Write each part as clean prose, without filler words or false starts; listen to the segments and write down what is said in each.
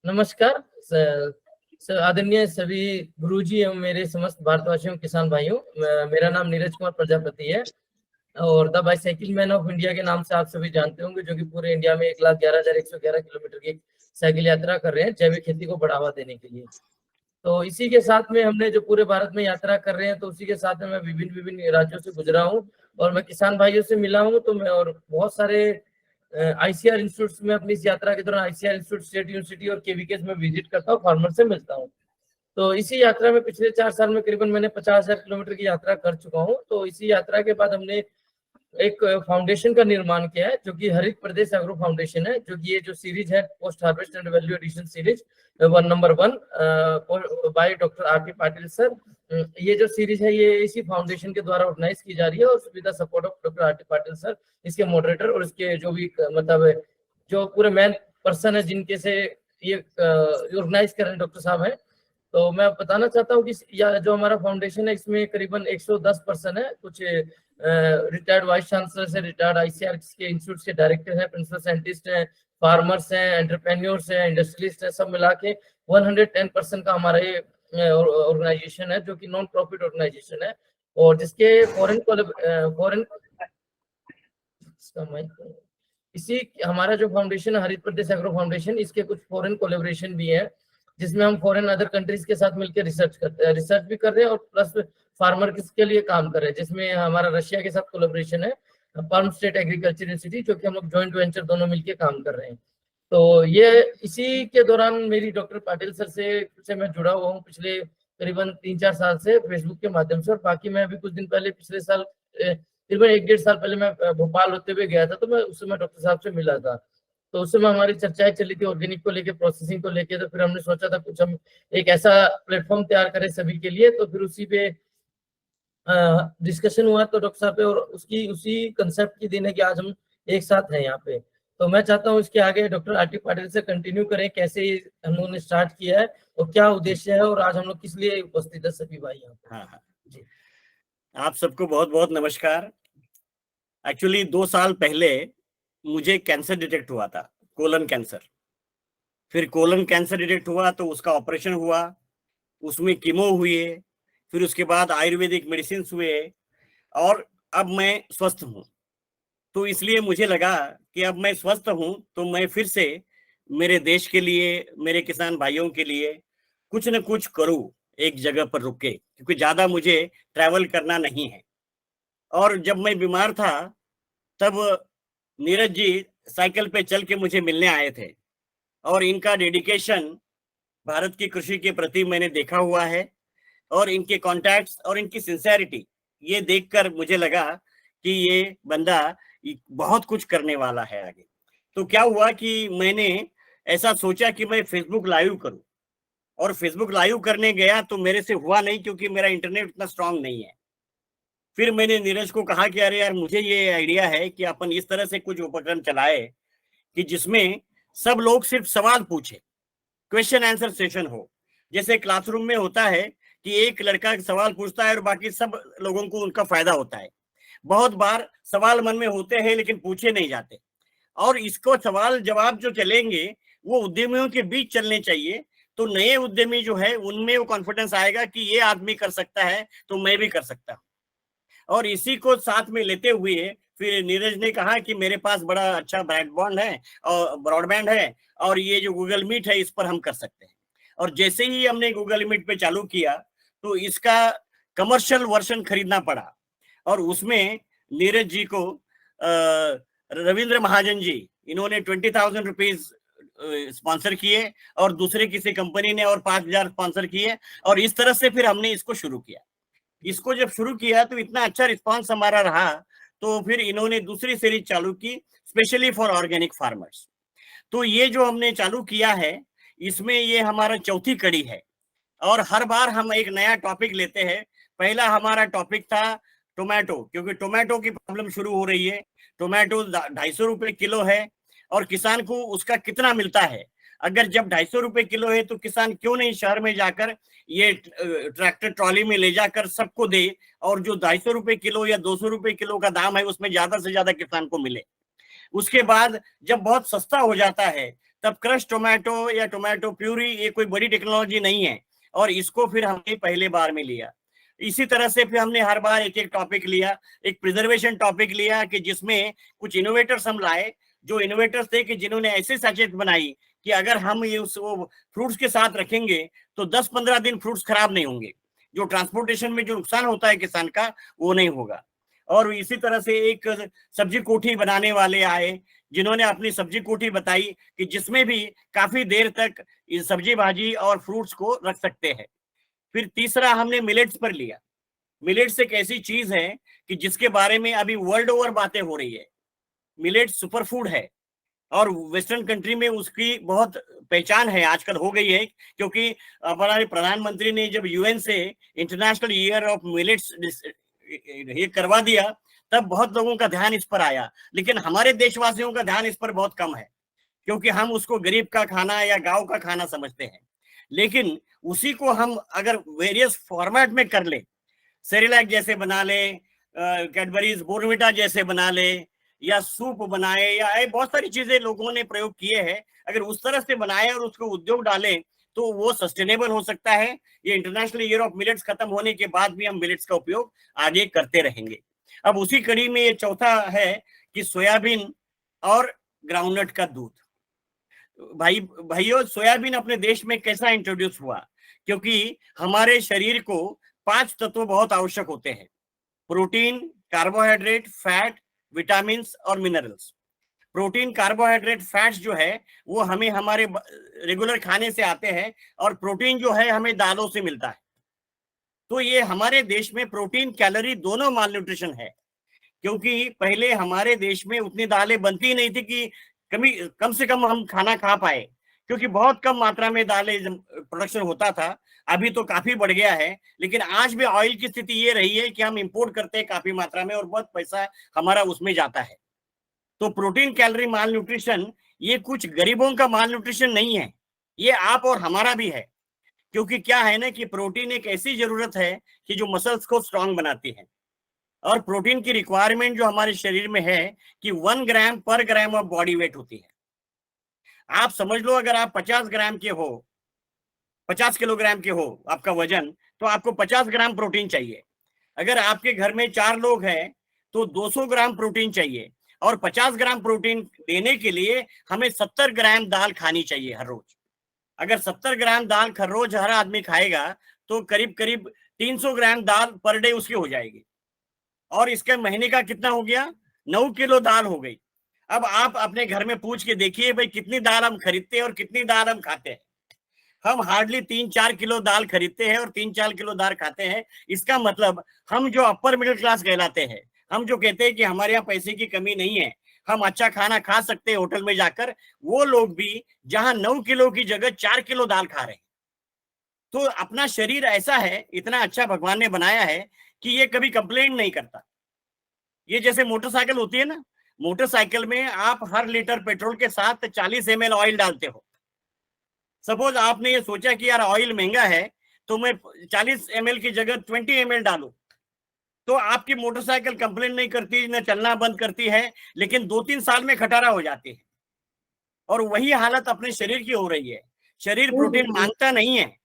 नमस्कार आदरणीय सभी गुरुजी एवं मेरे समस्त भारतवासियों किसान भाइयों। मेरा नाम नीरज कुमार प्रजापति है और the bicycle man of India के नाम से आप सभी जानते होंगे, जो कि पूरे इंडिया में 1,11,111 किलोमीटर की साइकिल यात्रा कर रहे हैं जैविक खेती को बढ़ावा देने के लिए। तो इसी के साथ में हमने जो पूरे भारत में यात्रा कर रहे हैं, तो उसी के साथ में मैं विभिन्न विभिन्न राज्यों से गुजरा हूँ और मैं किसान भाइयों से मिला हूँ। तो मैं और बहुत सारे आईसीआर इंस्टीट्यूट में अपनी इस यात्रा के दौरान आईसीआर इंस्टीट्यूट, स्टेट यूनिवर्सिटी और केवीकेस में विजिट करता हूँ, फार्मर से मिलता हूँ। तो इसी यात्रा में पिछले 4 साल में करीबन मैंने 50,000 किलोमीटर की यात्रा कर चुका हूँ। तो इसी यात्रा के बाद हमने एक फाउंडेशन का निर्माण किया है, जो कि हरित प्रदेश एग्रो फाउंडेशन है, जो कि ये जो सीरीज है post harvest and value addition series number 1 by doctor RT. Patil sir. ये जो सीरीज है ये इसी फाउंडेशन के द्वारा ऑर्गेनाइज की जा रही है और with the support of doctor RT. Patil sir, इसके मॉडरेटर और इसके जो भी मतलब जो पूरे मेन पर्सन है जिनके से ये ऑर्गेनाइज कर रहे हैं डॉक्टर साहब है। तो मैं बताना चाहता हूँ कि जो हमारा फाउंडेशन है इसमें करीबन 110 पर्सन है, कुछ रिटायर्ड वाइस चांसलर से, रिटायर्ड आईसीआर के इंस्टीट्यूट के डायरेक्टर हैं, प्रिंसिपल साइंटिस्ट हैं, फार्मर्स हैं, एंटरप्रेन्योर्स हैं, इंडस्ट्रियलिस्ट हैं, सब मिला के 110% का हमारा ये ऑर्गेनाइजेशन है, जो कि नॉन प्रॉफिट ऑर्गेनाइजेशन है और जिसके फॉरेन इसी हमारा जो फाउंडेशन है हरित प्रदेश एग्रो फाउंडेशन, इसके कुछ फॉरेन कोलेबोरेशन भी है, जिसमें हम फॉरेन अदर कंट्रीज के साथ मिलकर रिसर्च करते हैं, रिसर्च भी कर रहे हैं और प्लस फार्मर के लिए काम कर रहे हैं, जिसमें हमारा रशिया के साथ कोलेबोरेशन है, पाल्म स्टेट एग्रीकल्चर यूनिवर्सिटी, जो कि हम लोग जॉइंट वेंचर दोनों मिलकर काम कर रहे हैं। तो ये इसी के दौरान मेरी डॉक्टर पाटिल सर से मैं जुड़ा हुआ हूँ पिछले करीबन 3-4 साल से फेसबुक के माध्यम से। और बाकी मैं अभी कुछ दिन पहले पिछले साल करीबन 1-1.5 साल पहले मैं भोपाल होते हुए गया था, तो मैं उस समय डॉक्टर साहब से मिला था। तो उस समय हमारी चर्चाएं चली थी ऑर्गेनिक को लेके, प्रोसेसिंग को लेके। तो फिर हमने सोचा था कुछ हम एक ऐसा प्लेटफॉर्म तैयार करें सभी के लिए। तो फिर उसी पे डिस्कशन हुआ तो डॉक्टर साहब पे, और उसकी उसी कंसेप्ट की दिन है कि आज हम एक साथ हैं यहाँ पे। तो मैं चाहता हूँ इसके आगे डॉक्टर आर.टी. पाटिल से कंटिन्यू करें, कैसे हम लोगों ने स्टार्ट किया है और क्या उद्देश्य है और आज हम लोग किस लिए उपस्थित है सभी भाई यहाँ पे। हाँ, जी। आप सबको बहुत बहुत नमस्कार। एक्चुअली 2 साल पहले मुझे कैंसर डिटेक्ट हुआ था, कोलन कैंसर। फिर कोलन कैंसर डिटेक्ट हुआ तो उसका ऑपरेशन हुआ, उसमें कीमो हुए, फिर उसके बाद आयुर्वेदिक मेडिसिन हुए और अब मैं स्वस्थ हूँ। तो इसलिए मुझे लगा कि अब मैं स्वस्थ हूँ तो मैं फिर से मेरे देश के लिए, मेरे किसान भाइयों के लिए कुछ न कुछ करूँ एक जगह पर रुक के, क्योंकि ज़्यादा मुझे ट्रैवल करना नहीं है। और जब मैं बीमार था तब नीरज जी साइकिल पे चल के मुझे मिलने आए थे और इनका डेडिकेशन भारत की कृषि के प्रति मैंने देखा हुआ है और इनके कॉन्टैक्ट्स और इनकी सिंसेरिटी ये देखकर मुझे लगा कि ये बंदा बहुत कुछ करने वाला है आगे। तो क्या हुआ कि मैंने ऐसा सोचा कि मैं फेसबुक लाइव करूं और फेसबुक लाइव करने गया तो मेरे से हुआ नहीं, क्योंकि मेरा इंटरनेट उतना स्ट्रांग नहीं है। फिर मैंने नीरज को कहा कि अरे यार, मुझे ये आइडिया है कि अपन इस तरह से कुछ उपक्रम चलाए कि जिसमें सब लोग सिर्फ सवाल पूछे, क्वेश्चन आंसर सेशन हो। जैसे क्लासरूम में होता है कि एक लड़का सवाल पूछता है और बाकी सब लोगों को उनका फायदा होता है। बहुत बार सवाल मन में होते हैं लेकिन पूछे नहीं जाते, और इसको सवाल जवाब जो चलेंगे वो उद्यमियों के बीच चलने चाहिए। तो नए उद्यमी जो है उनमें वो कॉन्फिडेंस आएगा कि ये आदमी कर सकता है तो मैं भी कर सकता हूँ। और इसी को साथ में लेते हुए फिर नीरज ने कहा कि मेरे पास बड़ा अच्छा ब्रॉडबैंड है और ब्रॉडबैंड है और ये जो गूगल मीट है इस पर हम कर सकते हैं। और जैसे ही हमने गूगल मीट पे चालू किया तो इसका कमर्शियल वर्जन खरीदना पड़ा और उसमें नीरज जी को रविंद्र महाजन जी, इन्होंने 20,000 रुपीज स्पॉन्सर किए और दूसरे किसी कंपनी ने और 5,000 स्पॉन्सर किए और इस तरह से फिर हमने इसको शुरू किया। इसको जब शुरू किया तो इतना अच्छा रिस्पांस हमारा रहा तो फिर इन्होंने दूसरी सीरीज चालू की स्पेशली फॉर ऑर्गेनिक फार्मर्स। तो ये जो हमने चालू किया है इसमें ये हमारा चौथी कड़ी है और हर बार हम एक नया टॉपिक लेते हैं। पहला हमारा टॉपिक था टोमेटो, क्योंकि टोमेटो की प्रॉब्लम शुरू हो रही है। टोमेटो 250 रुपए किलो है और किसान को उसका कितना मिलता है? अगर जब 250 रुपए किलो है तो किसान क्यों नहीं शहर में जाकर ये ट्रैक्टर ट्रॉली में ले जाकर सबको दे और जो 250 रुपए किलो या 200 रुपए किलो का दाम है उसमें ज्यादा से ज्यादा किसान को मिले। उसके बाद जब बहुत सस्ता हो जाता है तब क्रश टोमेटो या टोमेटो प्यूरी ये कोई बड़ी टेक्नोलॉजी नहीं है, और इसको फिर हमने पहले बार में लिया। इसी तरह से फिर हमने हर बार एक एक टॉपिक लिया, एक प्रिजर्वेशन टॉपिक लिया कि जिसमें कुछ इनोवेटर्स हम लाए, जो इनोवेटर्स थे कि जिन्होंने ऐसे सैचेट बनाई कि अगर हम ये फ्रूट्स के साथ रखेंगे तो 10-15 दिन फ्रूट्स खराब नहीं होंगे, जो ट्रांसपोर्टेशन में जो नुकसान होता है किसान का वो नहीं होगा। और इसी तरह से एक सब्जी कोठी बनाने वाले आए, जिन्होंने अपनी सब्जी कोठी बताई कि जिसमें भी काफी देर तक सब्जी भाजी और फ्रूट्स को रख सकते हैं। फिर तीसरा हमने मिलेट्स पर लिया। मिलेट्स एक ऐसी चीज है कि जिसके बारे में अभी वर्ल्ड ओवर बातें हो रही है। मिलेट सुपर फूड है और वेस्टर्न कंट्री में उसकी बहुत पहचान है, आजकल हो गई है, क्योंकि हमारे प्रधानमंत्री ने जब यूएन से इंटरनेशनल ईयर ऑफ मिलेट्स ये करवा दिया तब बहुत लोगों का ध्यान इस पर आया, लेकिन हमारे देशवासियों का ध्यान इस पर बहुत कम है, क्योंकि हम उसको गरीब का खाना या गांव का खाना समझते हैं। लेकिन उसी को हम अगर वेरियस फॉर्मेट में कर ले, सेरेलैक जैसे बना ले, कैडबरीज बोर्नविटा जैसे बना ले, या सूप बनाए, या बहुत सारी चीजें लोगों ने प्रयोग किए हैं, अगर उस तरह से बनाए और उसको उद्योग डालें तो वो सस्टेनेबल हो सकता है। ये इंटरनेशनल ईयर ऑफ मिलेट्स खत्म होने के बाद भी हम मिलेट्स का उपयोग आगे करते रहेंगे। अब उसी कड़ी में ये चौथा है कि सोयाबीन और ग्राउंडनट का दूध। भाइयों, सोयाबीन अपने देश में कैसा इंट्रोड्यूस हुआ? क्योंकि हमारे शरीर को 5 तत्व बहुत आवश्यक होते हैं: प्रोटीन, कार्बोहाइड्रेट, फैट, विटामिन और मिनरल्स। प्रोटीन, कार्बोहाइड्रेट, फैट्स जो है वो हमें हमारे रेगुलर खाने से आते हैं, और प्रोटीन जो है हमें दालों से मिलता है। तो ये हमारे देश में प्रोटीन कैलोरी दोनों माल न्यूट्रिशन है, क्योंकि पहले हमारे देश में उतनी दालें बनती नहीं थी कि कम से कम हम खाना खा पाए, क्योंकि बहुत कम मात्रा में दालें प्रोडक्शन होता था। अभी तो काफी बढ़ गया है, लेकिन आज भी ऑयल की स्थिति ये रही है कि हम इंपोर्ट करते हैं काफी मात्रा में और बहुत पैसा हमारा उसमें जाता है। तो प्रोटीन कैलोरी माल न्यूट्रिशन ये कुछ गरीबों का माल न्यूट्रिशन नहीं है, ये आप और हमारा भी है। क्योंकि क्या है ना कि प्रोटीन एक ऐसी जरूरत है कि जो मसल्स को स्ट्रांग बनाती है, और प्रोटीन की रिक्वायरमेंट जो हमारे शरीर में है कि 1 ग्राम पर ग्राम ऑफ बॉडी वेट होती है। आप समझ लो, अगर आप 50 ग्राम के हो, 50 किलोग्राम के हो आपका वजन, तो आपको 50 ग्राम प्रोटीन चाहिए। अगर आपके घर में 4 लोग हैं तो 200 ग्राम प्रोटीन चाहिए, और 50 ग्राम प्रोटीन देने के लिए हमें 70 ग्राम दाल खानी चाहिए हर रोज। अगर 70 ग्राम दाल हर रोज हर आदमी खाएगा तो करीब करीब 300 ग्राम दाल पर डे उसकी हो जाएगी, और इसके महीने का कितना हो गया? 9 किलो दाल हो गई। अब आप अपने घर में पूछ के देखिए भाई, कितनी दाल हम खरीदते हैं और कितनी दाल हम खाते हैं। हम हार्डली 3-4 किलो दाल खरीदते हैं और 3-4 किलो दाल खाते हैं। इसका मतलब हम जो अपर मिडिल क्लास कहलाते हैं, हम जो कहते हैं कि हमारे यहाँ पैसे की कमी नहीं है, हम अच्छा खाना खा सकते हैं होटल में जाकर, वो लोग भी जहां 9 किलो की जगह 4 किलो दाल खा रहे हैं। तो अपना शरीर ऐसा है, इतना अच्छा भगवान ने बनाया है कि ये कभी कंप्लेंट नहीं करता। ये जैसे मोटरसाइकिल होती है ना, मोटरसाइकिल में आप हर लीटर पेट्रोल के साथ 40 ml ऑयल डालते हो। सपोज आपने ये सोचा कि यार ऑयल महंगा है तो मैं 40 ml की जगह 20 ml डालूं, तो आपकी मोटरसाइकिल कंप्लेन नहीं करती, न चलना बंद करती है, लेकिन 2-3 साल में खटारा हो जाती है। और वही हालत अपने शरीर की हो रही है। शरीर प्रोटीन मांगता नहीं है,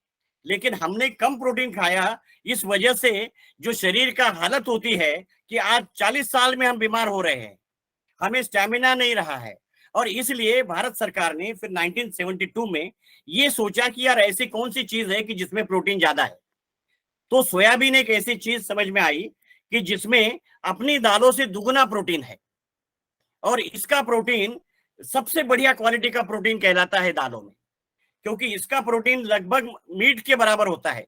लेकिन हमने कम प्रोटीन खाया, इस वजह से जो शरीर का हालत होती है कि आज 40 साल में हम बीमार हो रहे हैं, हमें स्टैमिना नहीं रहा है। और इसलिए भारत सरकार ने फिर 1972 में ये सोचा कि यार ऐसी कौन सी चीज है कि जिसमें प्रोटीन ज्यादा है। तो सोयाबीन एक ऐसी चीज समझ में आई कि जिसमें अपनी दालों से दुगना प्रोटीन है, और इसका प्रोटीन सबसे बढ़िया क्वालिटी का प्रोटीन कहलाता है दालों में, क्योंकि इसका प्रोटीन लगभग मीट के बराबर होता है।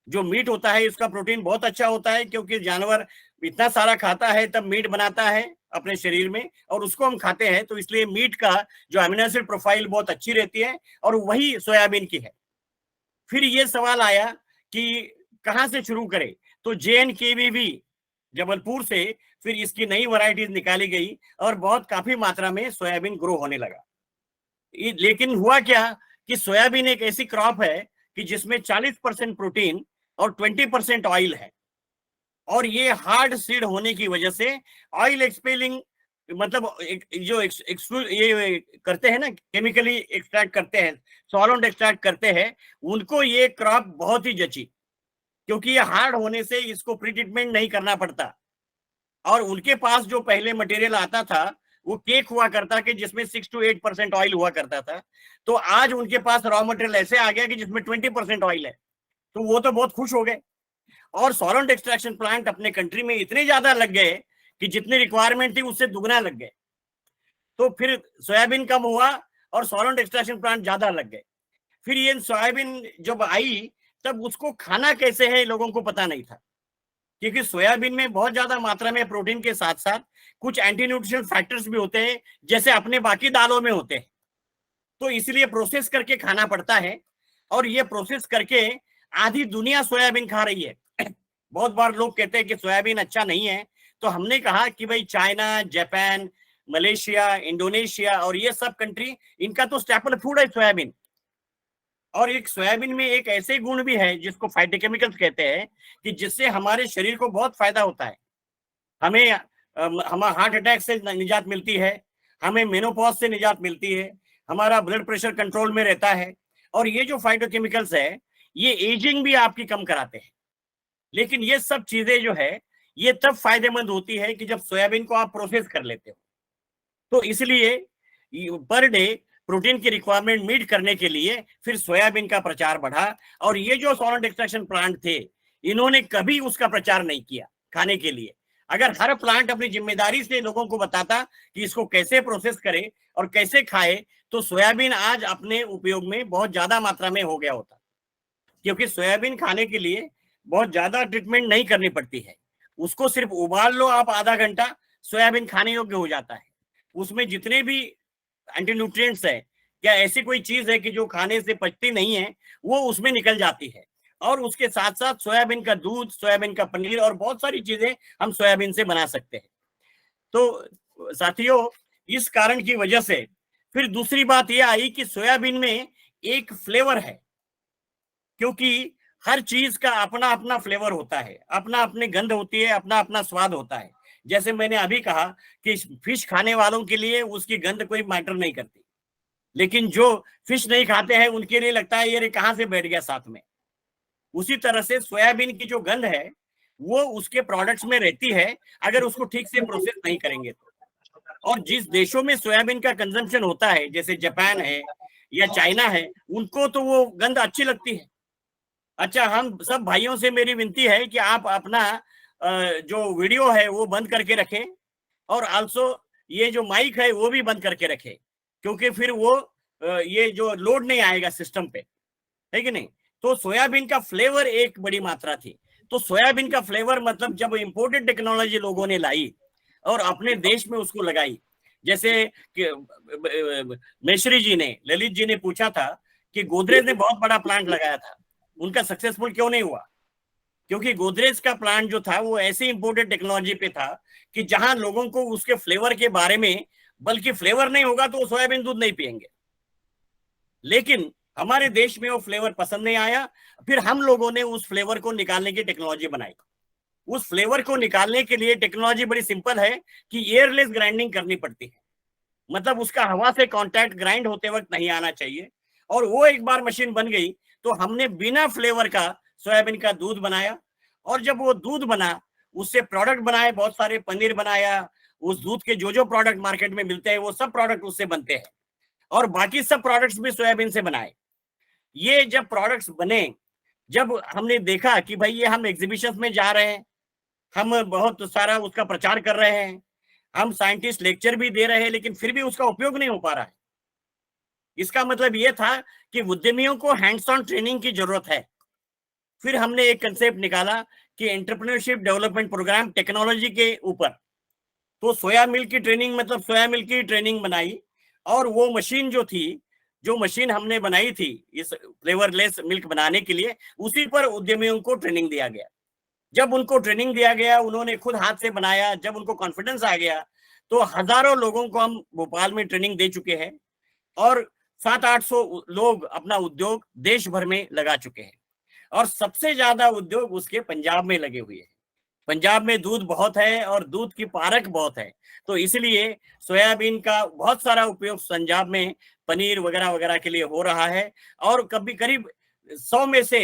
जो मीट होता है इसका प्रोटीन बहुत अच्छा होता है, क्योंकि जानवर इतना सारा खाता है तब मीट बनाता है अपने शरीर में, और उसको हम खाते हैं, तो इसलिए मीट का जो अमीनो एसिड प्रोफाइल बहुत अच्छी रहती है, और वही सोयाबीन की है। फिर ये सवाल आया कि कहां से शुरू करें, तो JNKVB जबलपुर से फिर इसकी नई वैरायटीज निकाली गई, और बहुत काफी मात्रा में सोयाबीन ग्रो होने लगा। लेकिन हुआ क्या कि सोयाबीन एक ऐसी क्रॉप है कि जिसमें 40% प्रोटीन और 20% ऑयल है, और ये हार्ड सीड होने की वजह से ऑयल एक्सपेलिंग मतलब जो ये करते हैं ना, केमिकली एक्सट्रैक्ट करते हैं, सॉल्वेंट एक्सट्रैक्ट करते हैं, उनको ये क्रॉप बहुत ही जची, क्योंकि ये हार्ड होने से इसको प्री ट्रीटमेंट नहीं करना पड़ता। और उनके पास जो पहले मटेरियल आता था वो केक हुआ करता कि जिसमें 6 to 8% ऑयल हुआ करता था। तो आज उनके पास रॉ मटेरियल ऐसे आ गया कि जिसमें 20% ऑयल है, तो वो तो बहुत खुश हो गए। और सॉल्वेंट एक्सट्रैक्शन प्लांट अपने कंट्री में इतने ज्यादा लग गए कि जितनी रिक्वायरमेंट थी उससे दुगना लग गए। तो फिर सोयाबीन कम हुआ और सॉल्वेंट एक्सट्रैक्शन प्लांट ज्यादा लग गए। फिर ये सोयाबीन जब आई तब उसको खाना कैसे है लोगों को पता नहीं था, क्योंकि सोयाबीन में बहुत ज्यादा मात्रा में प्रोटीन के साथ साथ कुछ एंटी न्यूट्रिशन फैक्टर्स भी होते हैं, जैसे अपने बाकी दालों में होते हैं। तो इसलिए प्रोसेस करके खाना पड़ता है, और ये प्रोसेस करके आधी दुनिया सोयाबीन खा रही है। बहुत बार लोग कहते हैं कि सोयाबीन अच्छा नहीं है, तो हमने कहा कि भाई चाइना, जापान, मलेशिया, इंडोनेशिया और ये सब कंट्री, इनका तो स्टेपल फूड है सोयाबीन। और एक सोयाबीन में एक ऐसे गुण भी है जिसको फाइटोकेमिकल्स कहते हैं, कि जिससे हमारे शरीर को बहुत फायदा होता है। हमें हमारा हार्ट अटैक से निजात मिलती है, हमें मेनोपॉज से निजात मिलती है, हमारा ब्लड प्रेशर कंट्रोल में रहता है। और ये जो फाइटोकेमिकल्स है ये एजिंग भी आपकी कम कराते हैं। लेकिन ये सब चीजें जो है ये तब फायदेमंद होती है कि जब सोयाबीन को आप प्रोसेस कर लेते हो। तो इसलिए पर डे प्रोटीन की रिक्वायरमेंट मीट करने के लिए फिर सोयाबीन का प्रचार बढ़ा। और ये जो सॉल्वेंट एक्सट्रैक्शन प्लांट थे, इन्होंने कभी उसका प्रचार नहीं किया खाने के लिए। अगर हर प्लांट अपनी जिम्मेदारी से लोगों को बताता कि इसको कैसे प्रोसेस करे और कैसे खाए, तो सोयाबीन आज अपने उपयोग में बहुत ज्यादा मात्रा में हो गया होता। क्योंकि सोयाबीन खाने के लिए बहुत ज्यादा ट्रीटमेंट नहीं करनी पड़ती है, उसको सिर्फ उबाल लो आप आधा घंटा, सोयाबीन खाने योग्य हो जाता है। उसमें जितने भी एंटी न्यूट्रिएंट्स है या ऐसी कोई चीज है कि जो खाने से पचती नहीं है, वो उसमें निकल जाती है। और उसके साथ साथ सोयाबीन का दूध, सोयाबीन का पनीर और बहुत सारी चीजें हम सोयाबीन से बना सकते हैं। तो साथियों, इस कारण की वजह से फिर दूसरी बात यह आई कि सोयाबीन में एक फ्लेवर है, क्योंकि हर चीज का अपना अपना फ्लेवर होता है, अपना अपनी गंध होती है, अपना अपना स्वाद होता है। जैसे मैंने अभी कहा कि फिश खाने वालों के लिए उसकी गंध कोई मैटर नहीं करती, लेकिन जो फिश नहीं खाते हैं उनके लिए लगता है ये कहां से बैठ गया साथ में। उसी तरह से सोयाबीन की जो गंध है वो उसके प्रोडक्ट्स में रहती है, अगर उसको ठीक से प्रोसेस नहीं करेंगे तो। और जिस देशों में सोयाबीन का कंजम्पशन होता है, जैसे जापान है या चाइना है, उनको तो वो गंध अच्छी लगती है। अच्छा, हम सब भाइयों से मेरी विनती है कि आप अपना जो वीडियो है वो बंद करके रखें, और आल्सो ये जो माइक है वो भी बंद करके रखें, क्योंकि फिर वो ये जो लोड नहीं आएगा सिस्टम पे, है कि नहीं। तो सोयाबीन का फ्लेवर एक बड़ी मात्रा थी। तो सोयाबीन का फ्लेवर मतलब जब इंपोर्टेड टेक्नोलॉजी लोगों ने लाई और अपने देश में उसको लगाई, जैसे मिश्री जी ने, ललित जी ने पूछा था कि गोदरेज ने बहुत बड़ा प्लांट लगाया था, उनका सक्सेसफुल क्यों नहीं हुआ? क्योंकि गोदरेज का प्लांट जो था वो ऐसी इंपोर्टेड टेक्नोलॉजी पे था कि जहां लोगों को उसके फ्लेवर के बारे में, बल्कि फ्लेवर नहीं होगा तो वो सोयाबीन दूध नहीं पिएंगे। लेकिन हमारे देश में वो फ्लेवर पसंद नहीं आया। फिर हम लोगों ने उस फ्लेवर को निकालने की टेक्नोलॉजी बनाई। उस फ्लेवर को निकालने के लिए टेक्नोलॉजी बड़ी सिंपल है कि एयरलेस ग्राइंडिंग करनी पड़ती है, मतलब उसका हवा से कांटेक्ट ग्राइंड होते वक्त नहीं आना चाहिए। और वो एक बार मशीन बन गई तो हमने बिना फ्लेवर का सोयाबीन का दूध बनाया। और जब वो दूध बना, उससे प्रोडक्ट बनाए, बहुत सारे पनीर बनाया, उस दूध के जो जो प्रोडक्ट मार्केट में मिलते हैं वो सब प्रोडक्ट उससे बनते हैं, और बाकी सब प्रोडक्ट्स भी सोयाबीन से बनाए। ये जब प्रोडक्ट्स बने, जब हमने देखा कि भाई ये हम एग्जीबिशन में जा रहे हैं, हम बहुत सारा उसका प्रचार कर रहे हैं, हम साइंटिस्ट लेक्चर भी दे रहे हैं, लेकिन फिर भी उसका उपयोग नहीं हो पा रहा है। इसका मतलब ये था कि उद्यमियों को हैंड्स ऑन ट्रेनिंग की जरूरत है। फिर हमने एक कंसेप्ट निकाला कि एंटरप्रेन्योरशिप डेवलपमेंट प्रोग्राम टेक्नोलॉजी के ऊपर। तो सोया मिल्क की ट्रेनिंग, मतलब सोया मिल्क की ट्रेनिंग बनाई, और वो मशीन जो थी, जो मशीन हमने बनाई थी इस फ्लेवरलेस मिल्क बनाने के लिए, उसी पर उद्यमियों को ट्रेनिंग दिया गया। जब उनको ट्रेनिंग दिया गया, उन्होंने खुद हाथ से बनाया, जब उनको कॉन्फिडेंस आ गया, तो हजारों लोगों को हम भोपाल में ट्रेनिंग दे चुके हैं, और 700-800 लोग अपना उद्योग देश भर में लगा चुके हैं, और सबसे ज्यादा उद्योग उसके पंजाब में लगे हुए हैं। पंजाब में दूध बहुत है और दूध की पारक बहुत है, तो इसलिए सोयाबीन का बहुत सारा उपयोग पंजाब में पनीर वगैरह वगैरह के लिए हो रहा है। और कभी करीब 100 में से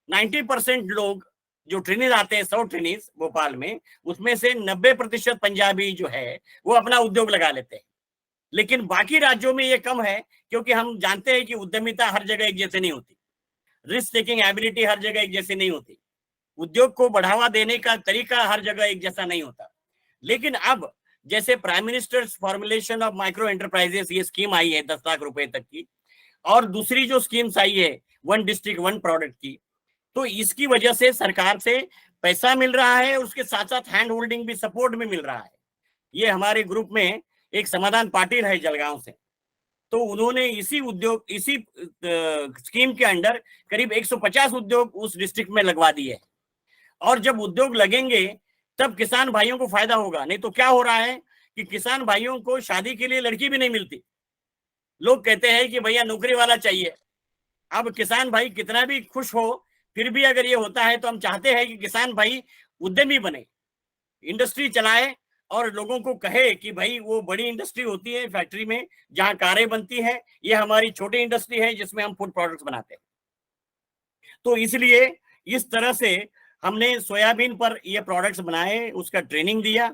90% लोग जो ट्रेनिज आते हैं, 100 ट्रेनिज भोपाल में, उसमें से 90% पंजाबी जो है वो अपना उद्योग लगा लेते हैं। लेकिन बाकी राज्यों में ये कम है, क्योंकि हम जानते हैं कि उद्यमिता हर जगह एक जैसे नहीं होती, रिस्क टेकिंग एबिलिटी हर जगह एक जैसी नहीं होती, उद्योग को बढ़ावा देने का तरीका हर जगह एक जैसा नहीं होता। लेकिन अब जैसे prime ministers formulation of micro enterprises, ये स्कीम आई है 10 लाख रुपए तक की, और दूसरी जो स्कीम्स आई है वन डिस्ट्रिक्ट वन प्रोडक्ट की, तो इसकी वजह से सरकार से पैसा मिल रहा है, उसके साथ साथ हैंड होल्डिंग भी, सपोर्ट भी मिल रहा है। ये हमारे ग्रुप में एक समाधान पाटिल है जलगांव से, तो उन्होंने इसी स्कीम के अंडर करीब 150 उद्योग उस डिस्ट्रिक्ट में लगवा दिए। और जब उद्योग लगेंगे तब किसान भाइयों को फायदा होगा। नहीं तो क्या हो रहा है कि किसान भाइयों को शादी के लिए लड़की भी नहीं मिलती, लोग कहते हैं कि भैया नौकरी वाला चाहिए। अब किसान भाई कितना भी खुश हो, फिर भी अगर ये होता है तो हम चाहते हैं कि किसान भाई उद्यमी बने, इंडस्ट्री चलाए और लोगों को कहे कि भाई वो बड़ी इंडस्ट्री होती है फैक्ट्री में जहां कारें बनती है, ये हमारी छोटी इंडस्ट्री है जिसमें हम फूड प्रोडक्ट्स बनाते हैं। तो इसलिए इस तरह से हमने सोयाबीन पर ये प्रोडक्ट्स बनाए, उसका ट्रेनिंग दिया।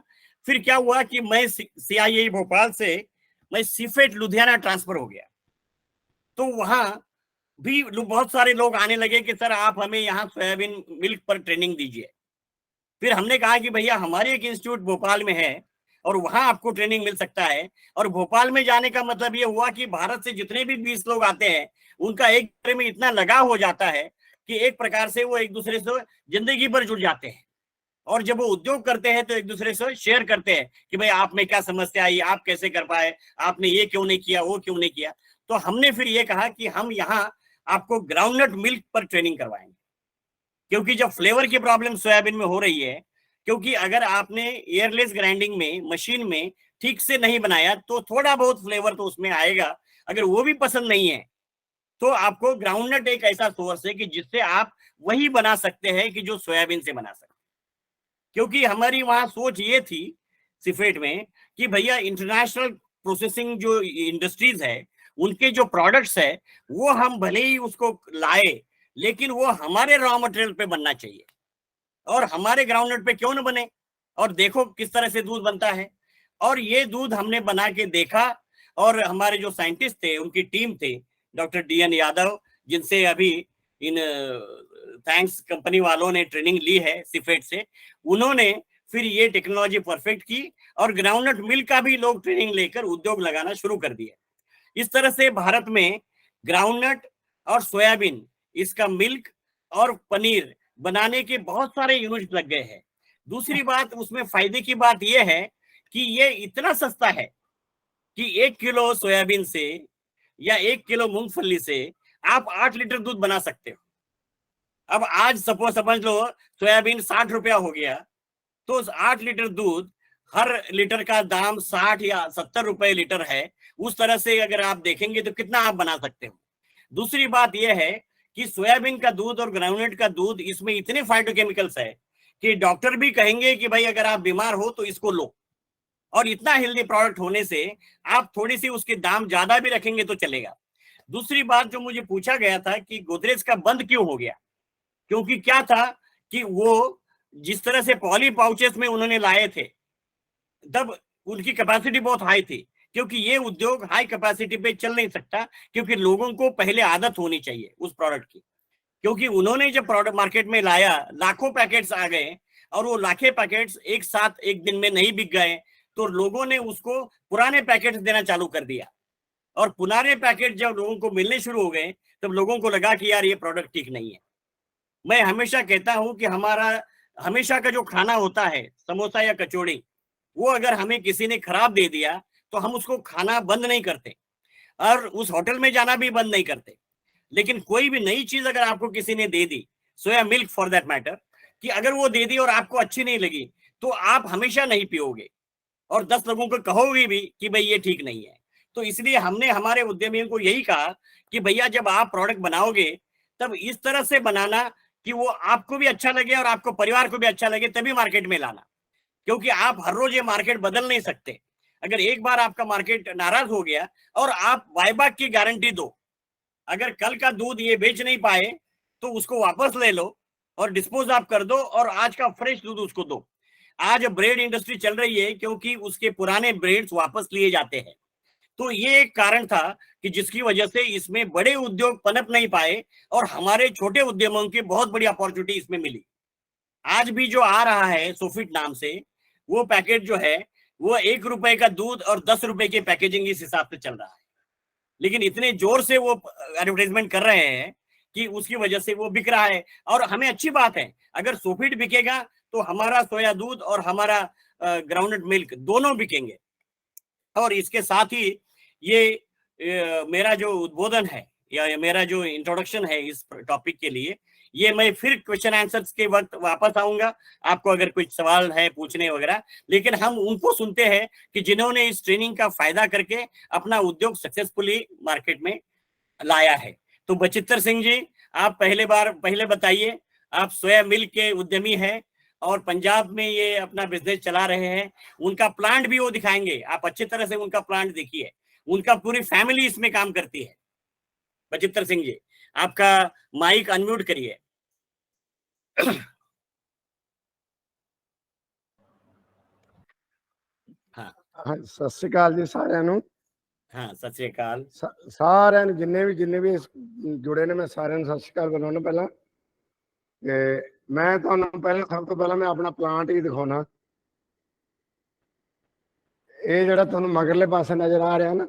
फिर क्या हुआ कि मैं CII भोपाल से मैं सीफेट लुधियाना ट्रांसफर हो गया, तो वहां भी बहुत सारे लोग आने लगे कि सर आप हमें यहाँ सोयाबीन मिल्क पर ट्रेनिंग दीजिए। फिर हमने कहा कि भैया हमारे एक इंस्टीट्यूट भोपाल में है और वहां आपको ट्रेनिंग मिल सकता है। और भोपाल में जाने का मतलब ये हुआ कि भारत से जितने भी 20 लोग आते हैं उनका एक दूसरे में इतना लगाव हो जाता है कि एक प्रकार से वो एक दूसरे से जिंदगी भर जुड़ जाते हैं। और जब वो उद्योग करते हैं तो एक दूसरे से शेयर करते हैं कि भाई आप में क्या समस्या आई, आप कैसे कर पाए, आपने ये क्यों नहीं किया, वो क्यों नहीं किया। तो हमने फिर ये कहा कि हम यहाँ आपको ग्राउंडनट मिल्क पर ट्रेनिंग करवाएंगे, क्योंकि जब फ्लेवर की प्रॉब्लम सोयाबीन में हो रही है, क्योंकि अगर आपने एयरलेस ग्राइंडिंग में मशीन में ठीक से नहीं बनाया तो थोड़ा बहुत फ्लेवर तो उसमें आएगा, अगर वो भी पसंद नहीं है तो आपको ग्राउंडनट एक ऐसा सोर्स है कि जिससे आप वही बना सकते हैं कि जो सोयाबीन से बना सकते। क्योंकि हमारी वहां सोच ये थी सिफेट में कि भैया इंटरनेशनल प्रोसेसिंग जो इंडस्ट्रीज है उनके जो प्रोडक्ट्स है वो हम भले ही उसको लाए, लेकिन वो हमारे रॉ मटेरियल पे बनना चाहिए और हमारे ग्राउंडनट पे क्यों न बने। और देखो किस तरह से दूध बनता है, और ये दूध हमने बना के देखा। और हमारे जो साइंटिस्ट थे, उनकी टीम थे, डॉक्टर DN यादव, जिनसे अभी इन थैंक्स कंपनी वालों ने ट्रेनिंग ली है सिफेट से, उन्होंने फिर ये टेक्नोलॉजी परफेक्ट की और ग्राउंडनट मिल्क का भी लोग ट्रेनिंग लेकर उद्योग लगाना शुरू कर दिया। इस तरह से भारत में ग्राउंडनट और सोयाबीन, इसका मिल्क और पनीर बनाने के बहुत सारे यूनिट लग गए हैं। दूसरी बात, उसमें फायदे की बात यह है कि ये इतना सस्ता है कि 1 किलो सोयाबीन से या 1 किलो मूंगफली से आप 8 लीटर दूध बना सकते हो। अब आज सपोज समझ लो सोयाबीन 60 रुपया हो गया, तो 8 लीटर दूध, हर लीटर का दाम 60 या 70 रुपए लीटर है। उस तरह से अगर आप देखेंगे तो कितना आप बना सकते हो। दूसरी बात यह है कि सोयाबीन का दूध और ग्राउंडनट का दूध, इसमें इतने फाइटोकेमिकल्स है कि डॉक्टर भी कहेंगे कि भाई अगर आप बीमार हो तो इसको लो। और इतना हेल्दी प्रोडक्ट होने से आप थोड़ी सी उसके दाम ज्यादा भी रखेंगे तो चलेगा। दूसरी बात जो मुझे पूछा गया था कि गोदरेज का बंद क्यों हो गया, क्योंकि क्या था कि वो जिस तरह से पॉली पाउचेस में उन्होंने लाए थे तब उनकी कैपेसिटी बहुत हाई थी, क्योंकि ये उद्योग हाई कैपेसिटी पे चल नहीं सकता, क्योंकि लोगों को पहले आदत होनी चाहिए उस प्रोडक्ट की। क्योंकि उन्होंने जब प्रोडक्ट मार्केट में लाया, लाखों पैकेट्स आ गए और वो लाखे पैकेट्स एक साथ एक दिन में नहीं बिक गए, तो लोगों ने उसको पुराने पैकेट्स देना चालू कर दिया। और पुराने पैकेट जब लोगों को मिलने शुरू हो गए तब लोगों को लगा कि यार ये प्रोडक्ट ठीक नहीं है। मैं हमेशा कहता हूं कि हमारा हमेशा का जो खाना होता है, समोसा या कचौड़ी, वो अगर हमें किसी ने खराब दे दिया तो हम उसको खाना बंद नहीं करते और उस होटल में जाना भी बंद नहीं करते। लेकिन कोई भी नई चीज अगर आपको किसी ने दे दी, soya milk for that matter, कि अगर वो दे दी और आपको अच्छी नहीं लगी तो आप हमेशा नहीं पियोगे और 10 लोगों को कहोगे भी कि भाई ये ठीक नहीं है। तो इसलिए हमने हमारे उद्यमियों को यही कहा कि भैया जब आप प्रोडक्ट बनाओगे तब इस तरह से बनाना कि वो आपको भी अच्छा लगे और आपको परिवार को भी अच्छा लगे, तभी मार्केट में लाना, क्योंकि आप हर रोज ये मार्केट बदल नहीं सकते। अगर एक बार आपका मार्केट नाराज हो गया और आप बायबैक की गारंटी दो, अगर कल का दूध ये बेच नहीं पाए तो उसको वापस ले लो और डिस्पोज आप कर दो और आज का फ्रेश दूध उसको दो। आज ब्रेड इंडस्ट्री चल रही है क्योंकि उसके पुराने ब्रेड्स वापस लिए जाते हैं। तो ये एक कारण था कि जिसकी वजह से इसमें बड़े उद्योग पनप नहीं पाए और हमारे छोटे उद्यमों की बहुत बड़ी अपॉर्चुनिटी इसमें मिली। आज भी जो आ रहा है सोफिट नाम से, वो पैकेट जो है वो 1 रुपए का दूध और 10 रुपए की पैकेजिंग इस हिसाब से चल रहा है, लेकिन इतने जोर से वो एडवर्टाइजमेंट कर रहे हैं कि उसकी वजह से वो बिक रहा है। और हमें अच्छी बात है, अगर सोफिट बिकेगा तो हमारा सोया दूध और हमारा ग्राउंडनट मिल्क दोनों बिकेंगे। और इसके साथ ही ये मेरा जो उद्बोधन है या मेरा जो इंट्रोडक्शन है इस टॉपिक के लिए, ये मैं फिर क्वेश्चन आंसर्स के वक्त वापस आऊंगा, आपको अगर कुछ सवाल है पूछने वगैरह, लेकिन हम उनको सुनते हैं कि जिन्होंने इस ट्रेनिंग का फायदा करके अपना उद्योग सक्सेसफुली मार्केट में लाया है। तो बचित्तर सिंह जी, आप पहले बताइए, आप सोया मिल्क के उद्यमी हैं और पंजाब में ये अपना बिजनेस चला रहे हैं। उनका प्लांट भी वो दिखाएंगे, आप अच्छी तरह से उनका प्लांट देखिए, उनका पूरी फैमिली इसमें काम करती है। बचित्तर सिंह जी, आपका माइक अनम्यूट करिए। हाँ सत श्री अकाल जी साਰਿਆਂ ਨੂੰ। हाँ, सत श्री अकाल ਸਾਰਿਆਂ ਨੂੰ, ਜਿੰਨੇ ਵੀ ਜੁੜੇ ਨੇ, ਮੈਂ ਸਾਰਿਆਂ ਨੂੰ ਸਤਿ ਸ਼੍ਰੀ ਅਕਾਲ ਬੁਲਾਉਣਾ। ਪਹਿਲਾਂ ਮੈਂ ਤੁਹਾਨੂੰ ਸਭ ਤੋਂ ਪਹਿਲਾਂ ਮੈਂ ਆਪਣਾ ਪਲਾਂਟ ਹੀ ਦਿਖਾਉਣਾ। ਇਹ ਜਿਹੜਾ ਤੁਹਾਨੂੰ ਮਗਰਲੇ ਪਾਸੇ ਨਜ਼ਰ ਆ ਰਿਹਾ ਨਾ,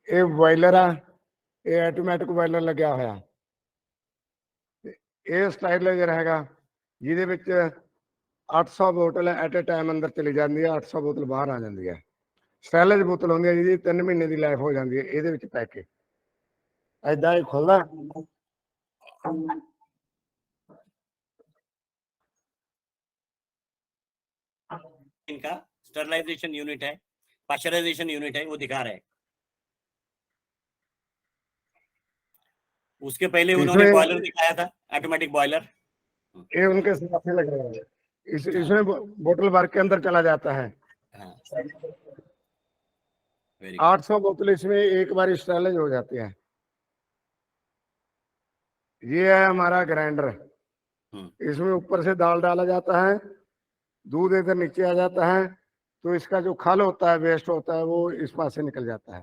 ਇਹ ਬੋਇਲਰ ਆ, ਇਹ ਆਟੋਮੈਟਿਕ ਬੋਇਲਰ ਲੱਗਿਆ ਹੋਇਆ। ਇਹ ਸਟਾਈਲਰ ਹੈਗਾ ਜਿਹਦੇ ਵਿੱਚ 800 ਬੋਤਲ ਐਟ ਅ ਟਾਈਮ ਅੰਦਰ ਚਲੀ ਜਾਂਦੀ ਹੈ, 800 ਬੋਤਲ ਬਾਹਰ ਆ ਜਾਂਦੀ ਹੈ। ਸਟਾਈਲਰ ਬੋਤਲ ਹੁੰਦੀ ਹੈ ਜਿਹਦੀ 3 ਮਹੀਨੇ ਦੀ ਲਾਈਫ ਹੋ ਜਾਂਦੀ ਹੈ ਇਹਦੇ ਵਿੱਚ ਪੈ ਕੇ। ਐਦਾਂ ਇਹ ਖੁੱਲਦਾ, इनका स्टरलाइजेशन यूनिट है, पाश्चराइजेशन यूनिट है, वो दिखा रहे हैं। उसके पहले उन्होंने बॉयलर दिखाया था, ऑटोमेटिक बॉयलर। ये उनके साथ लग रहा है। इसमें बोतल भर के अंदर चला जाता है। 800 बोतल इसमें एक बार स्टरलाइज हो जाती है। ये है हमारा ग्राइंडर, इसमें ऊपर से दाल डाला जाता है, दूध इधर नीचे आ जाता है, तो इसका जो खल होता है, वेस्ट होता है, वो इस पास से निकल जाता है।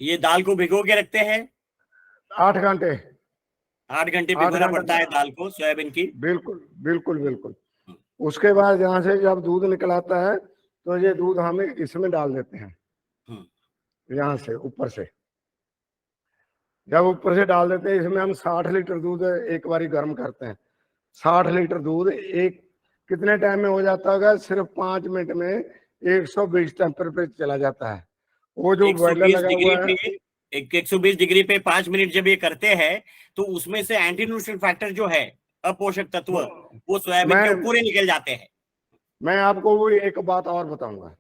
ये दाल को भिगो के रखते हैं 8 घंटे 8 घंटे भिगोना पड़ता है दाल को, सोयाबीन की। बिल्कुल बिल्कुल बिल्कुल। उसके बाद यहाँ से जब दूध निकल आता है तो ये दूध हम इसमें डाल देते हैं, यहाँ से ऊपर से। जब ऊपर से डाल देते हैं इसमें हम 60 लीटर दूध एक बारी गर्म करते हैं। 60 लीटर दूध एक कितने टाइम में हो जाता होगा? सिर्फ 5 मिनट में 120 टेम्परेचर पे चला जाता है। वो जो बॉयलर लगा हुआ है 120 डिग्री पे 5 मिनट जब ये करते हैं तो उसमें से एंटी न्यूट्रिएंट फैक्टर जो है, अपोषक तत्व, वो सोयाबीन के पूरे निकल जाते हैं। मैं आपको वो एक बात और बताऊंगा।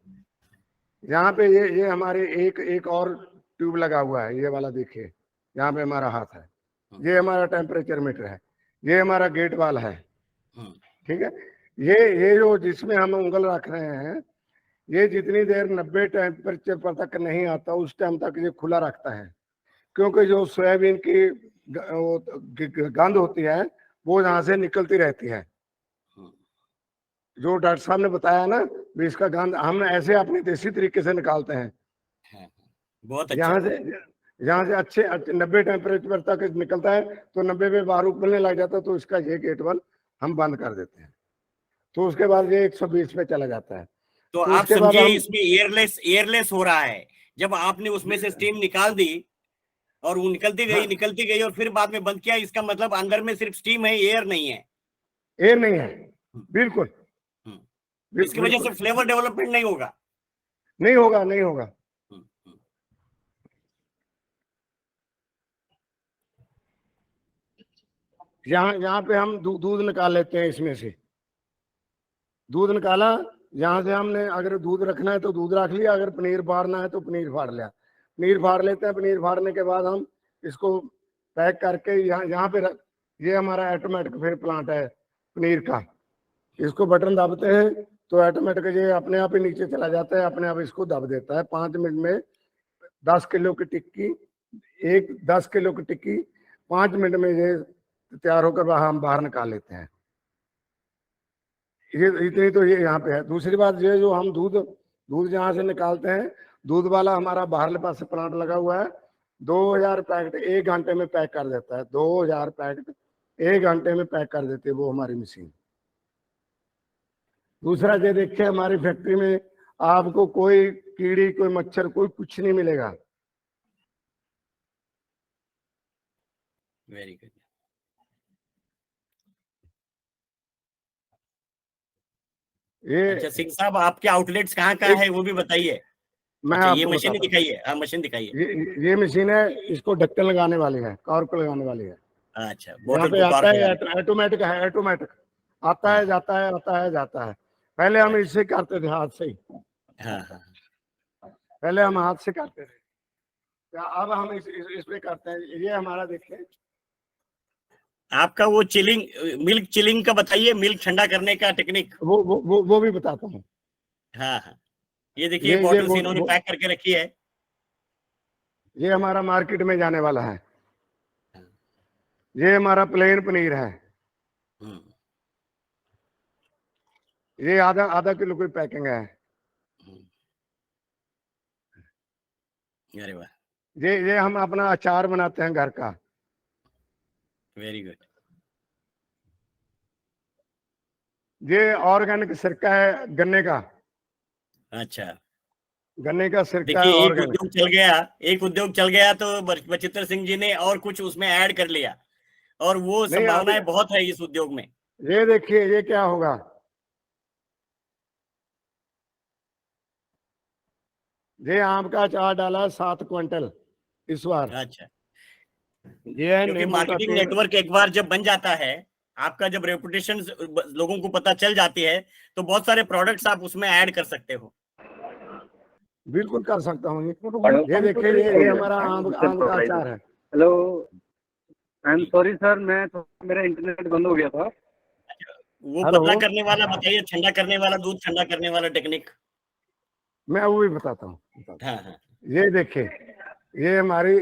यहाँ पे ये हमारे एक और ट्यूब लगा हुआ है, ये वाला देखिए, यहाँ पे हमारा हाथ है, ये हमारा टेम्परेचर मीटर है, ये हमारा गेट वाल है, ठीक है। ये जो जिसमें हम उंगल रख रहे हैं, ये जितनी देर 90 टेम्परेचर पर तक नहीं आता उस टाइम तक ये खुला रखता है, क्योंकि जो सोयाबीन की गंध होती है वो यहाँ से निकलती रहती है। जो डॉक्टर साहब ने बताया ना, भी इसका गंध हम ऐसे अपने देसी तरीके से निकालते हैं। बहुत अच्छा। यहाँ से अच्छे 90 टेम्परेचर तक निकलता है, तो 90 पे बाहर उबलने लग जाता है, तो इसका ये गेट वाल हम बंद कर देते हैं, तो उसके बाद ये 120 पे चला जाता है। तो आप समझिए इसमें एयरलेस हो रहा है। जब आपने उसमें से स्टीम निकाल दी और वो निकलती गई और फिर बाद में बंद किया, इसका मतलब अंदर में सिर्फ स्टीम है, एयर नहीं है। एयर नहीं है, बिल्कुल। इसकी वजह से फ्लेवर डेवलपमेंट नहीं होगा। यहाँ पे हम दूध निकाल लेते हैं। इसमें से दूध निकाला, यहाँ से हमने अगर दूध रखना है तो दूध रख लिया, अगर पनीर फाड़ना है तो पनीर फाड़ लिया। पनीर फाड़ लेते हैं। पनीर फाड़ने के बाद हम इसको पैक करके यहाँ पे ये हमारा ऑटोमेटिक फिर प्लांट है पनीर का। इसको बटन दबाते हैं तो ऑटोमेटिक ये अपने आप ही नीचे चला जाता है, अपने आप इसको दब देता है। 5 मिनट में 10 किलो की टिक्की, 10 किलो की टिक्की 5 मिनट में ये तैयार होकर हम बाहर निकाल लेते हैं। ये इतनी तो ये यहाँ पे है। दूसरी बात ये जो हम दूध जहाँ से निकालते हैं, दूध वाला हमारा बाहरले पास से प्लांट लगा हुआ है। 2000 पैकेट 1 घंटे में पैक कर देता है। 2000 पैकेट 1 घंटे में पैक कर देती है वो हमारी मशीन। दूसरा ये देखिए, हमारी फैक्ट्री में आपको कोई कीड़ी, कोई मच्छर, कोई कुछ नहीं मिलेगा। Very good. ये अच्छा सिंह साहब, आपके आउटलेट्स कहाँ कहाँ है वो भी बताइए। मैं अच्छा ये आपको मशीन बताता हूँ। दिखाइए, हाँ मशीन दिखाइए। ये मशीन है, इसको ढक्कन लगाने वाली है, कॉर्क लगाने वाली है। अच्छा यहाँ बॉटल पे को आता कॉर्क है, लगाना। ऑटोमेटिक है, ऑटोमेटिक आता है, जाता है, आता है, जाता है। पहले हम इससे करते थे, हाथ से ही। हाँ हाँ पहले हम हाथ से करते थे, अब हम इस पे करते हैं। ये हमारा देखिए, आपका वो चिलिंग, मिल्क चिलिंग का बताइए, मिल्क ठंडा करने का टेक्निक। वो भी बताता हूँ। हाँ हाँ, ये देखिए बॉटल्स इन्होंने पैक करके रखी है। ये हमारा मार्केट में जाने वाला है। ये हमारा प्लेन पनीर है। ये आधा किलो की पैकिंग है। अरे वाह, ये हम अपना अचार बनाते हैं घर का। Very good. ये ऑर्गेनिक सिरका है गन्ने का। अच्छा गन्ने का सिरका है, देखिए, एक ऑर्गेनिक। उद्योग चल गया तो बचित्र सिंह जी ने और कुछ उसमें ऐड कर लिया, और वो नहीं, संभावनाएं बहुत है इस उद्योग में। ये देखिए, ये क्या होगा। ये आम का अचार डाला 7 क्विंटल इस बार। अच्छा, ये है क्योंकि नींबू का मार्केटिंग तेल। नेटवर्क एक बार जब बन जाता है, आपका जब रेपुटेशन लोगों को पता चल जाती है, तो बहुत सारे प्रोडक्ट्स आप उसमें ऐड कर सकते हो। बिल्कुल कर सकता हूँ। ये देखिए, ये हमारा आम का अचार है। Hello, I am sorry sir, मेरा इंटरनेट बंद हो गया था। वो हेलो, पतला करने वाला बताइए, ठंडा करने वाला, दूध ठंडा करने वाला टेक्निक। मैं वो भी बताता हूँ। हाँ हाँ, ये देखिए, ये हमारी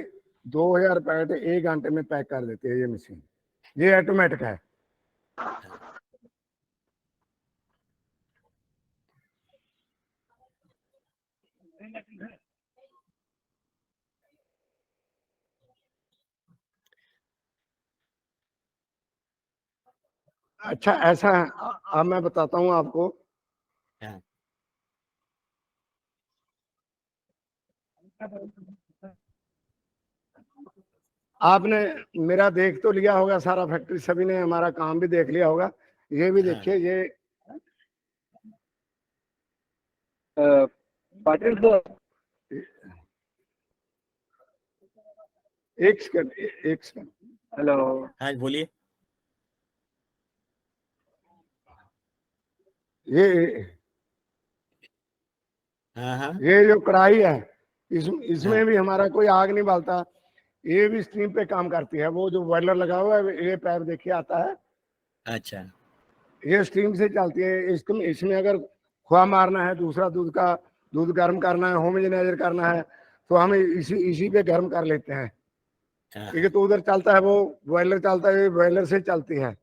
2000 पैकेट 1 घंटे में पैक कर देती है ये मशीन। ये ऑटोमेटिक है। अच्छा ऐसा है, अब मैं बताता हूँ आपको। हाँ। आपने मेरा देख तो लिया होगा सारा फैक्ट्री, सभी ने हमारा काम भी देख लिया होगा। ये भी देखिए, ये पाटिल सर, एक सेकंड। हेलो। हाँ बोलिए। ये जो कढ़ाई है, इसमें भी हमारा कोई आग नहीं बालता। ये भी स्टीम पे काम करती है। वो जो बॉयलर लगा हुआ है, ये पाइप देखिए आता है। अच्छा, ये स्टीम से चलती है। इसमें अगर खोआ मारना है, दूसरा दूध गर्म करना है, होमोजेनाइजर करना है, तो हम इसी पे गर्म कर लेते हैं। क्योंकि तो उधर चलता है, वो बॉयलर चलता है, बॉयलर से चलती है।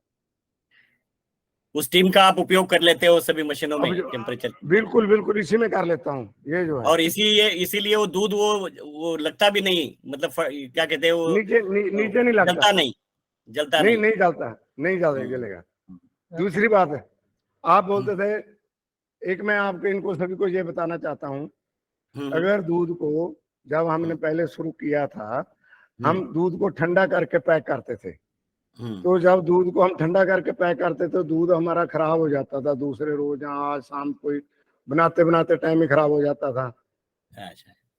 उस टीम का आप उपयोग कर लेते हो सभी मशीनों में टेम्परेचर। बिल्कुल इसी में कर लेता हूँ ये जो है। और इसीलिए वो दूध वो लगता भी नहीं, मतलब क्या कहते हैं वो, नीचे नहीं लगता। जलता नहीं। नहीं जलेगा। दूसरी बात है, आप बोलते थे, एक मैं आपको इनको सभी को ये बताना चाहता हूँ। अगर दूध को जब हमने पहले शुरू किया था, हम दूध को ठंडा करके पैक करते थे। तो जब दूध को हम ठंडा करके पैक करते थे, दूध हमारा खराब हो जाता था। दूसरे रोज आज शाम कोई बनाते टाइम ही खराब हो जाता था।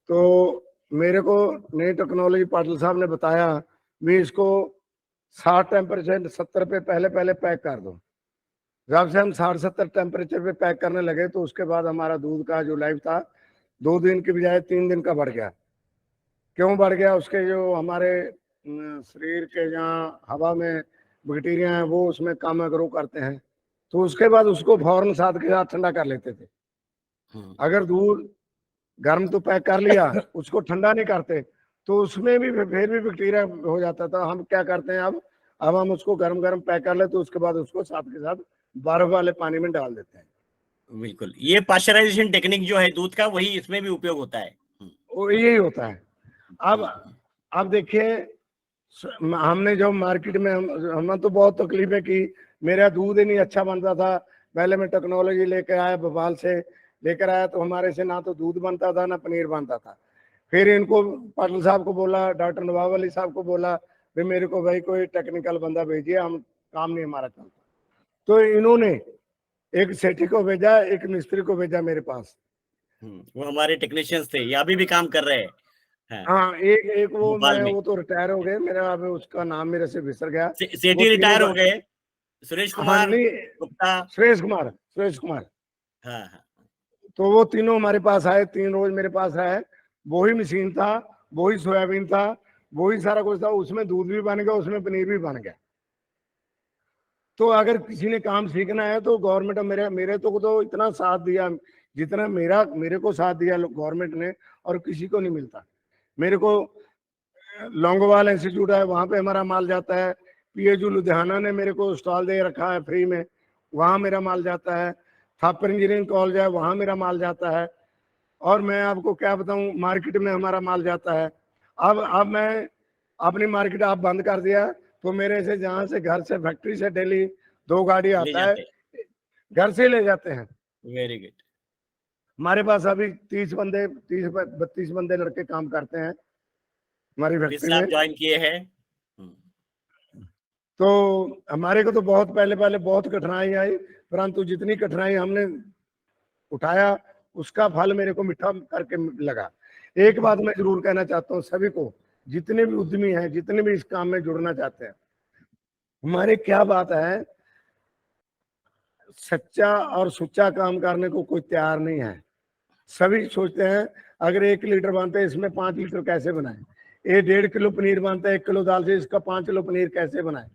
तो मेरे को नई टेक्नोलॉजी पाटिल साहब ने बताया भी इसको 60 टेम्परेचर 70 पे पहले पैक कर दो। जब से हम 60-70 टेम्परेचर पे पैक करने लगे, तो उसके बाद हमारा दूध का जो लाइफ था 2 दिन की बजाय 3 दिन का बढ़ गया। क्यों बढ़ गया? उसके जो हमारे शरीर के जहाँ हवा में बैक्टीरिया हैं वो उसमें काम ग्रो करते हैं, तो उसके बाद उसको फौरन साथ के साथ ठंडा कर लेते थे। अगर दूध गर्म तो पैक कर लिया, उसको ठंडा नहीं करते तो उसमें भी फिर भी बैक्टीरिया हो जाता था। हम क्या करते हैं अब हम उसको गर्म गर्म पैक कर ले, तो उसके बाद उसको साथ के साथ बर्फ वाले पानी में डाल देते हैं। बिल्कुल, ये पाश्चराइजेशन टेक्निक जो है दूध का, वही इसमें भी उपयोग होता है। वो यही होता है। अब देखिए, हमने जो मार्केट में हमने तो बहुत तकलीफें की, मेरा दूध ही नहीं अच्छा बनता था। पहले मैं टेक्नोलॉजी लेकर आया, भोपाल से लेकर आया, तो हमारे से ना तो दूध बनता था ना पनीर बनता था। फिर इनको पाटिल साहब को बोला, डॉक्टर नवाब अली साहब को बोला, भाई मेरे को भाई कोई टेक्निकल बंदा भेजिए, हम काम नहीं हमारा चलता। तो इन्होंने एक सेठी को भेजा, एक मिस्त्री को भेजा मेरे पास। वो हमारे टेक्नीशियंस थे, ये अभी भी काम कर रहे हैं। हाँ, एक वो भोपाल मैं में। वो तो रिटायर हो गए, मेरा अब उसका नाम मेरे से बिसर गया। सेठी रिटायर हो गए, सुरेश कुमार गुप्ता, सुरेश कुमार। हाँ। तो वो तीनों हमारे पास आए, 3 रोज मेरे पास आए। वही मशीन था, वही सोयाबीन था, वही सारा कुछ था, उसमें दूध भी बन गया, उसमें पनीर भी बन गया। तो अगर किसी ने काम सीखना है तो गवर्नमेंट मेरे तो इतना साथ दिया जितना मेरे को साथ दिया गवर्नमेंट ने, और किसी को नहीं मिलता। मेरे को लौंगोवाल इंस्टीट्यूट है, वहां पे हमारा माल जाता है। पीएचयू लुधियाना ने मेरे को स्टॉल दे रखा है फ्री में, वहां मेरा माल जाता है। थापर इंजीनियरिंग कॉलेज है, वहां मेरा माल जाता है। और मैं आपको क्या बताऊं, मार्केट में हमारा माल जाता है। अब मैं अपनी मार्केट आप बंद कर दिया, तो मेरे से जहां से घर से फैक्ट्री से डेली 2 गाड़ी आता है, घर से ले जाते हैं। Very good. हमारे पास अभी 30 बंदे 32 बंदे लड़के काम करते हैं हमारी फैक्ट्री में। ज्वाइन किए हैं। तो हमारे को तो बहुत पहले बहुत कठिनाई आई, परंतु जितनी कठिनाई हमने उठाया उसका फल मेरे को मीठा करके लगा। एक बात मैं जरूर कहना चाहता हूँ सभी को, जितने भी उद्यमी हैं, जितने भी इस काम में जुड़ना चाहते हैं, हमारे क्या बात है, सच्चा और सुच्चा काम करने को कोई तैयार नहीं है। सभी सोचते हैं अगर 1 लीटर बनते हैं, इसमें 5 लीटर कैसे बनाए, ये 1.5 किलो पनीर बनता है 1 किलो दाल से, इसका 5 किलो पनीर कैसे बनाए।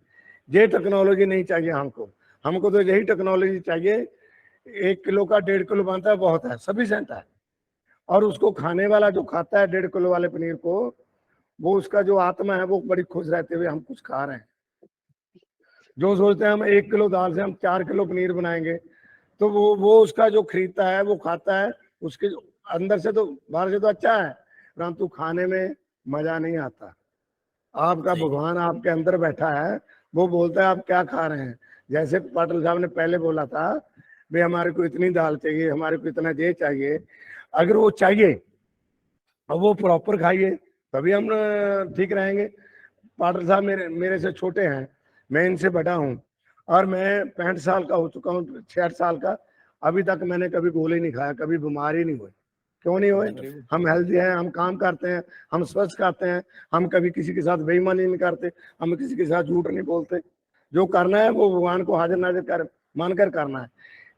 ये टेक्नोलॉजी नहीं चाहिए हमको तो यही टेक्नोलॉजी चाहिए। 1 किलो का 1.5 किलो बनता है, बहुत है, सफिशिएंट है। और उसको खाने वाला जो खाता है 1.5 किलो वाले पनीर को, वो उसका जो आत्मा है वो बड़ी खुश रहते हुए हम कुछ खा रहे हैं। जो सोचते हैं हम 1 किलो दाल से हम 4 किलो पनीर बनाएंगे, तो वो उसका जो खरीदता है वो खाता है, उसके अंदर से तो बाहर से तो अच्छा है, परंतु खाने में मजा नहीं आता। आपका भगवान आपके अंदर बैठा है, वो बोलता है आप क्या खा रहे हैं। जैसे पाटिल साहब ने पहले बोला था, भाई हमारे को इतनी दाल चाहिए, हमारे को इतना ये चाहिए। अगर वो चाहिए और वो प्रॉपर खाइए, तभी हम ठीक रहेंगे। पाटिल साहब मेरे से छोटे हैं, मैं इनसे बड़ा हूँ, और मैं 65 साल का हो चुका हूँ, 66 साल का। अभी तक मैंने कभी गोली नहीं खाया, कभी बीमारी नहीं हुई। क्यों नहीं हुए? हम हेल्दी हैं, हम काम करते हैं, हम स्वस्थ करते हैं, हम कभी किसी के साथ बेईमानी नहीं करते, हम किसी के साथ झूठ नहीं बोलते। जो करना है वो भगवान को हाजिर नाजिर कर मानकर करना है।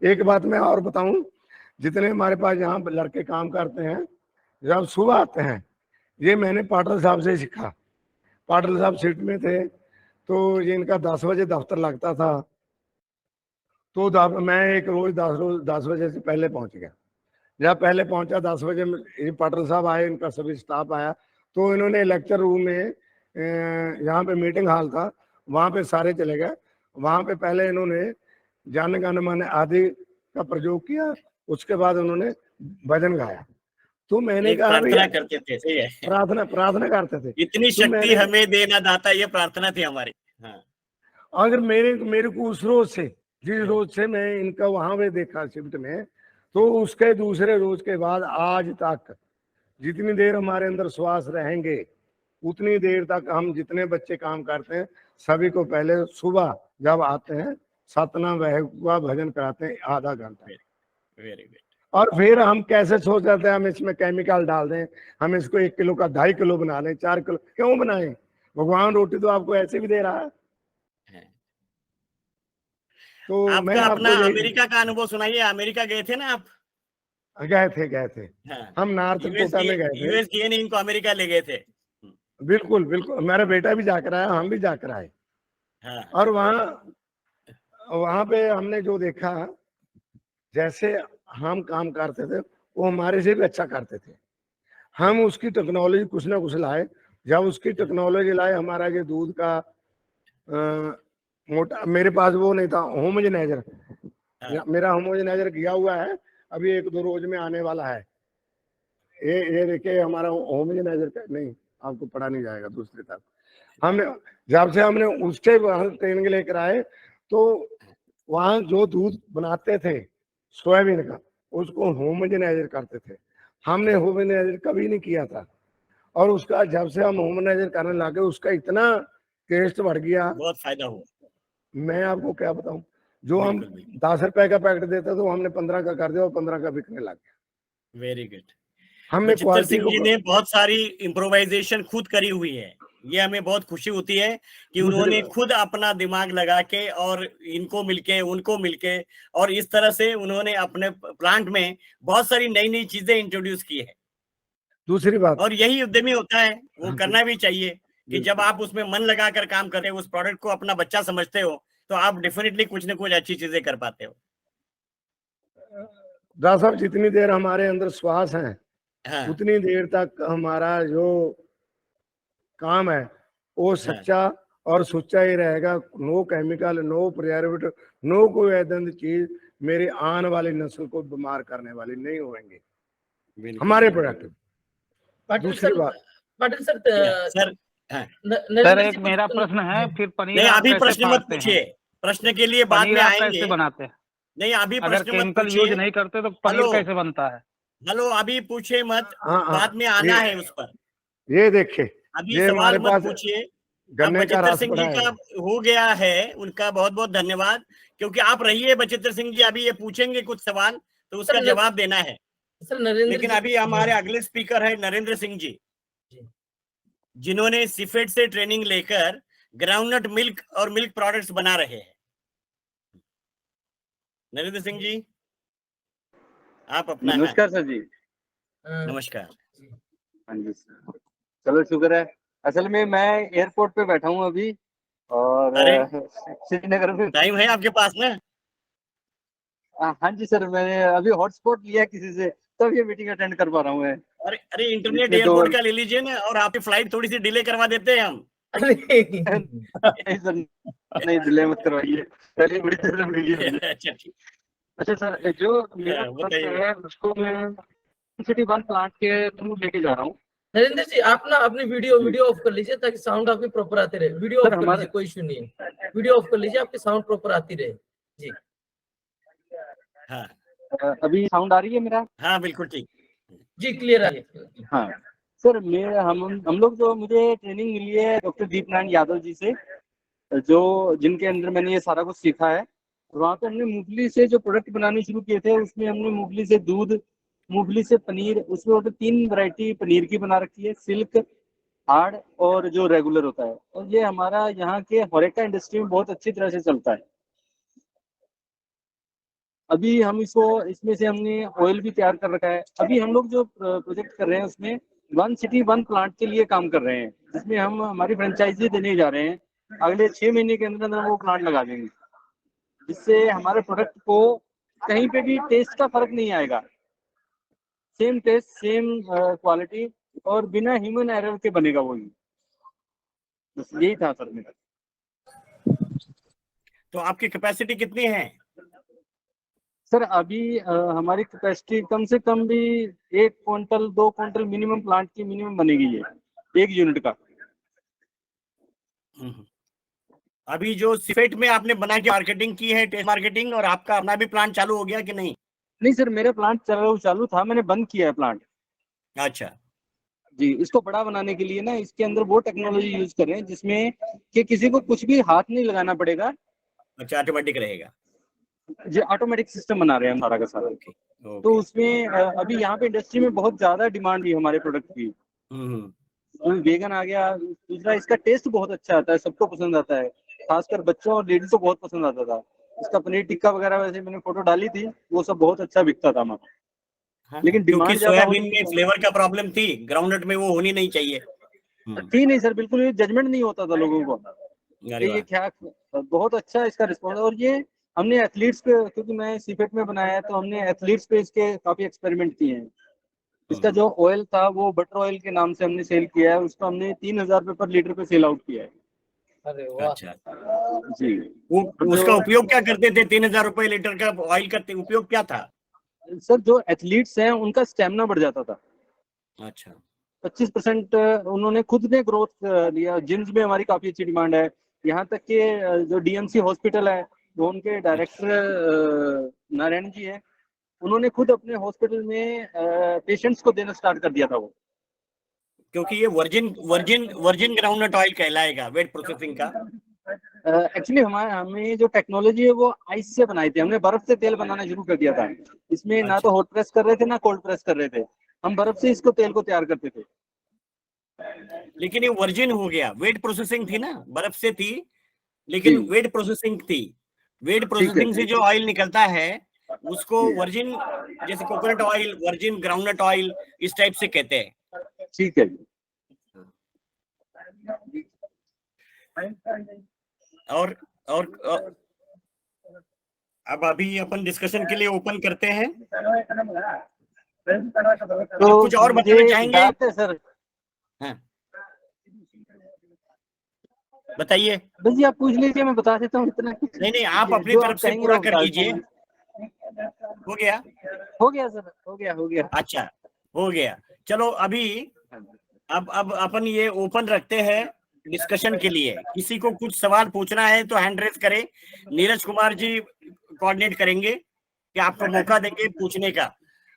एक बात मैं और बताऊं, जितने हमारे पास यहाँ लड़के काम करते हैं, जब सुबह आते हैं, ये मैंने पाटिल साहब से सीखा। पाटिल साहब शिफ्ट में थे, तो ये इनका 10 बजे दफ्तर लगता था, तो मैं एक रोज 10 बजे से पहले पहुंच गया। जब पहले पहुंचा 10 बजे, ये पाटिल साहब आए, इनका सभी स्टाफ आया, तो इन्होंने लेक्चर रूम में, यहाँ पे मीटिंग हॉल था, वहाँ पे सारे चले गए। वहाँ पे पहले इन्होंने जान गान माने आदि का प्रयोग किया, उसके बाद उन्होंने भजन गाया। तो मैंने कहा प्रार्थना करते थे, सही है, प्रार्थना करते थे, इतनी शक्ति हमें देना दाता, ये प्रार्थना थी हमारी। हाँ। अगर मेरे को उस रोज से, जिस रोज से मैं इनका वहां पे देखा शिफ्ट में, तो उसके दूसरे रोज के बाद आज तक जितनी देर हमारे अंदर श्वास रहेंगे, उतनी देर तक हम जितने बच्चे काम करते हैं, सभी को पहले सुबह जब आते हैं सतना वह भजन कराते हैं आधा घंटा। Very good. और फिर हम कैसे सोच जाते हैं हम इसमें केमिकल डाल दें, हम इसको 1 किलो का 2.5 किलो बना लें, 4 किलो क्यों बनाएं? भगवान रोटी तो आपको ऐसे भी दे रहा है। तो मैं आपका अपना आपको अमेरिका का अनुभव सुनाइए। अमेरिका गए थे ना आप? गए थे। हाँ। हम नॉर्थ कोटा में गए थे। यूएस किए नहीं, इनको अमेरिका ले गए थे। बिल्कुल मेरा बेटा भी जाकर आया, हम भी जाकर आए। हाँ और वहां पे हमने जो देखा, जैसे हम काम करते थे वो हमारे से भी अच्छा करते थे। हम उसकी टेक्नोलॉजी कुछ ना कुछ लाए। जब उसकी टेक्नोलॉजी लाए, हमारा ये दूध का मोटा, मेरे पास वो नहीं था होमोजेनाइजर। हाँ मेरा होमोजेनाइजर किया हुआ है, अभी 1-2 रोज में आने वाला है। ये देखिए हमारा होमोजेनाइजर का, नहीं आपको पढ़ा नहीं जाएगा दूसरी तरफ। हमने जब से हमने उसके ट्रेनिंग लेकर आए, तो वहां जो दूध बनाते थे सोयाबीन का, उसको होमोजेनाइजर करते थे। हमने होमोजेनाइजर कभी नहीं किया था, और उसका जब से हम होमोजेनाइजर करने लगे, उसका इतना टेस्ट बढ़ गया, बहुत फायदा हुआ। मैं आपको क्या बताऊं। जो हम बिल्कुल बिल्कुल 10 रुपए का पैकेट देते थे, वो हमने 15 का कर दिया और 15 का बिकने लग गया। Very good. हमने बचित्र क्वालिटी सिंह को जी ने बहुत सारी इम्प्रोवाइजेशन खुद करी हुई है। ये हमें बहुत खुशी होती है कि दूसरी उन्होंने बात- खुद अपना दिमाग लगा के और इनको मिलके उनको मिलके और इस तरह से उन्होंने अपने प्लांट में बहुत सारी नई नई चीजें इंट्रोड्यूस की है। दूसरी बात, और यही उद्यमी होता है, वो हाँ, करना भी चाहिए कि बिल्कुल। जब आप उसमें मन लगाकर काम करते हो, उस प्रोडक्ट को अपना बच्चा समझते हो, तो आप डेफिनेटली कुछ ना कुछ अच्छी चीजें कर पाते हो। दादा साहब, जितनी देर हमारे अंदर श्वास है, हाँ उतनी देर तक हमारा जो काम है वो सच्चा और सुच्चा ही रहेगा। No chemical, no preservative, no कोई ऐसी चीज मेरी आने वाली नस्ल को बीमार करने वाली नहीं होंगे बिल्कुल हमारे बिल्कुल। प्रोडक्ट। पाटिल दूसरी सर, बात, पाटिल सर, सर हाँ। सर नरेंद्र एक जी मेरा कुछ प्रश्न है, फिर पनीर नहीं आप अभी कैसे प्रश्न मत फाड़ते पूछिए, हैं? प्रश्न के लिए बाद पनीर में आप आएंगे। कैसे बनाते हैं? नहीं अभी अगर प्रश्न मत केमिकल यूज पूछिए। नहीं करते तो पनीर हेलो कैसे बनता है? हेलो, अभी पूछिए मत, हाँ हाँ, बाद में आना है उस पर। ये देखिए, अभी ये सवाल हमारे मत पास पूछिए। अब गन्ने का बचित्र रस सिंह पड़ा जी का है। हो गया है, उनका बहुत बहुत धन्यवाद, क्योंकि आप रहिए बचित्र सिंह जी, अभी ये पूछेंगे कुछ सवाल तो उसका सर, जवाब देना है। सर नरेंद्र लेकिन जी, अभी हमारे अगले स्पीकर है नरेंद्र सिंह जी, जिन्होंने सिफेट से ट्रेनिंग लेकर ग्राउंडनट मिल्क और मिल्क प्रोडक्ट्स बना रहे हैं। नरेंद्र सिंह जी, आप अपना नमस्कार सर जी। नमस्कार। हाँ जी सर, चलो शुक्र है। असल में मैं एयरपोर्ट पे बैठा हूँ अभी, और अरे श्रीनगर में। टाइम है आपके पास ना? हाँ जी सर, मैंने अभी हॉटस्पॉट लिया किसी से, तब ये मीटिंग अटेंड कर पा रहा हूँ मैं। अरे अरे, इंटरनेट जिसमें एयरपोर्ट का ले लीजिए ना, और आपकी फ्लाइट थोड़ी सी डिले करवा देते हैं हम। नहीं सर, नहीं डिले मत करवाइए, चलिए बड़ी देर लग रही है मुझे। अच्छा ठीक। अच्छा सर, जो मेरा बताइए। प्रोडक्ट है उसको मैं सिटी वन प्लांट के थ्रू लेके जा रहा हूँ। नरेंद्र जी, आप ना अपनी वीडियो ऑफ कर लीजिए ताकि साउंड आपकी प्रॉपर आती रहे। वीडियो ऑफ सर, कर हमारा- लीजिए, कोई इशू नहीं है। वीडियो ऑफ कर लीजिए, आपकी साउंड प्रॉपर आती रहे जी। हाँ अभी साउंड आ रही है मेरा? हाँ बिल्कुल ठीक। जी क्लियर आ रही है। हाँ सर, हम लोग जो मुझे ट्रेनिंग मिली है डॉक्टर दीपनारायण यादव जी से, जो जिनके अंदर मैंने ये सारा कुछ सीखा है। वहाँ पे हमने मूंगफली से जो प्रोडक्ट बनाने शुरू किए थे, उसमें हमने मूंगफली से दूध, मूंगफली से पनीर, उसमें टोटल 3 वैरायटी पनीर की बना रखी है, सिल्क, हार्ड और जो रेगुलर होता है। और ये हमारा यहाँ के होरेका इंडस्ट्री में बहुत अच्छी तरह से चलता है। अभी हम इसमें से हमने ऑयल भी तैयार कर रखा है। अभी हम लोग जो प्रोजेक्ट कर रहे हैं उसमें वन सिटी वन प्लांट के लिए काम कर रहे हैं, जिसमें हम हमारी फ्रेंचाइजी देने जा रहे हैं। अगले 6 महीने के अंदर अंदर वो प्लांट लगा देंगे, जिससे हमारे प्रोडक्ट को कहीं पे भी टेस्ट का फर्क नहीं आएगा। सेम टेस्ट, सेम क्वालिटी, और बिना ह्यूमन एरर के बनेगा वो ही। बस यही था सर मेरा। तो आपकी कैपेसिटी कितनी है? सर अभी हमारी कैपेसिटी कम से कम भी 1 क्विंटल 2 क्विंटल मिनिमम प्लांट की मिनिमम बनेगी, ये 1 यूनिट का। अभी जो सिफेट में आपने बना के मार्केटिंग की है, टेस्ट मार्केटिंग, और आपका अपना भी प्लांट चालू हो गया कि नहीं? नहीं सर, मेरा प्लांट चालू था, मैंने बंद किया है प्लांट। अच्छा जी, इसको बड़ा बनाने के लिए ना इसके अंदर वो टेक्नोलॉजी यूज कर रहे हैं जिसमें कि किसी को कुछ भी हाथ नहीं लगाना पड़ेगा। अच्छा, ऑटोमेटिक रहेगा। जो ऑटोमेटिक सिस्टम बना रहे हैं हम सारा का सारा। ओके तो उसमें अभी यहाँ पे इंडस्ट्री में बहुत ज्यादा डिमांड है हमारे प्रोडक्ट की। वेगन आ गया। दूसरा, इसका टेस्ट बहुत अच्छा आता है, सबको पसंद आता है, खासकर बच्चों और लेडीज को बहुत पसंद आता था। इसका पनीर टिक्का वगैरह वैसे मैंने फोटो डाली थी, वो सब बहुत अच्छा बिकता था हमारा। हाँ, लेकिन क्योंकि डिमांड ज्यादा सोयाबीन होने में फ्लेवर का प्रॉब्लम थी, ग्राउंडनट में वो होनी नहीं चाहिए। थी नहीं सर, बिल्कुल जजमेंट नहीं होता था लोगों को अरे कि ये वाह। क्या बहुत अच्छा इसका रिस्पॉन्स। और ये हमने एथलीट्स पे, क्योंकि मैं सीफेट में बनाया है, तो हमने एथलीट्स पे इसके काफी एक्सपेरिमेंट किए हैं। इसका जो ऑयल था वो बटर ऑयल के नाम से हमने सेल किया है, उसको हमने 3000 रुपये पर लीटर पे सेल आउट किया है। अरे वाह। अच्छा, जी। वो तो उसका जो उपयोग क्या करते थे? 3000 रुपए लीटर का ऑयल का उपयोग क्या था? सर, जो एथलीट्स हैं उनका स्टेमिना बढ़ जाता था। अच्छा 25% उन्होंने खुद ने ग्रोथ लिया। जिम्स में हमारी काफी अच्छी डिमांड है। यहाँ तक कि जो डीएमसी हॉस्पिटल है, जो उनके डायरेक्टर नारायण जी है, उन्होंने खुद अपने हॉस्पिटल में पेशेंट्स को देना स्टार्ट कर दिया था वो। क्योंकि ये virgin virgin virgin groundnut oil कहलाएगा वेट प्रोसेसिंग का। एक्चुअली हमें जो टेक्नोलॉजी है वो आइस से बनाई थी। हमने बर्फ से तेल बनाना शुरू कर दिया था। इसमें ना अच्छा। तो हॉट प्रेस कर रहे थे ना कोल्ड प्रेस कर रहे थे। हम बर्फ से इसको तेल को तैयार करते थे। लेकिन ये वर्जिन हो गया, वेट प्रोसेसिंग थी ना, बर्फ से थी लेकिन जी। वेट प्रोसेसिंग थी। वेट ठीक है। प्रोसेसिंग से जो ऑयल निकलता है उसको वर्जिन, जैसे coconut oil, virgin groundnut oil, इस टाइप से कहते हैं। ठीक है जी। और अब अभी अपन डिस्कशन के लिए ओपन करते हैं। तो कुछ और मुझे बताना चाहेंगे? डाउट है सर। हाँ बताइए। बस जी आप पूछ लीजिए, मैं बता देता हूँ इतना। नहीं नहीं, आप अपनी जो तरफ आप से कहेंगे पूरा वो कर बता लीजिए। देता हूँ। हो गया? हो गया सर, हो गया, हो गया। अच्छा हो गया। चलो अभी अब अपन ये ओपन रखते हैं डिस्कशन के लिए। किसी को कुछ सवाल पूछना है तो हैंड रेज करें, नीरज कुमार जी कोऑर्डिनेट करेंगे कि आपको मौका देंगे पूछने का।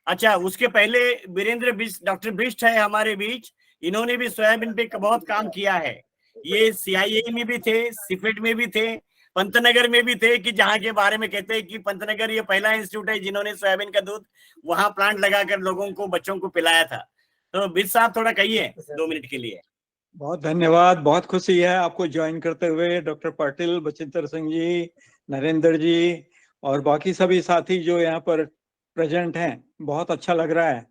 अच्छा, उसके पहले वीरेंद्र बिष्ट, डॉक्टर बिष्ट है हमारे बीच। इन्होंने भी सोयाबीन पे बहुत काम किया है। ये सीआईए में भी थे, सिफेट में भी थे, पंतनगर में भी थे, कि जहाँ के बारे में कहते हैं कि पंतनगर ये पहला इंस्टीट्यूट है जिन्होंने सोयाबीन का दूध वहां प्लांट लगाकर लोगों को, बच्चों को पिलाया था। तो बिष्ट साहब थोड़ा कहिए 2 मिनट के लिए। बहुत धन्यवाद। बहुत खुशी है आपको ज्वाइन करते हुए, डॉक्टर पाटिल, बचिंदर सिंह जी, नरेंद्र जी और बाकी सभी साथी जो यहाँ पर प्रेजेंट हैं। बहुत अच्छा लग रहा है।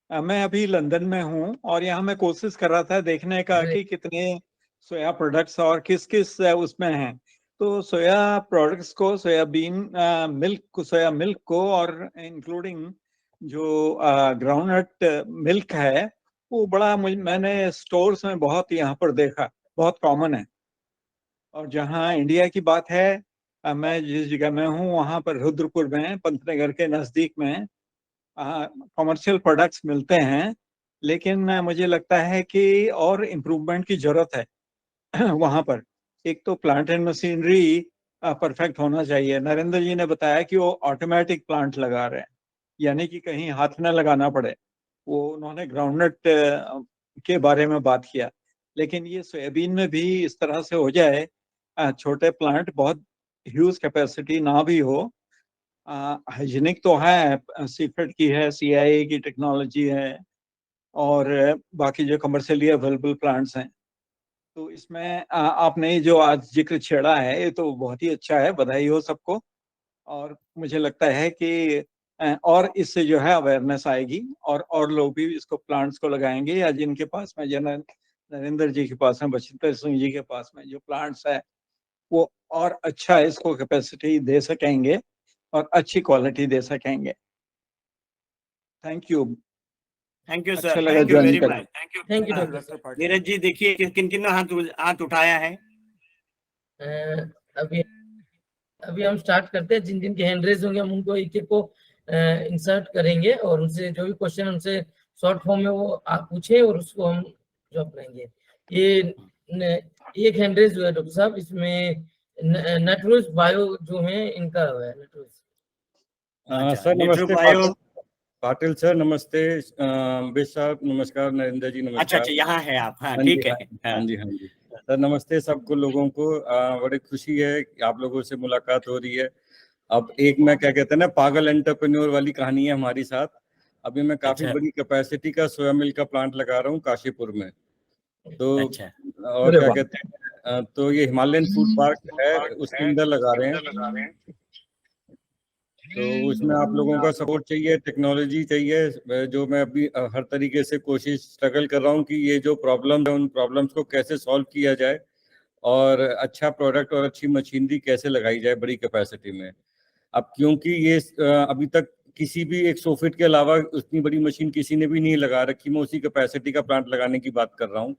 मैं अभी लंदन में हूँ और यहाँ मैं कोशिश कर रहा था देखने का कि कितने सोया प्रोडक्ट्स और किस किस उसमें हैं। तो सोया प्रोडक्ट्स को, सोयाबीन मिल्क, सोया मिल्क को और इंक्लूडिंग जो ग्राउंडनट मिल्क है वो बड़ा मैंने स्टोर्स में बहुत यहाँ पर देखा, बहुत कॉमन है। और जहाँ इंडिया की बात है, मैं जिस जगह में हूँ वहाँ पर रुद्रपुर में, पंतनगर के नज़दीक में कमर्शियल प्रोडक्ट्स मिलते हैं। लेकिन मुझे लगता है कि और इम्प्रूवमेंट की जरूरत है वहाँ पर। एक तो प्लांट एंड मशीनरी परफेक्ट होना चाहिए। नरेंद्र जी ने बताया कि वो ऑटोमेटिक प्लांट लगा रहे हैं, यानी कि कहीं हाथ न लगाना पड़े। वो उन्होंने ग्राउंडनट के बारे में बात किया। लेकिन ये सोयाबीन में भी इस तरह से हो जाए, छोटे प्लांट, बहुत ह्यूज कैपेसिटी ना भी हो, हाइजीनिक तो है, सीफेट की है, सीआईए की टेक्नोलॉजी है और बाकी जो कमर्शियली अवेलेबल प्लांट्स हैं। तो इसमें आपने जो आज जिक्र छेड़ा है ये तो बहुत ही अच्छा है, बधाई हो सबको। और मुझे लगता है कि और इससे जो है अवेयरनेस आएगी और लोग भी इसको, प्लांट्स को लगाएंगे, या जिनके पास में, जन नरेंद्र जी के पास में, बचिंदर सिंह जी के पास में जो प्लांट्स है वो और अच्छा इसको कैपेसिटी दे सकेंगे और अच्छी क्वालिटी दे सकेंगे। Thank you. थैंक यू अच्छा सर, लगा थैंक यू ज्वाइन वेरी करके। मच। थैंक यू हाँ, डॉक्टर साहब। नीरज जी देखिए किन किन ने हाथ उठाया है। अभी अभी हम स्टार्ट करते हैं। जिन जिन के हैंड रेज होंगे हम उनको एक एक को इंसर्ट करेंगे और उनसे जो भी क्वेश्चन उनसे शॉर्ट फॉर्म में वो आप पूछे और उसको हम जवाब करेंगे। ये एक हैंड रेज हुआ है डॉक्टर साहब, इसमें नटरोज बायो जो है इनका हुआ है। नटरोज सर नमस्ते। बायो। पाटिल सर नमस्ते, बिष्ट साहब नमस्कार, नरेंद्र जी नमस्कार। अच्छा यहाँ है आप। हाँ हाँ ठीक जी, है। हाँ जी, हाँ जी सर नमस्ते सबको लोगों को। बड़ी खुशी है कि आप लोगों से मुलाकात हो रही है। अब एक मैं क्या कहते हैं ना, पागल एंटरप्रेन्योर वाली कहानी है हमारी साथ। अभी मैं काफी अच्छा। बड़ी कैपेसिटी का सोया मिल्क का प्लांट लगा रहा हूँ काशीपुर में। तो अच्छा। और क्या कहते हैं, तो ये हिमालयन फूड पार्क है, उसके अंदर लगा रहे हैं। तो उसमें आप लोगों का सपोर्ट चाहिए, टेक्नोलॉजी चाहिए। जो मैं अभी हर तरीके से कोशिश स्ट्रगल कर रहा हूँ कि ये जो प्रॉब्लम है उन प्रॉब्लम्स को कैसे सॉल्व किया जाए। और अच्छा प्रोडक्ट और अच्छी मशीनरी कैसे लगाई जाए बड़ी कैपेसिटी में। अब क्योंकि ये अभी तक किसी भी एक सोफिट के अलावा उतनी बड़ी मशीन किसी ने भी नहीं लगा रखी, मैं उसी कैपेसिटी का प्लांट लगाने की बात कर रहा हूँ।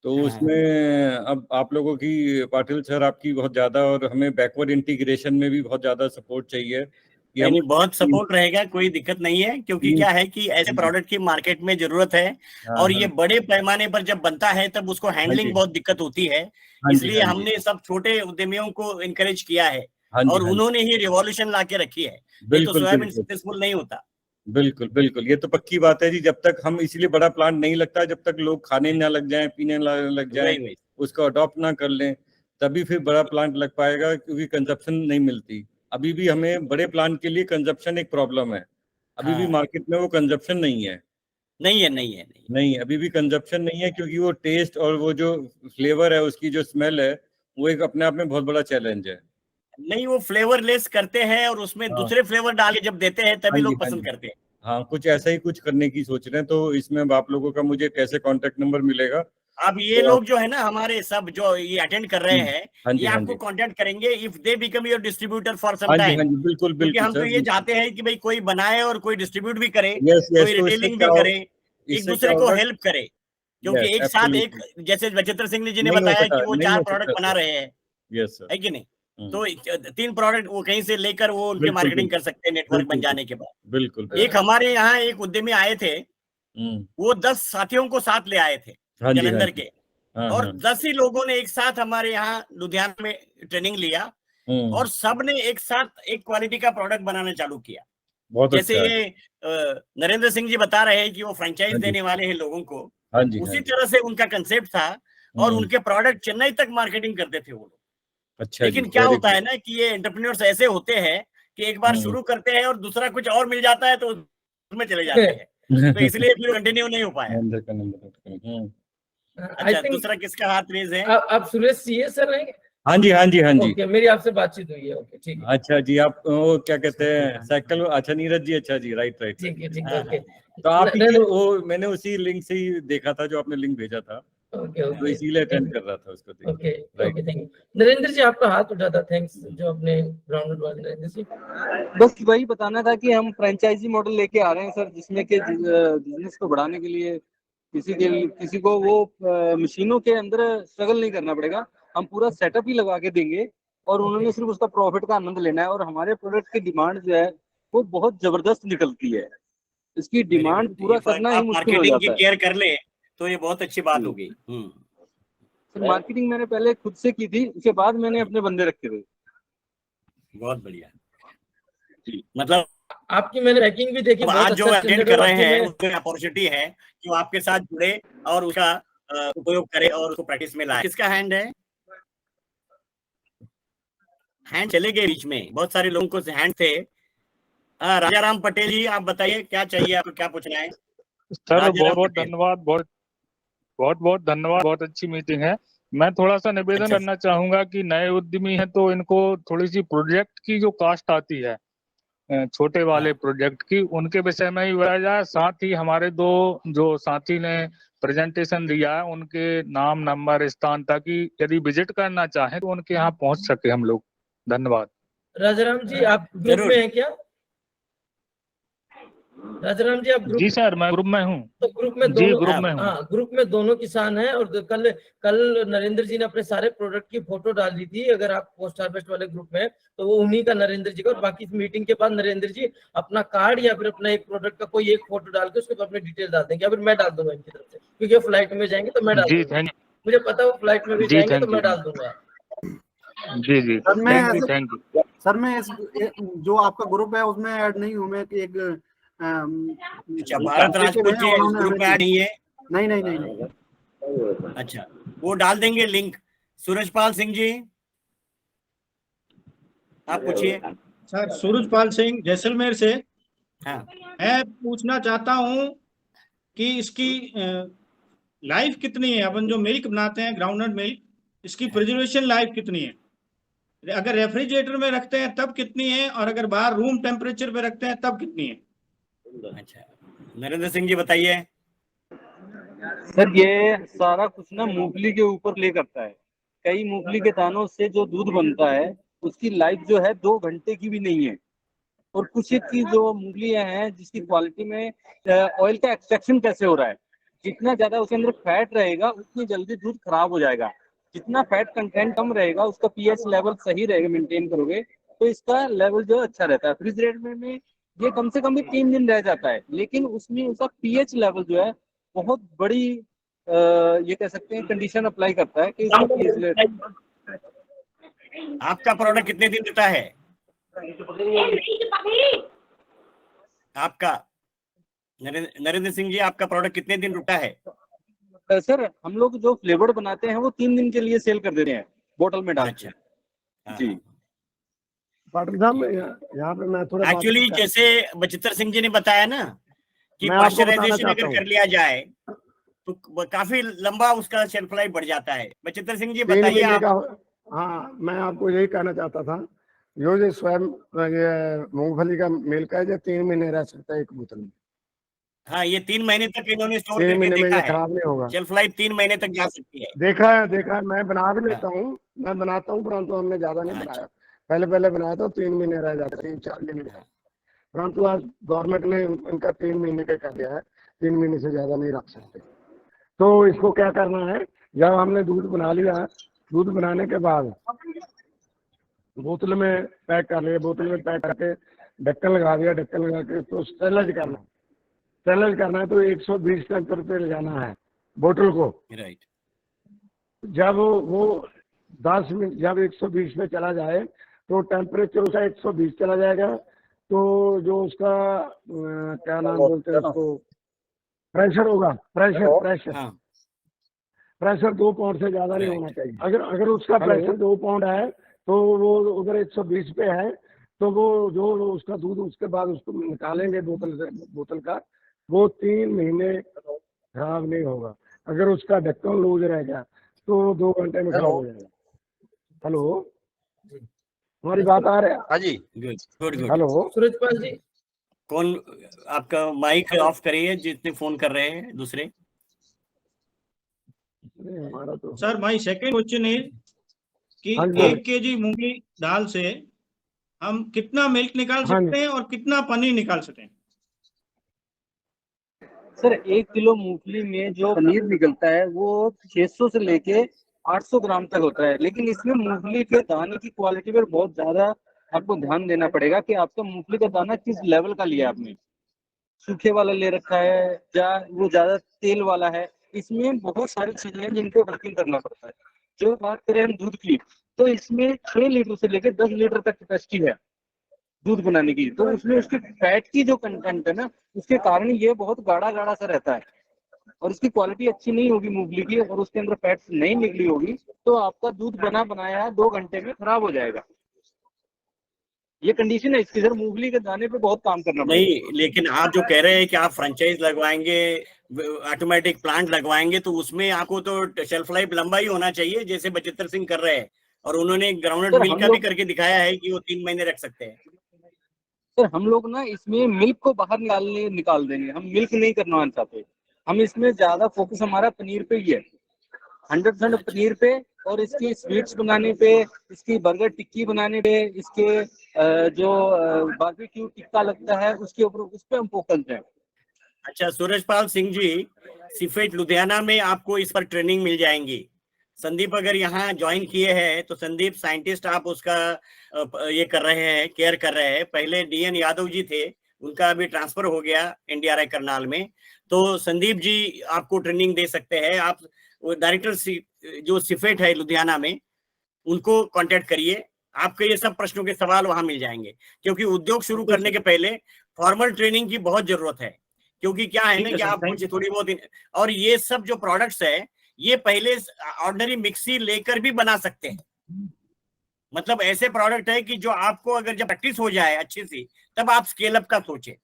तो उसमें अब आप लोगों की, पाटिल सर आपकी बहुत ज्यादा, और हमें बैकवर्ड इंटीग्रेशन में भी बहुत ज्यादा सपोर्ट चाहिए कि हम नहीं, बहुत सपोर्ट रहेगा, कोई दिक्कत नहीं है, क्योंकि क्या है कि ऐसे प्रोडक्ट की मार्केट में जरूरत है। हाँ, और हाँ, ये बड़े पैमाने पर जब बनता है तब उसको हाँ जी, हैंडलिंग बहुत दिक्कत होती है। हाँ जी, इसलिए हाँ जी, हमने सब छोटे उद्यमियों को इनकरेज किया है हाँ जी, और हाँ जी, उन्होंने ही रिवॉल्यूशन ला के रखी है। नहीं तो बिल्कुल स्वयं बिल्कुल सक्सेसफुल नहीं होता। बिल्कुल बिल्कुल, ये तो पक्की बात है जी। जब तक हम, इसीलिए बड़ा प्लांट नहीं लगता जब तक लोग खाने ना लग जाएं, पीने ना लग जाएं, वही वही उसको अडॉप्ट ना कर लें, तभी फिर बड़ा प्लांट लग पाएगा, क्योंकि कंजप्शन नहीं मिलती। अभी भी हमें बड़े प्लांट के लिए कंजप्शन एक प्रॉब्लम है, अभी भी हाँ, मार्केट में वो कंजप्शन नहीं है। नहीं है, नहीं है, नहीं नहीं, अभी भी कंजप्शन नहीं है, क्योंकि वो टेस्ट और वो जो फ्लेवर है, उसकी जो स्मेल है, वो एक अपने आप में बहुत बड़ा चैलेंज है। नहीं, वो फ्लेवरलेस करते हैं और उसमें हाँ, दूसरे फ्लेवर डाल के जब देते हैं हाँ तभी जी, लोग हाँ पसंद जी, करते हैं। हाँ, कुछ ऐसा ही कुछ करने की सोच रहे हैं। तो इसमें अब आप लोगों का मुझे कैसे कांटेक्ट नंबर मिलेगा? अब ये तो आप, लोग जो है ना, हमारे सब जो ये अटेंड कर रहे हैं, हाँ जी, ये हाँ आपको जी, कांटेक्ट करेंगे if they become your distributor for some हाँ जी, हाँ टाइम। जी, बिल्कुल क्योंकि बिल्कुल हम तो सर, ये बिल्कुल। चाहते हैं कि भाई कोई बनाए और कोई डिस्ट्रीब्यूट भी करे, यस यस, कोई तो इससे रिटेलिंग क्या भी हो, करे, एक इससे क्या दूसरे को होगा? हेल्प करे। यस, क्योंकि एक साथ एक, एब्सोल्युटली, जैसे बचित्र सिंह जी ने नहीं हो बताया सका, कि वो नहीं 4 हो प्रोडक्ट सकता बना सर। रहे हैं, यस सर। है कि नहीं? तो 3 प्रोडक्ट वो कहीं से लेकर वो उनके बिल्कुल मार्केटिंग कर बिल्कुल सकते हैं नेटवर्क बन बिल्कुल जाने के बाद। बिल्कुल एक बिल्कुल। हमारे यहाँ एक उद्यमी आए थे, हम्म, वो 10 साथियों को साथ ले आए थे हाँ जी, हाँ जालंधर जी, के, हाँ और हाँ, 10 ही लोगों ने एक साथ हमारे यहाँ लुधियाना में ट्रेनिंग लिया और सबने एक साथ एक क्वालिटी का प्रोडक्ट बनाना चालू किया। बहुत जैसे अच्छा। ये नरेंद्र सिंह जी बता रहे हैं कि वो फ्रेंचाइज हाँ जी, देने वाले हैं लोगों को, हाँ जी, हाँ उसी जी, तरह से उनका कंसेप्ट था और उनके प्रोडक्ट चेन्नई तक मार्केटिंग करते थे वो लोग। अच्छा जी, लेकिन क्या वेरी होता गुड। है ना कि ये एंटरप्रेन्योर्स ऐसे होते हैं कि एक बार शुरू करते हैं और दूसरा कुछ और मिल जाता है तो उसमें चले जाते हैं, तो इसलिए फिर कंटिन्यू नहीं हो पाया। नंबर का नंबर। आई अच्छा, थिंक दूसरा किसका हाथ रेज है? आप सुरेश सीए सर हैं? हाँ जी, हाँ जी, हाँ जी। ओके, मेरी आपसे बातचीत हुई है। ओके, ठीक है, अच्छा जी, आप वो क्या कहते हैं, साइकिल, अच्छा नीरज जी, अच्छा जी, राइट राइट ठीक है, राइट। ठीक है, हाँ, ओके। हाँ, तो आप ही के, न- वो मैंने उसी लिंक से ही देखा था, जो आपने लिंक भेजा था, ओके, तो ओके, इसीलिए अटेंड कर रहा था उसको देख ओके, के। Right. Okay, thank you. Narendra ji, आपका हाथ उठा था, थैंक्स, जो अपने ग्राउंड वाले नरेंद्र जी। बस वही बताना था कि हम फ्रेंचाइजी मॉडल लेके आ रहे हैं सर, जिसमें कि बिजनेस को बढ़ाने के लिए किसी को वो मशीनों के अंदर स्ट्रगल नहीं करना पड़ेगा। हम पूरा सेटअप ही लगा के देंगे और उन्होंने सिर्फ उसका प्रॉफिट का आनंद लेना है। और हमारे प्रोडक्ट की डिमांड जो है वो बहुत जबरदस्त निकलती है। इसकी वेरी डिमांड गुड। पूरा इफ करना ही आप मुश्किल हो मार्केटिंग की जाता है। केयर कर ले तो ये बहुत अच्छी बात होगी। सर मार्केटिंग मैंने पहले खुद से की थी, उसके बाद मैंने अपने बंदे रखे थे। बहुत बढ़िया जी। मतलब आपकी मैंने पैकिंग भी देखी, अब बहुत आज जो अच्छा अटेंड स्टैंडर्ड कर है रहे वाकई हैं में। उसमें अपॉर्चुनिटी है कि वो आपके साथ जुड़े और उसका उपयोग करे और उसको प्रैक्टिस में लाए। किसका हैंड है? हैंड चले गए बीच में, बहुत सारे लोगों को हैंड थे। राजाराम पटेल जी, आप बताइए क्या चाहिए, आपको क्या पूछना है? सर बहुत राजाराम बहुत पटेल। धन्यवाद, बहुत बहुत धन्यवाद, बहुत अच्छी मीटिंग है। मैं थोड़ा सा निवेदन अच्छा। करना चाहूंगा कि नए उद्यमी हैं तो इनको थोड़ी सी प्रोजेक्ट की जो कास्ट आती है, छोटे वाले प्रोजेक्ट की, उनके विषय में ही बताया जाए। साथ ही हमारे 2 जो साथी ने प्रेजेंटेशन दिया है उनके नाम, नंबर, स्थान, ताकि यदि विजिट करना चाहें तो उनके यहाँ पहुंच सके हम लोग। धन्यवाद। राजाराम जी, आप ग्रुप जरूर। में हैं क्या? राजाराम जी, आप ग्रुप जी सर, मैं ग्रुप में हूँ। तो ग्रुप में जी दोनों, ग्रुप में हूँ। हाँ, ग्रुप में दोनों किसान हैं। और कल कल नरेंद्र जी ने अपने सारे प्रोडक्ट की फोटो डाल दी थी। अगर आप पोस्ट हार्वेस्ट वाले ग्रुप में हैं, तो वो उन्हीं का नरेंद्र जी का। और बाकी मीटिंग के बाद नरेंद्र जी अपना कार्ड या फिर अपना एक प्रोडक्ट का कोई एक फोटो डाल के उसके ऊपर अपनी डिटेल डाल देंगे, या फिर मैं डाल दूंगा इनकी तरफ से, क्योंकि फ्लाइट में जाएंगे तो मैं डाल जी दूंगा। थैंक मुझे पता है वो फ्लाइट में भी जी जाएंगे तो थैंक मैं यू। डाल दूंगा। जी जी, सर मैं thank you thank you. Sir मैं जो आपका ग्रुप है उसमें ऐड नहीं हूँ मैं, कि एक अच्छा, भारत राजपूत जी उस ग्रुप में नहीं है? नहीं नहीं नहीं नहीं। अच्छा, वो डाल देंगे लिंक। सूरजपाल सिंह जी, आप पूछिए। सर सूरजपाल सिंह जैसलमेर से। हाँ, मैं पूछना चाहता हूँ कि इसकी लाइफ कितनी है? अपन जो मिल्क बनाते हैं ग्राउंडनट मिल्क, इसकी प्रिजर्वेशन लाइफ कितनी है? अगर रेफ्रिजरेटर में रखते हैं तब कितनी है, और अगर बाहर रूम टेम्परेचर पे रखते हैं तब कितनी है? अच्छा, नरेंद्र सिंह जी बताइए। सर ये सारा कुछ ना मूंगफली के ऊपर प्ले करता है। कई मूंगफली के दानों से जो दूध बनता है उसकी लाइफ जो है 2 घंटे की भी नहीं है। और कुछ एक की जो मूंगफलियां हैं जिसकी क्वालिटी में ऑयल का एक्सट्रैक्शन कैसे हो रहा है, जितना ज्यादा उसके अंदर फैट रहेगा उतनी जल्दी दूध खराब हो जाएगा। जितना फैट कंटेंट कम रहेगा, उसका पीएच लेवल सही रहेगा, मेंटेन करोगे तो इसका लेवल जो अच्छा रहता है। रेफ्रिजरेटर में ये कम से कम भी 3 दिन रह जाता है, लेकिन उसमें उसका पीएच लेवल जो है बहुत बड़ी ये कह सकते हैं कंडीशन अप्लाई करता है कि उसका पीएच लेवल। आपका प्रोडक्ट कितने दिन रहता है? आपका नरेंद्र सिंह जी, आपका प्रोडक्ट कितने दिन रुकता है? सर हम लोग जो फ्लेवर बनाते हैं वो 3 दिन के लिए सेल कर देते हैं बोतल में डाल के। अच्छा जी पाटिल साहब, यहाँ पे मैं थोड़ा एक्चुअली जैसे बचित्र सिंह जी ने बताया ना कि मैं आपको बताना पाश्चराइजेशन चाहता अगर हूँ। कर लिया जाए तो काफी लंबा उसका शेल्फ लाइफ बढ़ जाता है। बचित्र सिंह जी 3 बताइए महीने आप। का। हाँ, मैं आपको यही कहना चाहता था, जो स्वयं ये मूंगफली का मिल्क है, जो 3 महीने रह सकता है एक बोतल में। हाँ, ये 3 महीने तक इन्होंने स्टोर 3 करके महीने में देखा ये है, खराब नहीं होगा। शेल्फ लाइफ 3 महीने तक जा सकती है। देखा है, मैं बना भी लेता हूँ, मैं बनाता हूँ, परंतु हमने ज्यादा नहीं अच्छा। बनाया। पहले बनाया तो 3 महीने रह जाते, 3-4 दिन रह, परंतु आज गवर्नमेंट ने इनका 3 महीने का कर दिया है, 3 महीने से ज्यादा नहीं रख सकते। तो इसको क्या करना है, जब हमने दूध बना लिया, दूध बनाने के बाद बोतल में पैक कर लिया, बोतल में पैक करके ढक्कन लगा दिया, ढक्कन लगा के तो स्टेरलाइज करना है तो 120 टेम्परेचर पे ले जाना है बोतल को। राइट। जब वो 10 मिनट जब 120 पे चला जाए तो टेम्परेचर उसका 120 चला जाएगा, तो जो उसका क्या नाम बोलते हैं उसको, प्रेशर होगा, प्रेशर हाँ। प्रेशर 2 पाउंड से ज्यादा नहीं होना चाहिए। अगर उसका प्रेशर 2 पाउंड है तो वो उधर 120 पे है, तो वो जो उसका दूध उसके बाद उसको निकालेंगे बोतल का, वो 3 महीने खराब नहीं होगा। अगर उसका ढक्कन लूज रह गया तो 2 घंटे में खराब हो जाएगा। हेलो, हमारी बात आ रहा है? हाँ जी, गुड। हेलो, सूरजपाल जी, कौन आपका माइक ऑफ करिए, जितने फोन कर रहे हैं दूसरे। हमारा तो sir my second question is कि हाँ जी। 1 केजी मूंगी दाल से हम कितना मिल्क निकाल हाँ जी। सकते हैं और कितना पनीर निकाल सकते हैं? सर 1 किलो मूंगफली में जो पनीर निकलता है वो 600 से लेके 800 ग्राम तक होता है, लेकिन इसमें मूंगफली के दाने की क्वालिटी पर बहुत ज्यादा आपको ध्यान देना पड़ेगा कि आपका मूंगफली का दाना किस लेवल का लिया आपने, सूखे वाला ले रखा है या वो ज्यादा तेल वाला है। इसमें बहुत सारी चीजें हैं जिनको वर्किंग करना पड़ता है। जो बात करें हम दूध की, तो इसमें 6 लीटर से लेकर 10 लीटर तक कैपेसिटी है दूध बनाने की। तो उसमें उसके फैट की जो कंटेंट है ना, उसके कारण ये बहुत गाढ़ा सा रहता है और इसकी क्वालिटी अच्छी नहीं होगी मूंगफली की, और उसके अंदर फैट्स नहीं निकली होगी तो आपका दूध बना बनाया 2 घंटे में खराब हो जाएगा। ये कंडीशन है इसकी सर, मूंगफली के दाने पे बहुत काम करना पड़ेगा। नहीं, लेकिन आप जो कह रहे हैं कि आप फ्रेंचाइज लगवाएंगे, ऑटोमेटिक प्लांट लगवाएंगे, तो उसमें आपको तो शेल्फ लाइफ लंबा ही होना चाहिए, जैसे बचित्र सिंह कर रहे हैं। और उन्होंने ग्राउंडनट मिल्क का भी करके दिखाया है कि वो 3 महीने रख सकते हैं। सर हम लोग ना इसमें मिल्क को बाहर निकाल देंगे, हम मिल्क नहीं करना चाहते। हम इसमें ज्यादा फोकस हमारा पनीर पे ही है, 100% पनीर पे, और इसकी स्वीट्स बनाने पे, इसकी बर्गर टिक्की बनाने पे, इसके जो बारबेक्यू टिक्का लगता है उसके ऊपर, उस पे हम फोकस हैं। अच्छा, सूरजपाल सिंह जी, सिफेट लुधियाना में आपको इस पर ट्रेनिंग मिल जाएंगी। संदीप अगर यहाँ ज्वाइन किए हैं तो संदीप साइंटिस्ट, आप उसका ये कर रहे हैं, केयर कर रहे हैं। पहले डीएन यादव जी थे, उनका अभी ट्रांसफर हो गया एनडीआरआई करनाल में, तो संदीप जी आपको ट्रेनिंग दे सकते हैं। आप डायरेक्टर जो सिफेट है लुधियाना में, उनको कांटेक्ट करिए, आपके ये सब प्रश्नों के सवाल वहां मिल जाएंगे। क्योंकि उद्योग शुरू करने के पहले फॉर्मल ट्रेनिंग की बहुत जरूरत है, क्योंकि क्या है ना कि आप कुछ थोड़ी बहुत, और ये सब जो प्रोडक्ट्स है ये पहले ऑर्डिनरी मिक्सी लेकर भी बना सकते हैं। मतलब ऐसे प्रोडक्ट है कि जो आपको अगर जब प्रैक्टिस हो जाए अच्छी सी, तब आप स्केल अप का सोचे।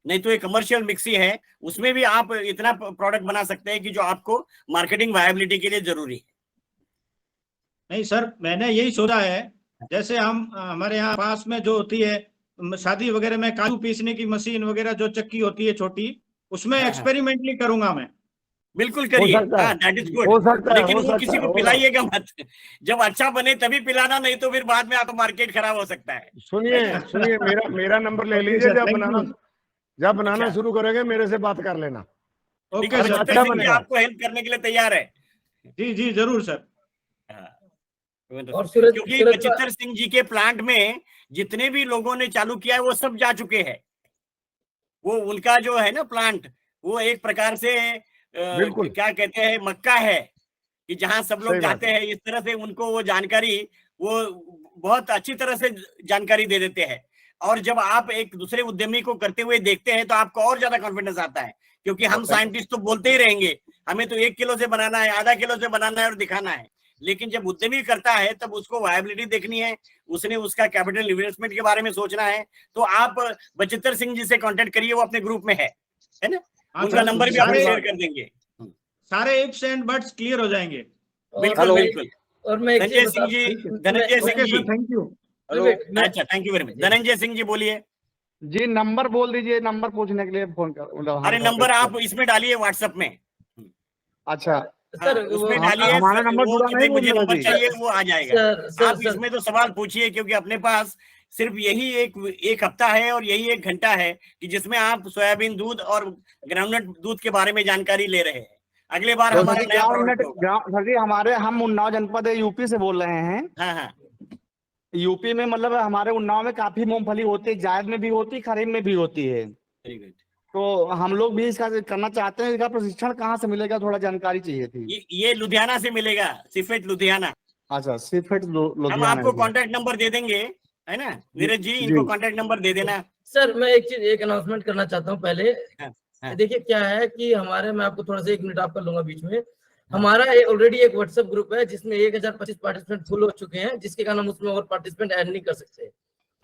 नहीं तो ये कमर्शियल मिक्सी है, उसमें भी आप इतना प्रोडक्ट बना सकते हैं कि जो आपको मार्केटिंग वायबिलिटी के लिए जरूरी है। नहीं सर, मैंने यही सोचा है, जैसे हम हमारे यहाँ पास में जो होती है शादी वगैरह में काजू पीसने की मशीन वगैरह, जो चक्की होती है छोटी, उसमें हाँ। एक्सपेरिमेंटली करूंगा मैं। बिल्कुल करिए, सकता है, हाँ दैट इज हो गुड, सकता है, लेकिन हो वो सकता किसी है, को होगा। पिलाइएगा मत। जब अच्छा बने तभी पिलाना, नहीं तो फिर बाद में आपका मार्केट खराब हो सकता है। सुनिए सुनिए, मेरा नंबर ले ओके लीजिए, सर, थैंक यू। जब बनाना अच्छा। शुरू करेंगे मेरे से बात कर लेना। ठीक ओके है, सर, बचित्तर अच्छा सिंह जी बनेगा। आपको हेल्प करने के लिए तैयार है। जी जरूर सर। हाँ, और सूरज क्योंकि सूरज बचित्तर सिंह जी के प्लांट में जितने भी लोगों ने चालू किया है वो सब जा चुके हैं। वो उनका जो है ना प्लांट, वो एक प्रकार से बिल्कुल क्या कहते हैं, मक्का है कि जहां सब लोग सही बात जाते है। हैं। इस तरह से उनको वो जानकारी, वो बहुत अच्छी तरह से जानकारी दे देते हैं। और जब आप एक दूसरे उद्यमी को करते हुए देखते हैं तो आपको और ज्यादा कॉन्फिडेंस आता है, क्योंकि हम साइंटिस्ट तो बोलते ही रहेंगे हमें तो 1 किलो से बनाना है, आधा किलो से बनाना है और दिखाना है। लेकिन जब उद्यमी करता है तब उसको वायबिलिटी देखनी है, उसने उसका कैपिटल इन्वेस्टमेंट के बारे में सोचना है। तो आप बचित्तर सिंह जी से कांटेक्ट करिए, वो अपने ग्रुप में है ना, हाँ उनका सर, नंबर भी आपको सारे शेयर कर देंगे। सारे इफ्स एंड बट्स क्लियर हो जाएंगे। बिल्कुल और बिल्कुल। और मैं एक चीज संजय सिंह जी, बता धनंजय सिंह ओके जी, सर, थैंक यू। हेलो, मैं अच्छा thank you very much. Dhananjay Singh ji बोलिए। जी नंबर बोल दीजिए, नंबर पूछने के लिए फोन कर मतलब अरे नंबर आप इसमें डालिए व्हाट्सएप में। अच्छा सर हाँ, उसमें वो डालिए, हमारा नंबर वो जुड़ा कि नहीं भाई मुझे बोलिएगा नंबर जी। चाहिए, वो आ जाएगा। सर सर आप सर इसमें तो सवाल पूछिए, क्योंकि अपने पास सिर्फ यही एक हफ्ता है और यही 1 घंटा है कि जिसमें आप सोयाबीन दूध और ग्राउंडनट दूध के बारे में जानकारी ले रहे हैं। अगले बार तो सर हमारा जी नया प्रोडक्ट होगा। सर जी हम उन्नाव जनपद यूपी से बोल रहे हैं। हाँ हाँ, यूपी में मतलब हमारे उन्नाव में काफी मूंगफली होती है, जायद में भी होती है, खरीफ में भी होती है। Very good. तो हम लोग भी इसका करना चाहते हैं। इसका प्रशिक्षण कहाँ से मिलेगा, थोड़ा जानकारी चाहिए थी। ये लुधियाना से मिलेगा, सिफेट लुधियाना। अच्छा, सिर्फ हम लुधियाना आपको से। कांटेक्ट नंबर दे देंगे, है ना नीरज जी, जी इनको कांटेक्ट नंबर दे देना। सर मैं एक अनाउंसमेंट करना चाहता हूँ पहले। हाँ, हाँ। देखिए क्या है कि हमारे, मैं आपको थोड़ा सा 1 मिनट आपका लूंगा बीच में। हमारा ऑलरेडी एक व्हाट्सएप ग्रुप है जिसमें 1025 पार्टिसिपेंट फुल हो चुके हैं, जिसके कारण हम उसमें और पार्टिसिपेंट ऐड नहीं कर सकते।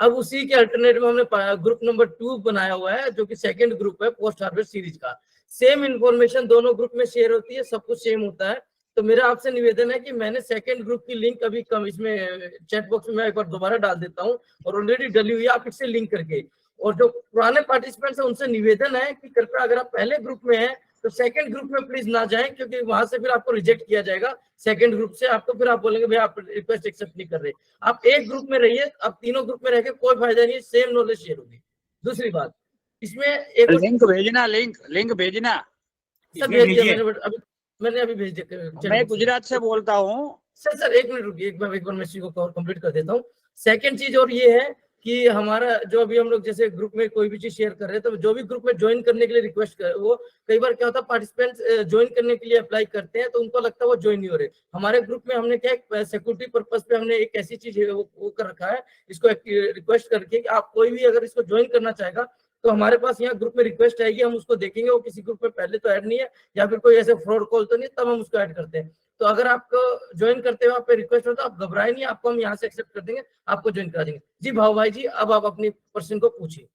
अब उसी के अल्टरनेटिव में हमने ग्रुप नंबर 2 बनाया हुआ है, जो कि सेकंड ग्रुप है पोस्ट हार्वेस्ट सीरीज का। सेम इन्फॉर्मेशन दोनों ग्रुप में शेयर होती है, सब कुछ सेम होता है। तो मेरा आपसे निवेदन है कि मैंने सेकंड ग्रुप की लिंक अभी कम इसमें चैट बॉक्स में एक बार दोबारा डाल देता हूँ, और ऑलरेडी डली हुई है, आप इससे लिंक करके। और जो पुराने पार्टिसिपेंट्स हैं उनसे निवेदन है कि कृपया अगर आप पहले ग्रुप में हैं तो सेकंड ग्रुप में प्लीज ना जाएं, क्योंकि वहां से फिर आपको रिजेक्ट किया जाएगा सेकंड ग्रुप से। आपको फिर आप बोलेंगे भैया आप रिक्वेस्ट एक्सेप्ट नहीं कर रहे। आप एक ग्रुप में रहिए, आप तीनों ग्रुप में रहकर कोई फायदा नहीं, सेम नॉलेज शेयर होगी। दूसरी बात, इसमें एक लिंक भेजना, लिंक भेजना। सर इसमें भेज दिया भेजिए। मैंने अभी भेज दिया। मैं गुजरात से बोलता हूँ। सर 1 मिनट रुकिए, एक बार मैं इसी को कंप्लीट कर देता हूँ। सेकंड चीज और ये है कि हमारा जो अभी हम लोग जैसे ग्रुप में कोई भी चीज शेयर कर रहे हैं, तो जो भी ग्रुप में ज्वाइन करने के लिए रिक्वेस्ट कर, वो कई बार क्या होता है पार्टिसिपेंट्स ज्वाइन करने के लिए अप्लाई करते हैं तो उनको लगता है वो ज्वाइन नहीं हो रहे। हमारे ग्रुप में हमने क्या सिक्योरिटी पर्पज पे हमने एक ऐसी चीज वो कर रखा है, इसको रिक्वेस्ट करके कि आप कोई भी अगर इसको ज्वाइन करना चाहेगा तो हमारे पास यहाँ ग्रुप में रिक्वेस्ट आएगी, हम उसको देखेंगे वो किसी ग्रुप में पहले तो ऐड नहीं है या फिर कोई ऐसे फ्रॉड कॉल तो नहीं, तब हम उसको ऐड करते हैं। तो अगर आपको ज्वाइन करते हुए आप पे रिक्वेस्ट होता है, आप घबराए नहीं, आपको हम यहाँ से एक्सेप्ट कर देंगे, आपको ज्वाइन करा देंगे। जी भाव भाई जी, अब आप अपनी पर्सन को पूछिए।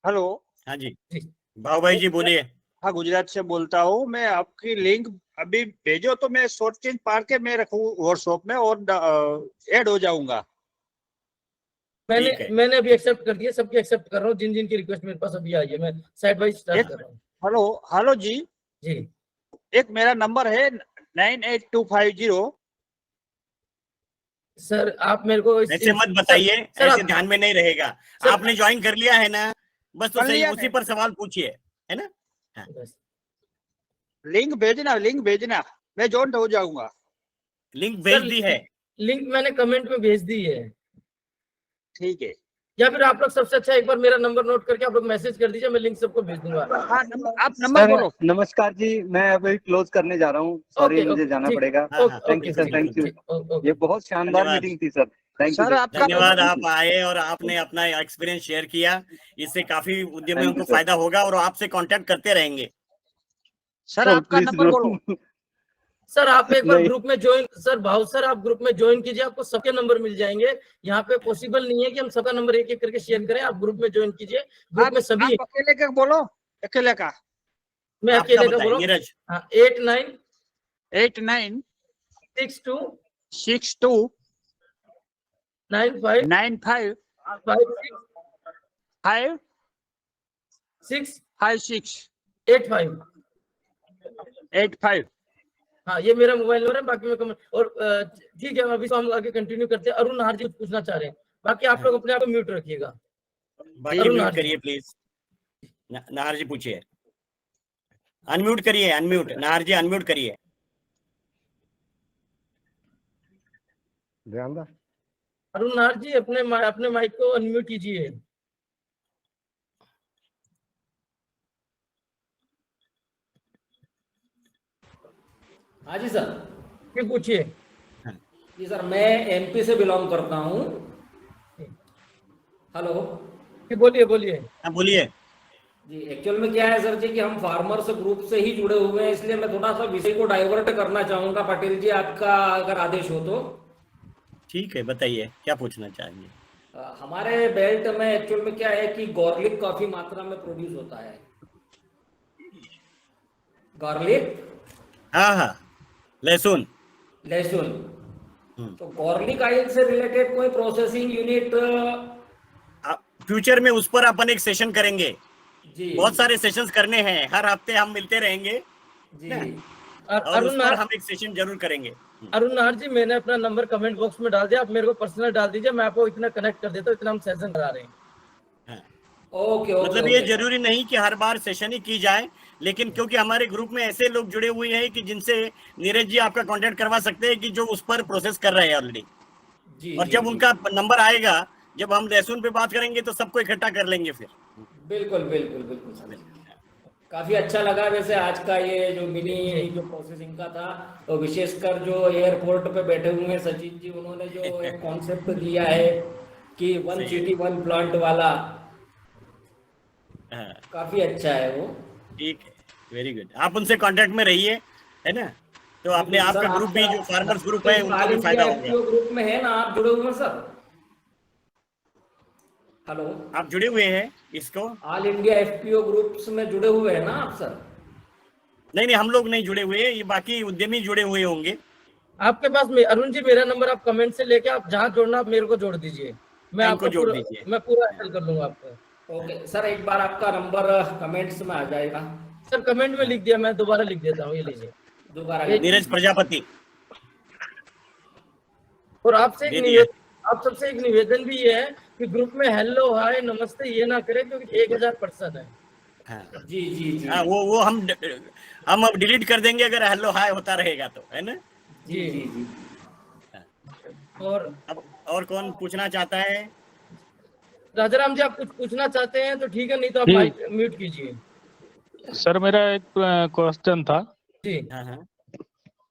हेलो। हाँ जी, जी भाव भाई जी बोलिए। हाँ, गुजरात से बोलता हूँ मैं। आपकी लिंक अभी भेजो तो मैं शॉर्ट चेंज पार के मैं रखूँ व्हाट्सएप में और ऐड हो जाऊंगा। ठीक है। मैंने अभी एक्सेप्ट कर दिया, सबकी एक्सेप्ट कर रहा हूँ, जिन जिन की रिक्वेस्ट मेरे पास अभी आई है, मैं साइड बाय स्टार्ट कर रहा हूँ। हेलो जी। जी एक मेरा नंबर है 98250। सर आप मेरे को ऐसे मत बताइए, सर ऐसे ध्यान में नहीं रहेगा। सर, आपने ज्वाइन कर लिया है ना, बस तो कर सही लिया उसी नहीं। पर सवाल पूछिए, है ना। लिंक भेजना, मैं ज्वाइन हो जाऊंगा। लिंक भेज दी है। लिंक मैंने कमेंट में भेज दी है। ठीक है। या फिर आप लोग सबसे अच्छा एक बार मेरा नंबर नोट करके आप लोग मैसेज कर दीजिए, मैं लिंक सबको भेज दूंगा। हाँ, आप नंबर बोलो। नमस्कार जी, मैं अभी क्लोज करने जा रहा हूँ। सॉरी, ओके, मुझे जाना ठीक। पड़ेगा। हाँ, हाँ, थैंक यू सर, बिल्कुल, थैंक यू। ओके ये बहुत शानदार धन्यवाद। मीटिंग थी सर, थैंक यू सर आपका धन्यवाद, आप आए और आपने अपना एक्सपीरियंस शेयर किया। इससे काफी उद्यमियों Thank you, को sir. फायदा होगा और आपसे कांटेक्ट करते रहेंगे। सर आपका नंबर बोलो। सर आप एक बार नहीं। ग्रुप में ज्वाइन, सर भाव सर आप ग्रुप में ज्वाइन कीजिए, आपको सबके नंबर मिल जाएंगे। यहाँ पे पॉसिबल नहीं है कि हम सबका नंबर एक एक करके शेयर करें, आप ग्रुप में ज्वाइन कीजिए। ग्रुप में सभी आप अकेले का बोलो, अकेले का। मैं आपका अकेले का बताइए, बोलो। नीरज। हाँ 8962 62 95 95 56 556 85। 85। हाँ, ये मेरा मोबाइल नंबर है। बाकी मैं कमेंट और ठीक है, अभी तो हम आगे कंटिन्यू करते हैं। अरुण नाहर जी कुछ पूछना चाह रहे हैं, बाकी आप लोग अपने आप को म्यूट रखिएगा। भाई अरुण म्यूट नाहर जी। करिए प्लीज। नाहर जी पूछिए, अनम्यूट करिए, अनम्यूट नाहर जी, अनम्यूट करिए। ध्यान दा। अरुण नाहर जी अपने माइक को अनम्यूट कीजिए। हाँ जी सर। फिर पूछिए। जी सर, मैं एमपी से बिलोंग करता हूँ। हेलो। फिर बोलिए बोलिए। हाँ बोलिए। जी, एक्चुअल में क्या है सर जी कि हम फार्मर्स ग्रुप से ही जुड़े हुए हैं, इसलिए मैं थोड़ा सा विषय को डाइवर्ट करना चाहूंगा। पटेल जी, आपका अगर आदेश हो तो। ठीक है, बताइए क्या पूछना चाहेंगे। हमारे बेल्ट में एक्चुअल में क्या है कि गार्लिक काफी मात्रा में प्रोड्यूस होता है। गार्लिक, हाँ हाँ, लहसुन। लहसुन। तो गार्लिक ऑयल से रिलेटेड कोई प्रोसेसिंग यूनिट? फ्यूचर में उस पर अपन एक सेशन करेंगे। जी, बहुत सारे सेशंस करने हैं, हर हफ्ते हम मिलते रहेंगे जी। और उस पर हम एक सेशन जरूर करेंगे। अरुण नाहर जी, मैंने अपना नंबर कमेंट बॉक्स में डाल दिया, आप मेरे को पर्सनल डाल दीजिए, मैं आपको इतना कनेक्ट कर देता हूँ, इतना हम सेशन करा रहे हैं। ओके, मतलब ये जरूरी नहीं कि हर बार सेशन ही की जाए, लेकिन क्योंकि हमारे ग्रुप में ऐसे लोग जुड़े हुए हैं कि जिनसे नीरज जी आपका कांटेक्ट करवा सकते हैं, कि जो उस पर प्रोसेस कर रहे हैं ऑलरेडी। और जब उनका नंबर आएगा, जब हम लहसुन पे बात करेंगे तो सबको इकट्ठा कर लेंगे फिर। बिल्कुल बिल्कुल बिल्कुल सर। काफी अच्छा लगा वैसे आज का ये जो मिनी जो प्रोसेसिंग का था, तो विशेषकर जो एयरपोर्ट पे बैठे हुए हैं सचिन जी, उन्होंने जो एक कॉन्सेप्ट दिया है कि 1 सिटी 1 प्लांट वाला, काफी अच्छा है वो। ठीक है, वेरी गुड। आप उनसे कांटेक्ट में रहिए, है ना, तो अपने आपका ग्रुप भी, जो फार्मर्स ग्रुप है, उनको भी फायदा होगा। ग्रुप में है ना आप जुड़े हुए हैं सर? हेलो, आप जुड़े हुए हैं इसको? ऑल इंडिया एफपीओ ग्रुप्स में जुड़े हुए हैं ना आप सर? नहीं नहीं, हम लोग नहीं जुड़े हुए, ये बाकी उद्यमी जुड़े हुए होंगे। आपके पास अरुण जी मेरा नंबर आप कमेंट से लेके आप जहाँ जोड़ना आप मेरे को जोड़ दीजिए, मैं आपको जोड़ दीजिए, मैं पूरा हैंडल कर लूंगा आपको। ओके सर, एक बार आपका नंबर कमेंट्स में आ जाएगा सर। कमेंट में लिख दिया, मैं दोबारा लिख देता हूँ, ये लीजिए दोबारा। नीरज प्रजापति। और आपसे एक निवेदन, आप सबसे एक निवेदन भी ये है कि ग्रुप में हेलो हाय नमस्ते ये ना करें, क्योंकि 1000 पर्सन है। हाँ। जी जी जी। हाँ, वो हम अब डिलीट कर देंगे अगर हेलो हाय होता रहेगा तो, है ना। जी जी जी। और अब और कौन पूछना चाहता है? राजाराम जी, आप कुछ पूछना चाहते हैं तो ठीक है, नहीं तो आप माइक म्यूट कीजिए। सर मेरा एक क्वेश्चन था जी।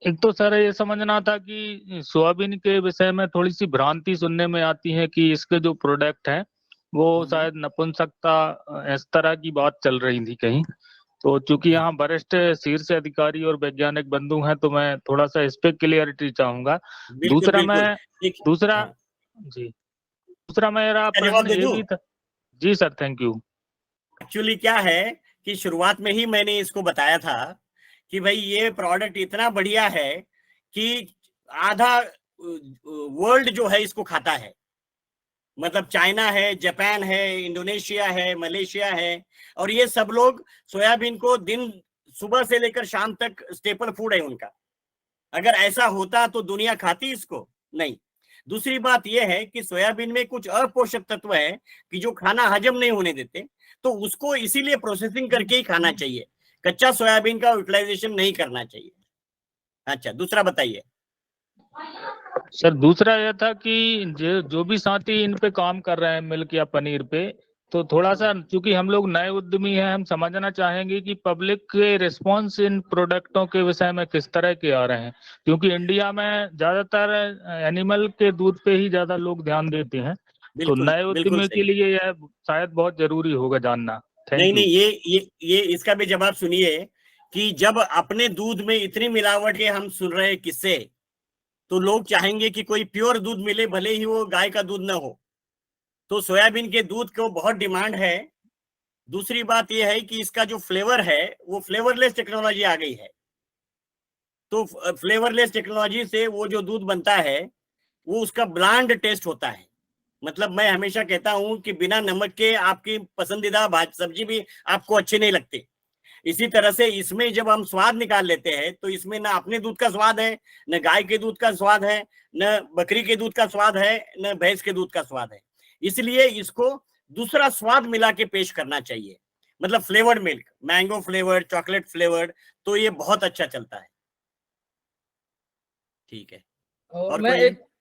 एक तो सर ये समझना था कि सोयाबीन के विषय में थोड़ी सी भ्रांति सुनने में आती है कि इसके जो प्रोडक्ट हैं वो शायद नपुंसकता, इस तरह की बात चल रही थी कहीं। तो चूंकि यहाँ वरिष्ठ शीर्ष अधिकारी और वैज्ञानिक बंधु हैं, तो मैं थोड़ा सा इस पे क्लियरिटी चाहूंगा। दूसरा मेरा प्रश्न ये भी था। जी सर, थैंक यू। एक्चुअली क्या है कि शुरुआत में ही मैंने इसको बताया था कि भाई ये प्रोडक्ट इतना बढ़िया है कि आधा वर्ल्ड जो है इसको खाता है। मतलब चाइना है, जापान है, इंडोनेशिया है, मलेशिया है, और ये सब लोग सोयाबीन को दिन सुबह से लेकर शाम तक स्टेपल फूड है उनका। अगर ऐसा होता तो दुनिया खाती इसको? नहीं। दूसरी बात यह है कि सोयाबीन में कुछ अपोषक तत्व है कि जो खाना हजम नहीं होने देते, तो उसको इसीलिए प्रोसेसिंग करके ही खाना चाहिए, कच्चा सोयाबीन का यूटिलाइजेशन नहीं करना चाहिए। अच्छा, दूसरा बताइए सर। दूसरा यह था कि जो भी साथी इन पे काम कर रहे हैं मिल्क या पनीर पे, तो थोड़ा सा चूंकि हम लोग नए उद्यमी हैं, हम समझना चाहेंगे कि पब्लिक के रिस्पांस इन प्रोडक्टों के विषय में किस तरह के आ रहे हैं, क्योंकि इंडिया में ज्यादातर एनिमल के दूध पे ही ज्यादा लोग ध्यान देते हैं। तो नए उद्यमी के लिए यह शायद बहुत जरूरी होगा जानना। नहीं, ये इसका भी जवाब सुनिए कि जब अपने दूध में इतनी मिलावट के हम सुन रहे हैं किससे, तो लोग चाहेंगे कि कोई प्योर दूध मिले, भले ही वो गाय का दूध न हो। तो सोयाबीन के दूध को बहुत डिमांड है। दूसरी बात यह है कि इसका जो फ्लेवर है वो फ्लेवरलेस टेक्नोलॉजी आ गई है। तो फ्लेवरलेस टेक्नोलॉजी से वो जो दूध बनता है वो उसका ब्रांड टेस्ट होता है। मतलब मैं हमेशा कहता हूं कि बिना नमक के आपकी पसंदीदा सब्जी भी आपको अच्छी नहीं लगती, इसी तरह से इसमें जब हम स्वाद निकाल लेते हैं तो इसमें ना अपने दूध का स्वाद है, न गाय के दूध का स्वाद है, न बकरी के दूध का स्वाद है, न भैंस के दूध का स्वाद है। इसलिए इसको दूसरा स्वाद मिला के पेश करना चाहिए, मतलब flavoured milk, mango flavoured, chocolate flavoured, तो ये बहुत अच्छा चलता है। ठीक है। और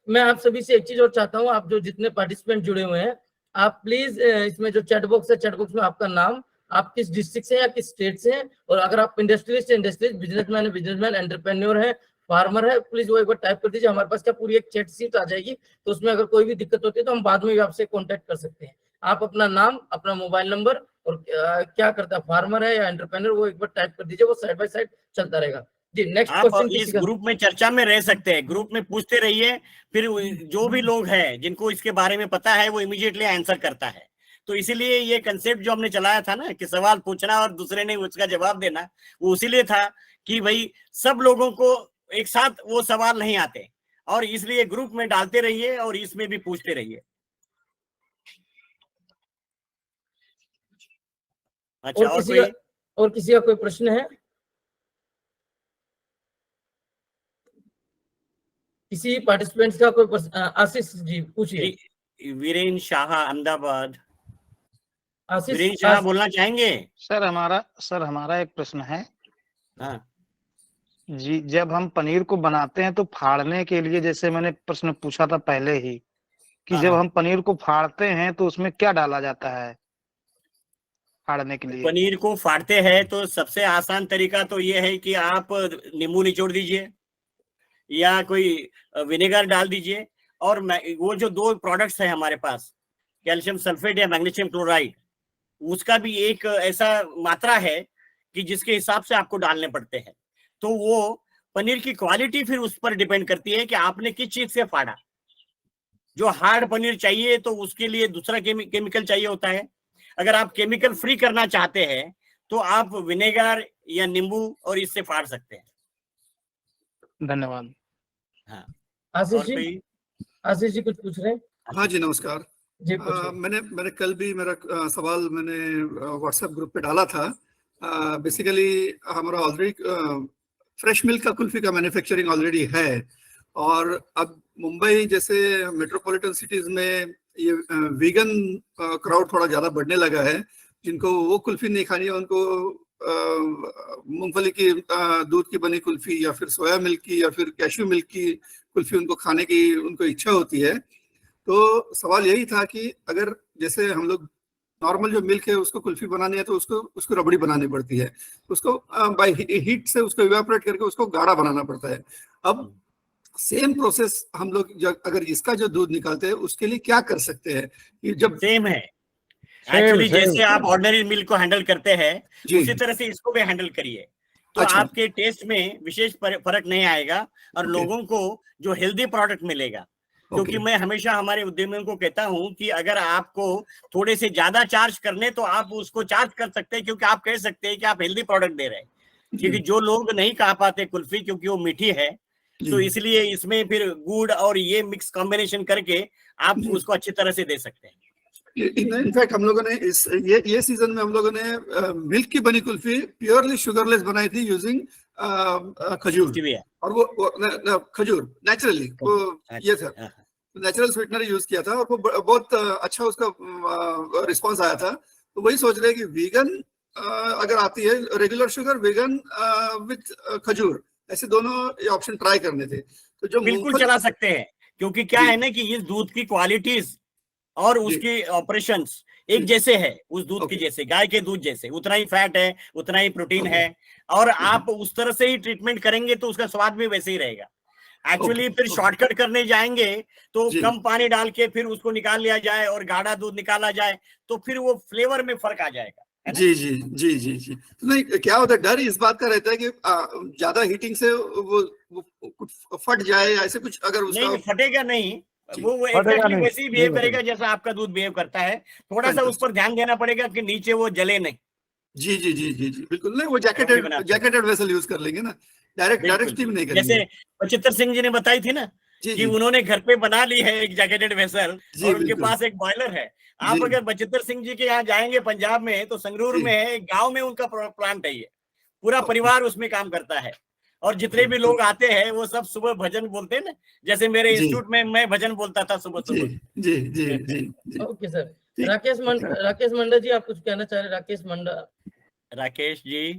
मैं आप सभी से एक चीज और चाहता हूँ, आप जो जितने पार्टिसिपेंट जुड़े हुए हैं, आप प्लीज इसमें जो चैट बॉक्स है, चैट बॉक्स में आपका नाम, आप किस डिस्ट्रिक्ट से या किस स्टेट से हैं, और अगर आप इंडस्ट्रियलिस्ट है इंडस्ट्रियलिस्ट, बिजनेसमैन है बिजनेसमैन, एंटरप्रेन्योर है, फार्मर है, प्लीज वो एक बार टाइप कर दीजिए। हमारे पास क्या पूरी एक चैट शीट आ जाएगी, तो उसमें अगर कोई भी दिक्कत होती है तो हम बाद में भी आपसे कॉन्टेक्ट कर सकते हैं। आप अपना नाम, अपना मोबाइल नंबर और क्या करता है, फार्मर है या एंटरप्रेन्योर, वो एक बार टाइप कर दीजिए, वो साइड बाय साइड चलता रहेगा। जी, नेक्स्ट आप क्वेश्चन इस ग्रुप में चर्चा में रह सकते हैं, ग्रुप में पूछते रहिए, फिर जो भी लोग हैं जिनको इसके बारे में पता है वो इमीडिएटली आंसर करता है। तो इसीलिए ये कंसेप्ट जो हमने चलाया था ना कि सवाल पूछना और दूसरे ने उसका जवाब देना, वो इसीलिए था कि भाई सब लोगों को एक साथ वो सवाल नहीं आते, और इसलिए ग्रुप में डालते रहिए और इसमें भी पूछते रहिए। अच्छा, और किसी का कोई प्रश्न है? किसी पार्टिसिपेंट्स का कोई प्रश्न? आशीष जी पूछिए। वीरेन शाह, अहमदाबाद। आशीष, वीरेन शाह बोलना चाहेंगे? सर हमारा एक प्रश्न है। हाँ जी, जब हम पनीर को बनाते हैं तो फाड़ने के लिए, जैसे मैंने प्रश्न पूछा था पहले ही कि जब हम पनीर को फाड़ते हैं तो उसमें क्या डाला जाता है फाड़ने के लिए? पनीर को फाड़ते हैं तो सबसे आसान तरीका तो ये है कि आप नींबू निचोड़ दीजिए या कोई विनेगर डाल दीजिए, और वो जो दो प्रोडक्ट्स है हमारे पास, कैल्शियम सल्फेट या मैग्नीशियम क्लोराइड, उसका भी एक ऐसा मात्रा है कि जिसके हिसाब से आपको डालने पड़ते हैं। तो वो पनीर की क्वालिटी फिर उस पर डिपेंड करती है कि आपने किस चीज से फाड़ा। जो हार्ड पनीर चाहिए तो उसके लिए दूसरा केमिकल चाहिए होता है। अगर आप केमिकल फ्री करना चाहते हैं तो आप विनेगर या नींबू और इससे फाड़ सकते हैं। धन्यवाद। हाँ, आशीष जी कुछ पूछ रहे हैं? हाँ जी, नमस्कार जी। मैंने कल भी मेरा सवाल मैंने व्हाट्सएप ग्रुप पे डाला था। बेसिकली हमारा ऑलरेडी फ्रेश मिल्क का कुल्फी का मैन्युफैक्चरिंग ऑलरेडी है, और अब मुंबई जैसे मेट्रोपॉलिटन सिटीज में ये वीगन क्राउड थोड़ा ज्यादा बढ़ने लगा है। जिनको वो कुल्फी नहीं खानी है उनको मूंगफली की दूध की बनी कुल्फी या फिर सोया मिल्क की या फिर कैश्यू मिल्क की कुल्फी उनको खाने की उनको इच्छा होती है। तो सवाल यही था कि अगर जैसे हम लोग नॉर्मल जो मिल्क है उसको कुल्फी बनानी है तो उसको रबड़ी बनानी पड़ती है, उसको बाय हीट से उसको इवेपोरेट करके उसको गाढ़ा बनाना पड़ता है। अब सेम प्रोसेस हम लोग अगर इसका जो दूध निकालते हैं उसके लिए क्या कर सकते हैं? ये जब सेम है एक्चुअली, जैसे आप ऑर्डिनरी मिल्क को हैंडल करते हैं उसी तरह से इसको भी हैंडल करिए, तो आपके टेस्ट में विशेष फर्क नहीं आएगा और लोगों को जो हेल्दी प्रोडक्ट मिलेगा। क्योंकि मैं हमेशा हमारे उद्यमियों को कहता हूं कि अगर आपको थोड़े से ज्यादा चार्ज करने तो आप उसको चार्ज कर सकते हैं, क्योंकि आप कह सकते हैं कि आप हेल्दी प्रोडक्ट दे रहे हैं। क्योंकि जो लोग नहीं खा पाते कुल्फी क्योंकि वो मीठी है, तो इसलिए इसमें फिर गुड़ और ये मिक्स कॉम्बिनेशन करके आप उसको अच्छी तरह से दे सकते हैं। इनफैक्ट हम लोगों ने ये सीजन में हम लोगों ने मिल्क की बनी कुल्फी प्योरली शुगरलेस बनाई थी यूजिंग खजूर, और वो खजूर नेचुरली वो ये था, नेचुरल स्वीटनर यूज किया था और वो बहुत अच्छा उसका रिस्पांस आया था। तो वही सोच रहे हैं कि वीगन अगर आती है, रेगुलर शुगर, वीगन विद खजूर, ऐसे दोनों ऑप्शन ट्राई करने थे। तो जो बिल्कुल चला सकते हैं, क्योंकि क्या है ना कि इस दूध की क्वालिटीज और उसके ऑपरेशंस एक जैसे है, उस दूध के जैसे, गाय के दूध जैसे, उतना ही फैट है, उतना ही प्रोटीन है, और आप उस तरह से ही ट्रीटमेंट करेंगे तो उसका स्वाद भी वैसे ही रहेगा। एक्चुअली फिर शॉर्टकट करने जाएंगे तो कम पानी डाल के फिर उसको निकाल लिया जाए और गाढ़ा दूध निकाला जाए तो फिर वो फ्लेवर में फर्क आ जाएगा। जी जी जी जी जी। तो नहीं, क्या होता है, डर इस बात का रहता है कि ज्यादा हीटिंग से वो फट जाए, ऐसे कुछ अगर उसका नहीं फटेगा नहीं, वो एक्जेक्टली वैसे ही बिहेव करेगा जैसा आपका दूध बिहेव करता है। थोड़ा सा उस पर ध्यान देना पड़ेगा कि नीचे वो जले नहीं। जी जी जी जी जी बिल्कुल नहीं, वो जैकेटेड वेसल यूज कर लेंगे ना, डायरेक्ट स्टीम नहीं करेंगे। जैसे बचित्र सिंह जी ने बताई थी ना कि उन्होंने घर पे बना ली है एक जैकेटेड वेसल और उनके पास एक बॉयलर है। आप अगर बचित्र सिंह जी के यहाँ जाएंगे पंजाब में तो संगरूर में है, एक गाँव में उनका प्लांट है ये। पूरा परिवार उसमें काम करता है। और जितने भी लोग आते हैं वो सब सुबह भजन बोलते हैं ना, जैसे मेरे इंस्टीट्यूट में मैं भजन बोलता था सुबह सुबह। जी जी जी जी। Okay sir. राकेश मंडा जी, आप कुछ कहना चाह रहे हैं? राकेश मंडा, राकेश जी,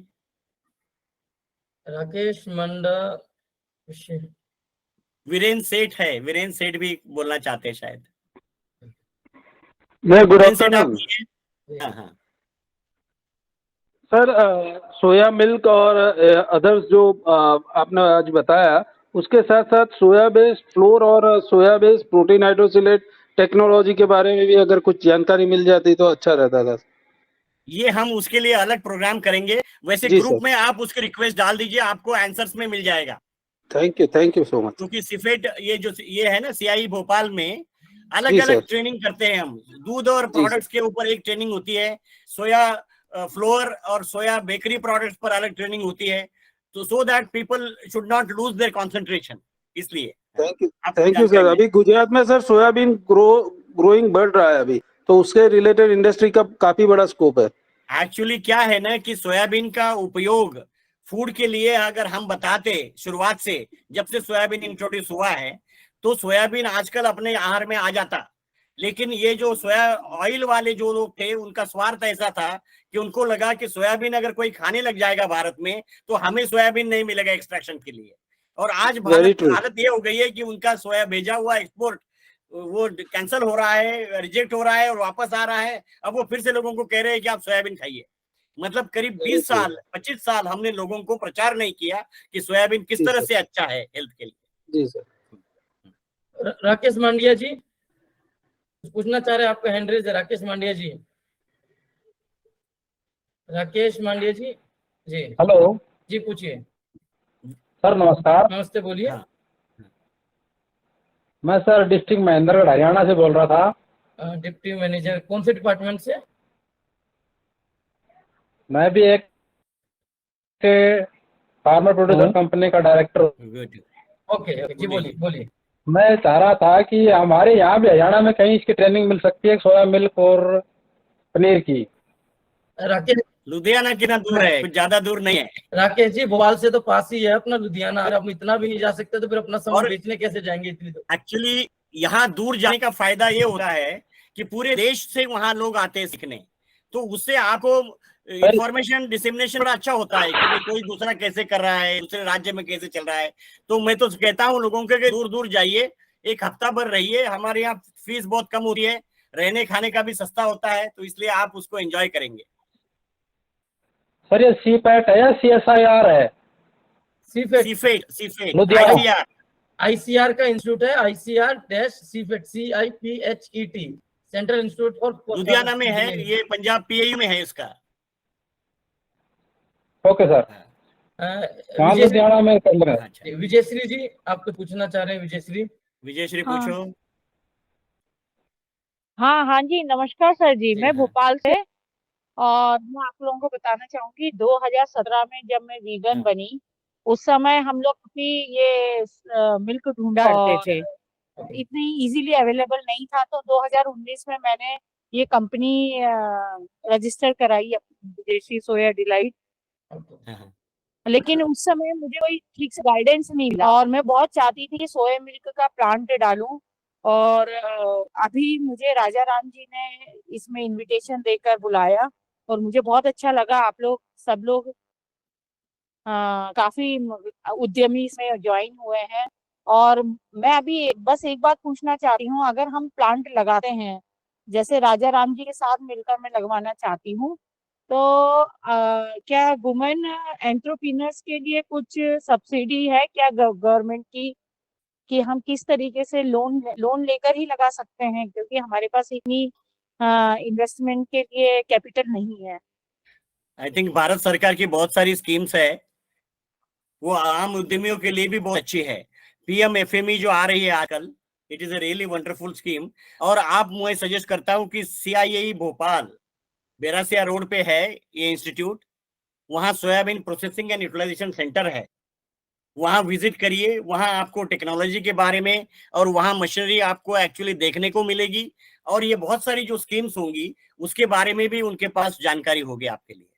राकेश मंडा। वीरेंद्र सेठ है, वीरेंद्र सेठ भी बोलना चाहते हैं शायद। गुड वीरेंद्र सेठ आप आफ्टरनून बोलिए। हाँ हाँ सर। सोया मिल्क और अदर्स जो आपने आज बताया, उसके साथ साथ सोया बेस्ड फ्लोर और सोया बेस्ड प्रोटीन हाइड्रोसिलेट टेक्नोलॉजी के बारे में भी अगर कुछ जानकारी मिल जाती तो अच्छा रहता था। ये हम उसके लिए अलग प्रोग्राम करेंगे। वैसे जी ग्रुप सर। में आप उसके रिक्वेस्ट डाल दीजिए, आपको आंसर्स में मिल जाएगा। Thank you so much. क्योंकि सिफेट ये है ना सीआई भोपाल में अलग जी अलग सर। ट्रेनिंग करते हैं हम। दूध और जी प्रोडक्ट्स के ऊपर एक ट्रेनिंग होती है, सोया फ्लोर और सोया बेकरी प्रोडक्ट्स पर अलग ट्रेनिंग होती है, तो so that people should not lose their concentration. इसलिए थैंक यू सर। अभी गुजरात में सर सोयाबीन ग्रोइंग बढ़ रहा है अभी, तो उसके रिलेटेड इंडस्ट्री का काफी बड़ा स्कोप है। एक्चुअली क्या है ना कि सोयाबीन का उपयोग फूड के लिए अगर हम बताते शुरुआत से, जब से सोयाबीन इंट्रोड्यूस हुआ है, तो सोयाबीन आजकल अपने आहार में आ जाता। लेकिन ये जो सोया ऑयल वाले जो लोग थे, उनका स्वार्थ ऐसा था कि उनको लगा कि सोयाबीन अगर कोई खाने लग जाएगा भारत में, तो हमें सोयाबीन नहीं मिलेगा एक्सट्रैक्शन के लिए। और आज हालत ये हो गई है कि उनका सोया भेजा हुआ एक्सपोर्ट वो कैंसिल हो रहा है, रिजेक्ट हो रहा है और वापस आ रहा है। अब वो फिर से लोगों को कह रहे हैं कि आप सोयाबीन खाइए। मतलब करीब 20 साल 25 साल हमने लोगों को प्रचार नहीं किया कि सोयाबीन किस तरह से अच्छा है हेल्थ के लिए। जी सर। राकेश मांडिया जी पूछना चाह रहे हैं, आपका हैंड रेज है। राकेश मांडिया जी, राकेश मांडिया जी। जी हेलो जी, पूछिए सर। नमस्कार। नमस्ते, बोलिए। मैं सर डिस्ट्रिक्ट महेंद्रगढ़ हरियाणा से बोल रहा था। डिप्टी मैनेजर कौन से डिपार्टमेंट से? मैं भी एक फार्मर प्रोड्यूसर कंपनी का डायरेक्टर हूँ। ओके जी, बोलिए। मैं चाह रहा था कि हमारे यहाँ भी हरियाणा में कहीं इसकी ट्रेनिंग मिल सकती है, सोया मिल्क और पनीर की। राकेश, लुधियाना कितना दूर है? कुछ ज्यादा दूर नहीं है राकेश जी, भोपाल से तो पास ही है अपना लुधियाना। अगर हम इतना भी नहीं जा सकते तो फिर अपना सामान बेचने कैसे जाएंगे इतनी दूर? एक्चुअली यहाँ दूर जाने का फायदा ये होता है कि पूरे देश से वहां लोग आते हैं सीखने, तो उससे आपको इंफॉर्मेशन डिसेमिनेशन बड़ा अच्छा होता है कि कोई दूसरा कैसे कर रहा है, दूसरे राज्य में कैसे चल रहा है। तो मैं तो कहता हूँ लोगों के दूर दूर जाइए, एक हफ्ता भर रहिए। हमारे यहाँ फीस बहुत कम होती है, रहने खाने का भी सस्ता होता है, तो इसलिए आप उसको एंजॉय करेंगे। सर ये सीपैट है या CSIR है? सीफेट आईसीआर का इंस्टीट्यूट है। ICR-CPHET, CIPHET, central institute for Ludhiana में है। ये पंजाब PAU में है इसका। Okay sir. लुधियाना में कर रहे हैं। विजयश्री जी, आप कुछ पूछना चाह रहे हैं? विजयश्री पूछो। हाँ जी, नमस्कार सर जी। मैं भोपाल से, और मैं आप लोगों को बताना चाहूंगी 2017 में जब मैं वीगन बनी, उस समय हम लोग भी ये मिल्क ढूंढा करते थे, इतनी इजीली अवेलेबल नहीं था। तो 2019 में मैंने ये कंपनी रजिस्टर कराई, विदेशी सोया डिलाइट। लेकिन उस समय मुझे कोई ठीक से गाइडेंस नहीं मिला, और मैं बहुत चाहती थी कि सोया मिल्क का प्लांट डालूं। और अभी मुझे राजा राम जी ने इसमें इनविटेशन देकर बुलाया, और मुझे बहुत अच्छा लगा। आप लोग सब लोग काफी उद्यमी इसमें ज्वाइन हुए हैं। और मैं अभी बस एक बात पूछना चाहती हूँ, अगर हम प्लांट लगाते हैं, जैसे राजा राम जी के साथ मिलकर मैं लगवाना चाहती हूँ, तो क्या वुमेन एंटरप्रेन्योर्स के लिए कुछ सब्सिडी है क्या गवर्नमेंट की, कि हम किस तरीके से लोन लेकर ही लगा सकते हैं, क्योंकि हमारे पास इतनी इन्वेस्टमेंट के लिए कैपिटल नहीं है। आई थिंक भारत सरकार की बहुत सारी स्कीम्स है, वो आम उद्यमियों के लिए भी बहुत अच्छी है। PMFME जो आ रही है आजकल, it is a really wonderful scheme. और आप मैं सजेस्ट करता हूँ कि CIAE भोपाल बेरासिया रोड पे है ये इंस्टीट्यूट। वहाँ soybean processing and utilisation centre है, वहाँ विजिट करिए। वहाँ आपको टेक्नोलॉजी के बारे में और वहाँ मशीनरी आपको एक्चुअली देखने को मिलेगी, और ये बहुत सारी जो स्कीम्स होंगी उसके बारे में भी उनके पास जानकारी होगी आपके लिए।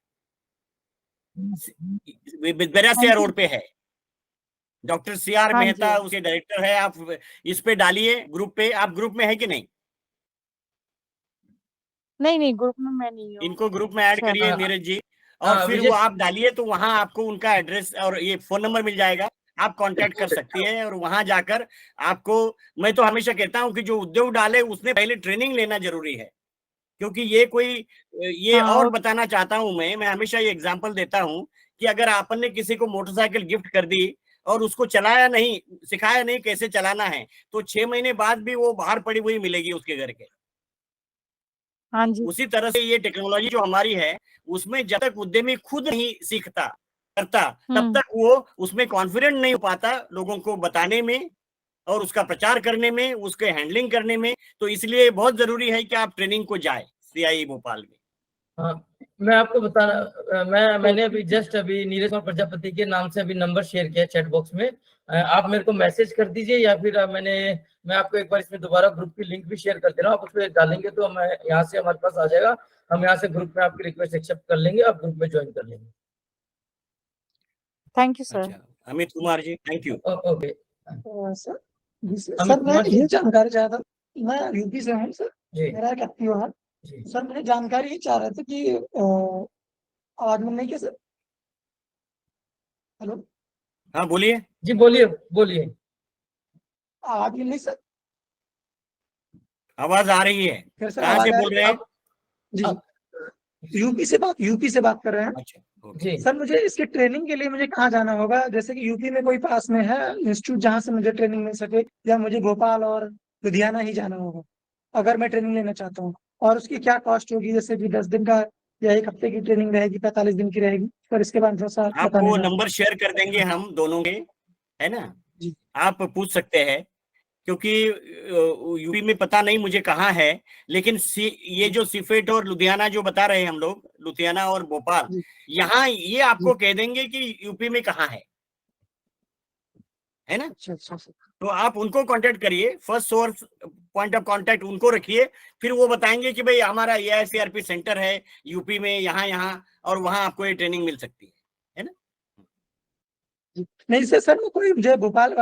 बेरासिया रोड पे है, डॉक्टर CR हाँ जी, मेहता उसके डायरेक्टर है। आप इस पे डालिए ग्रुप पे। आप ग्रुप में है कि नहीं? नहीं नहीं, ग्रुप में मैं नहीं हूँ। इनको ग्रुप में ऐड अच्छा, करिए हाँ, नीरज जी, और हाँ, फिर विजय वो आप डालिए तो वहां आपको उनका एड्रेस और ये फोन नंबर मिल जाएगा। आप कांटेक्ट कर सकती हैं और वहां जाकर आपको, मैं तो हमेशा कहता हूं कि जो उद्योग डाले उसने पहले ट्रेनिंग लेना जरूरी है, क्योंकि ये हाँ और ओके, बताना चाहता हूं मैं हमेशा ये एग्जांपल देता हूं कि अगर आपन ने किसी को मोटरसाइकिल गिफ्ट कर दी और उसको चलाया नहीं, सिखाया नहीं कैसे चलाना है, तो 6 महीने बाद भी वो बाहर पड़ी हुई मिलेगी उसके घर के। हाँ जी, उसी तरह से ये टेक्नोलॉजी जो हमारी है, उसमें जब तक उद्यमी खुद नहीं सीखता करता, तब तक वो उसमें कॉन्फिडेंट नहीं हो पाता लोगों को बताने में और उसका प्रचार करने में, उसके हैंडलिंग करने में। तो इसलिए बहुत जरूरी है कि आप ट्रेनिंग को जाए CIE भोपाल में। हाँ, मैं आपको बताना, मैंने अभी जस्ट अभी नीरज कुमार प्रजापति के नाम से अभी नंबर शेयर किया चैट बॉक्स में। आप मेरे को मैसेज कर दीजिए या फिर मैं आपको एक बार इसमें दोबारा ग्रुप की लिंक भी शेयर कर दे रहा हूँ। आप उसमें डालेंगे तो मैं यहाँ से हमारे पास आ जाएगा, हम यहाँ से ग्रुप में आपकी रिक्वेस्ट एक्सेप्ट कर लेंगे, आप ग्रुप में ज्वाइन कर लेंगे। Thank you sir. अच्छा, Amit Kumar ji, thank you. Okay sir Amit sir मैं कुमार जी, ये जानकारी चाहता, मैं यूपी से हूँ सर, जी मेरा एक एक्टिव है जी सर। मुझे जानकारी ये चाह रहे थे कि आज में नहीं क्या सर? हेलो, हाँ बोलिए। जी, बोलिए बोलिए। आज में नहीं सर? आवाज आ रही है, फिर सर कहाँ से आवाज आ बोल रही रहे है? हैं? जी, यूपी से बात कर रहे हैं। अच्छा, जी सर मुझे इसके ट्रेनिंग के लिए मुझे कहाँ जाना होगा? जैसे कि यूपी में कोई पास में है इंस्टीट्यूट जहाँ से मुझे ट्रेनिंग मिल सके, या मुझे भोपाल और लुधियाना ही जाना होगा अगर मैं ट्रेनिंग लेना चाहता हूँ? और उसकी क्या कॉस्ट होगी? जैसे कि 10 दिन का या 1 हफ्ते की ट्रेनिंग रहेगी, 45 दिन की रहेगी? सर इसके बारे में थोड़ा सा बताने आपको का। नंबर शेयर कर देंगे हम दोनों के, है ना? जी आप पूछ सकते हैं, क्योंकि यूपी में पता नहीं मुझे कहाँ है, लेकिन ये जो सिफेट और लुधियाना जो बता रहे हैं हम लोग, लुधियाना और भोपाल, जी यहाँ ये आपको कह देंगे कि यूपी में कहाँ है ना? अच्छा अच्छा सर। तो आप उनको कांटेक्ट करिए, first source point of contact उनको रखिए, फिर वो बताएंगे कि भाई हमारा AICRP सेंटर है यूपी में यहाँ और वहां आपको ये ट्रेनिंग मिल सकती है ना? नहीं सर मैं मुझे भोपाल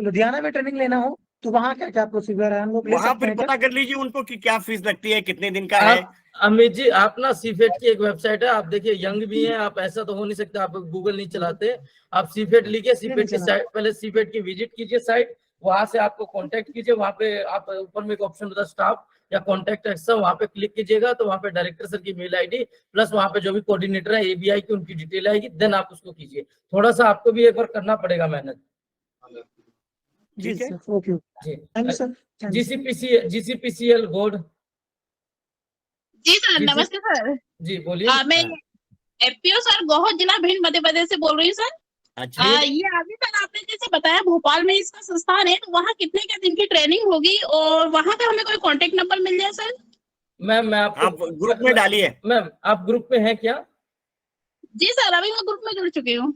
लुधियाना में ट्रेनिंग लेना हो तो वहाँ क्या क्या प्रोसीजर है? हम लोग ले वहां सकते फिर हैं क्या? पता कर लीजिए उनको कि क्या फीस लगती है, कितने दिन का है। आप अमित जी, आप ना सीफेट की एक वेबसाइट है, आप देखिए, यंग भी हैं आप, ऐसा तो हो नहीं सकता आप गूगल नहीं चलाते। आप सीफेट लिखिए, सीफेट की साइट, पहले सीफेट की विजिट कीजिए साइट, वहां से आपको कांटेक्ट कीजिए। वहां पे आप ऊपर में एक ऑप्शन होता है स्टाफ या कांटेक्ट अस, वहां पे क्लिक कीजिएगा तो वहां पे डायरेक्टर सर की मेल ID प्लस वहां पे जो भी कोऑर्डिनेटर है ABI की उनकी डिटेल आएगी, देन आप उसको कीजिए। थोड़ा सा आपको भी एक बार करना पड़ेगा मेहनत। जी ठीक है, सर, ओके जी thank you sir. GCPCL gold. जी सर, नमस्ते सर। जी बोलिए। मैं FPO सर गोहद जिला भिंड मध्य प्रदेश से बोल रही हूँ सर। अच्छा, ये अभी सर आपने जैसे बताया भोपाल में इसका संस्थान है, तो वहाँ कितने के दिन की ट्रेनिंग होगी और वहाँ का हमें कोई कांटेक्ट नंबर मिल जाए सर? मैम आप ग्रुप में डालिए। मैम आप ग्रुप में हैं क्या? जी सर, अभी मैं ग्रुप में जुड़ चुकी हूँ।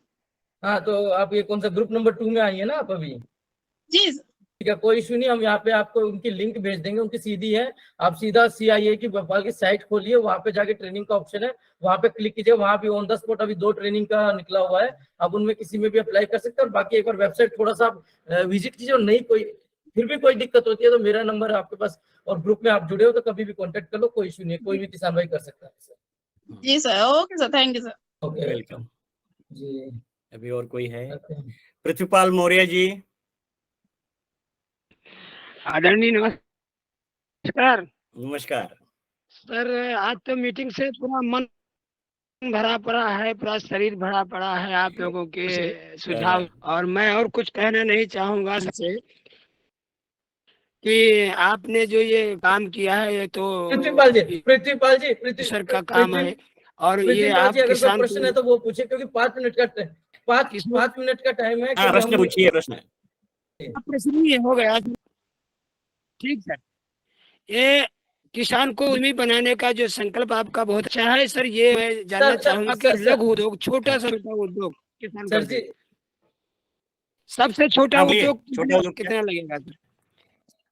हाँ, तो आप ये कौन सा ग्रुप नंबर 2 में आई है ना आप अभी? जी ठीक है, कोई इशू नहीं, हम यहाँ पे आपको उनकी लिंक भेज देंगे, उनकी सीधी है। आप सीधा CIA की भोपाल की साइट खोलिए, वहाँ पे जाके ट्रेनिंग का ऑप्शन है, वहाँ पे क्लिक कीजिए। वहाँ भी ऑन द स्पॉट अभी 2 ट्रेनिंग का निकला हुआ है, आप उनमें किसी में भी अप्लाई कर सकते हैं। और बाकी एक बार वेबसाइट थोड़ा सा आप विजिट कीजिए, और नहीं कोई फिर भी कोई दिक्कत होती है तो मेरा नंबर है आपके पास, और ग्रुप में आप जुड़े हो तो कभी भी कॉन्टेक्ट कर लो, कोई इशू नहीं है, कोई भी किसान भाई कर सकता है। जी sir, okay sir, thank you sir. Okay, welcome जी। अभी और कोई है? पृथ्वीपाल मौर्य जी। आदरणीय नमस्कार। नमस्कार सर, आज तो मीटिंग से पूरा मन भरा पड़ा है, पूरा शरीर भरा पड़ा है आप लोगों के सुझाव, और मैं और कुछ कहना नहीं चाहूंगा से कि आपने जो ये काम किया है ये तो पृथ्वीपाल जी सर का काम है, और ये पृथ्वीपाल आप जी, अगर कोई किसान प्रश्न है तो वो पूछे, क्योंकि 5 मिनट का 5 मिनट का टाइम है। हाँ, प्रश्न पूछिए, प्रश्न। प्रश्न ये हो गया। ठीक सर, ये किसान को उद्यमी बनाने का जो संकल्प आपका बहुत अच्छा है सर। ये मैं जानना चाहूंगा कि लघु उद्योग, छोटा सा उद्योग किसान सर जी, सबसे छोटा हाँ, बोलिए, उद्योग छोटा उद्योग कितना लगेगा सर?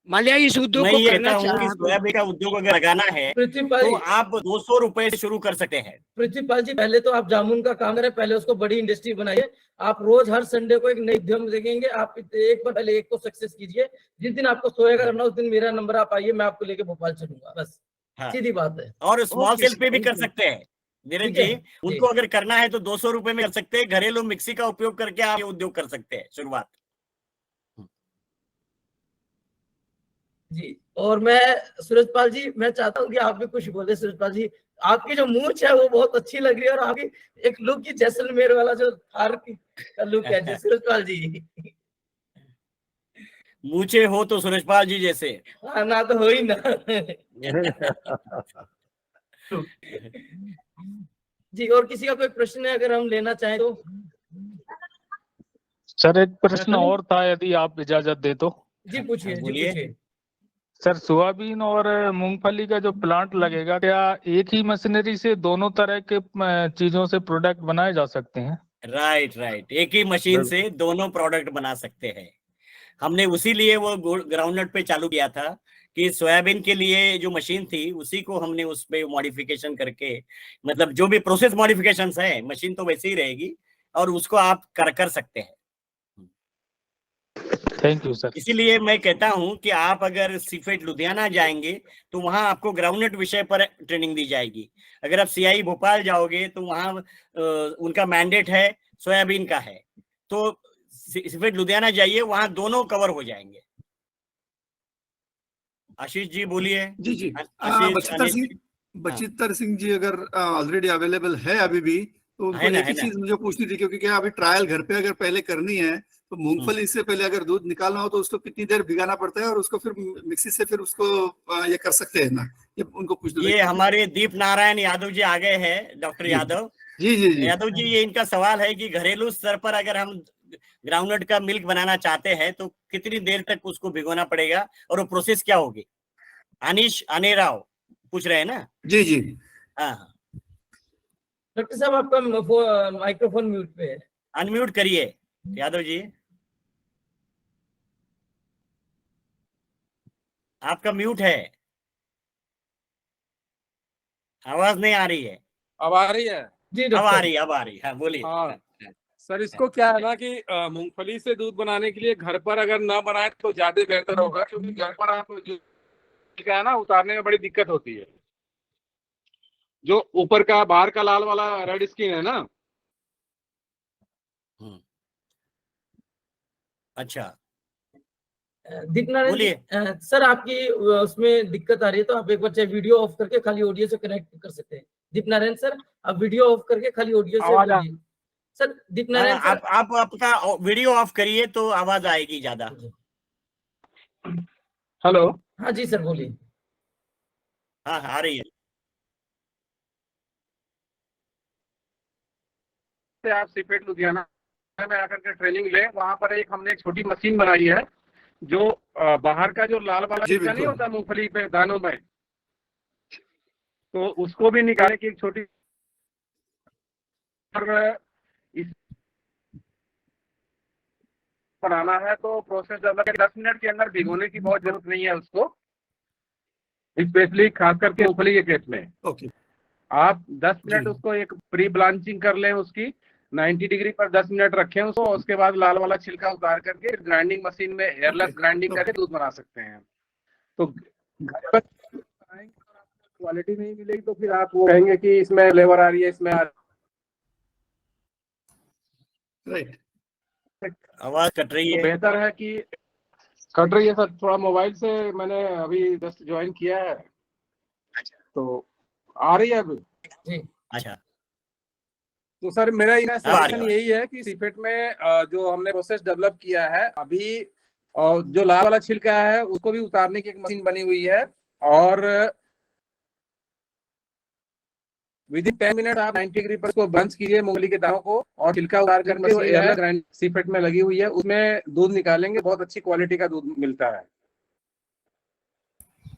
मान लिया इस उद्योग मैं को ये करना कहता हूँ कि चाहा सोयाबीन का उद्योग अगर लगाना है तो आप 200 रुपए से शुरू कर सकते हैं। पृथ्वीपाल जी, पहले तो आप जामुन का काम करें, पहले उसको बड़ी इंडस्ट्री बनाइए। आप रोज हर संडे को एक नई उद्यम देखेंगे। आप एक बार पहले एक को सक्सेस कीजिए। जिस दिन आपको सोया का करना उस दिन मेरा नंबर आप आइए, मैं आपको लेके भोपाल चलूंगा। बस हाँ। सीधी बात है। और स्मॉल ओके, स्केल पे भी कर thank you। सकते हैं नीरज ठीक है, जी, उनको अगर करना है तो 200 रुपए में कर सकते हैं। घरेलू मिक्सी का उपयोग करके आप ये उद्योग कर सकते हैं शुरुआत। जी। और मैं सूरजपाल जी, मैं चाहता हूँ कि आप भी कुछ बोले। सूरजपाल जी, आपकी जो मूंछ है वो बहुत अच्छी लग रही है, और आपकी एक लुक की जैसलमेर वाला जो थार का लुक है जी सूरजपाल जी। मूछे हो तो सूरजपाल जी जैसे। हाँ, ना तो हो ही ना। जी, और किसी का कोई प्रश्न है अगर हम लेना चाहें तो? सर एक प्रश्न और था, यदि आप इजाजत दे तो। जी पूछिए, जी पूछिए। सर सोयाबीन और मूंगफली का जो प्लांट लगेगा, क्या एक ही मशीनरी से दोनों तरह के चीजों से प्रोडक्ट बनाए जा सकते हैं? राइट, एक ही मशीन से दोनों प्रोडक्ट बना सकते हैं। हमने उसी लिए वो ग्राउंडनट पे चालू किया था कि सोयाबीन के लिए जो मशीन थी उसी को हमने उस पे मॉडिफिकेशन करके, मतलब जो भी प्रोसेस मॉडिफिकेशंस है, मशीन तो वैसे ही रहेगी और उसको आप कर सकते हैं। Thank you sir. इसीलिए मैं कहता हूं कि आप अगर सीफेट लुधियाना जाएंगे तो वहां आपको ग्राउंडनट विषय पर ट्रेनिंग दी जाएगी। अगर आप सीआई भोपाल जाओगे तो वहां उनका मैंडेट है सोयाबीन का है। तो सीफेट लुधियाना जाइए, वहां दोनों कवर हो जाएंगे। आशीष जी बोलिए। जी जी। आशीष बचित्तर सिंह जी अगर ऑलरेडी अवेलेबल है अभी भी, तो उनको एक ही चीज मुझे पूछनी थी, क्योंकि क्या अभी ट्रायल घर पे अगर पहले करनी है तो मूंगफली से पहले अगर दूध निकालना हो तो उसको कितनी देर भिगाना पड़ता है, और उसको फिर मिक्सी से फिर उसको ये कर सकते हैं ना, ये उनको पूछना। ये हमारे दीप नारायण यादव जी आ गए हैं, डॉक्टर यादव जी यादव जी, ये इनका सवाल है कि घरेलू स्तर पर अगर हम ग्राउंडनट का मिल्क बनाना चाहते हैं तो कितनी देर तक उसको भिगोना पड़ेगा और वो प्रोसेस क्या होगी? अनीश अनेराव पूछ रहे हैं ना? जी जी। हाँ डॉक्टर साहब, आपका माइक्रोफोन म्यूट पे है। अनम्यूट करिए यादव जी, आपका म्यूट है, आवाज नहीं आ रही है। अब आ रही है? जी अब आ रही, हाँ बोलिए। हाँ सर, इसको क्या है ना कि मूंगफली से दूध बनाने के लिए घर पर अगर ना बनाए तो ज्यादा बेहतर होगा, क्योंकि घर पर आप जो क्या है ना, उतारने में बड़ी दिक्कत होती है। जो ऊपर का बाहर का लाल वाला रेड स्किन है ना। अच्छा दीपनारायण जी, सर आपकी उसमें दिक्कत आ रही है तो आप एक बार चाहे वीडियो ऑफ करके खाली ऑडियो से कनेक्ट कर सकते हैं। दीपनारायण सर, आप वीडियो ऑफ करके खाली ऑडियो से करिए। सर दीपनारायण सर, आप आपका वीडियो ऑफ करिए तो आवाज आएगी ज्यादा। हेलो। हाँ जी सर बोलिए। हाँ आ रही है। आप सीफेट लुधियाना में आकर के ट्रेनिंग ले, वहां पर हमने एक छोटी मशीन बनाई है जो बाहर का जो लाल वाला छिलका नहीं होता मूंगफली पे दानों में, तो उसको भी निकालने की एक छोटी, इस बनाना है तो प्रोसेस 10 मिनट के अंदर भिगोने की बहुत जरूरत नहीं है उसको, स्पेशली खास करके मूंगफली के केस में। ओके। आप 10 मिनट उसको एक प्री ब्लांचिंग कर लें, उसकी 90 डिग्री पर 10 मिनट रखें उसको, उसके बाद लाल वाला छिलका उतार करके ग्राइंडिंग मशीन में एयरलेस ग्राइंडिंग करके दूध बना सकते हैं। तो घर पर क्वालिटी नहीं मिलेगी तो फिर आप वो कहेंगे कि इसमें फ्लेवर आ रही है, इसमें राइट, आवाज कट रही है। तो बेहतर है कि कट रही है सर, थोड़ा मोबाइल से मैंने अभी जस्ट ज्वाइन किया है, तो आ रही है अभी। अच्छा, तो सर मेरा सजेशन यही है कि सीफेट में जो हमने प्रोसेस डेवलप किया है अभी, और जो लाल वाला छिलका है उसको भी उतारने की एक मशीन बनी हुई है, और विद इन 10 मिनट आप 90 डिग्री पर उसको ब्रांच कीजिए मूंगफली के दानों को, और छिलका उतार करके एयरलेस ग्राइंड सीफेट में लगी हुई है, उसमें दूध निकालेंगे, बहुत अच्छी क्वालिटी का दूध मिलता है।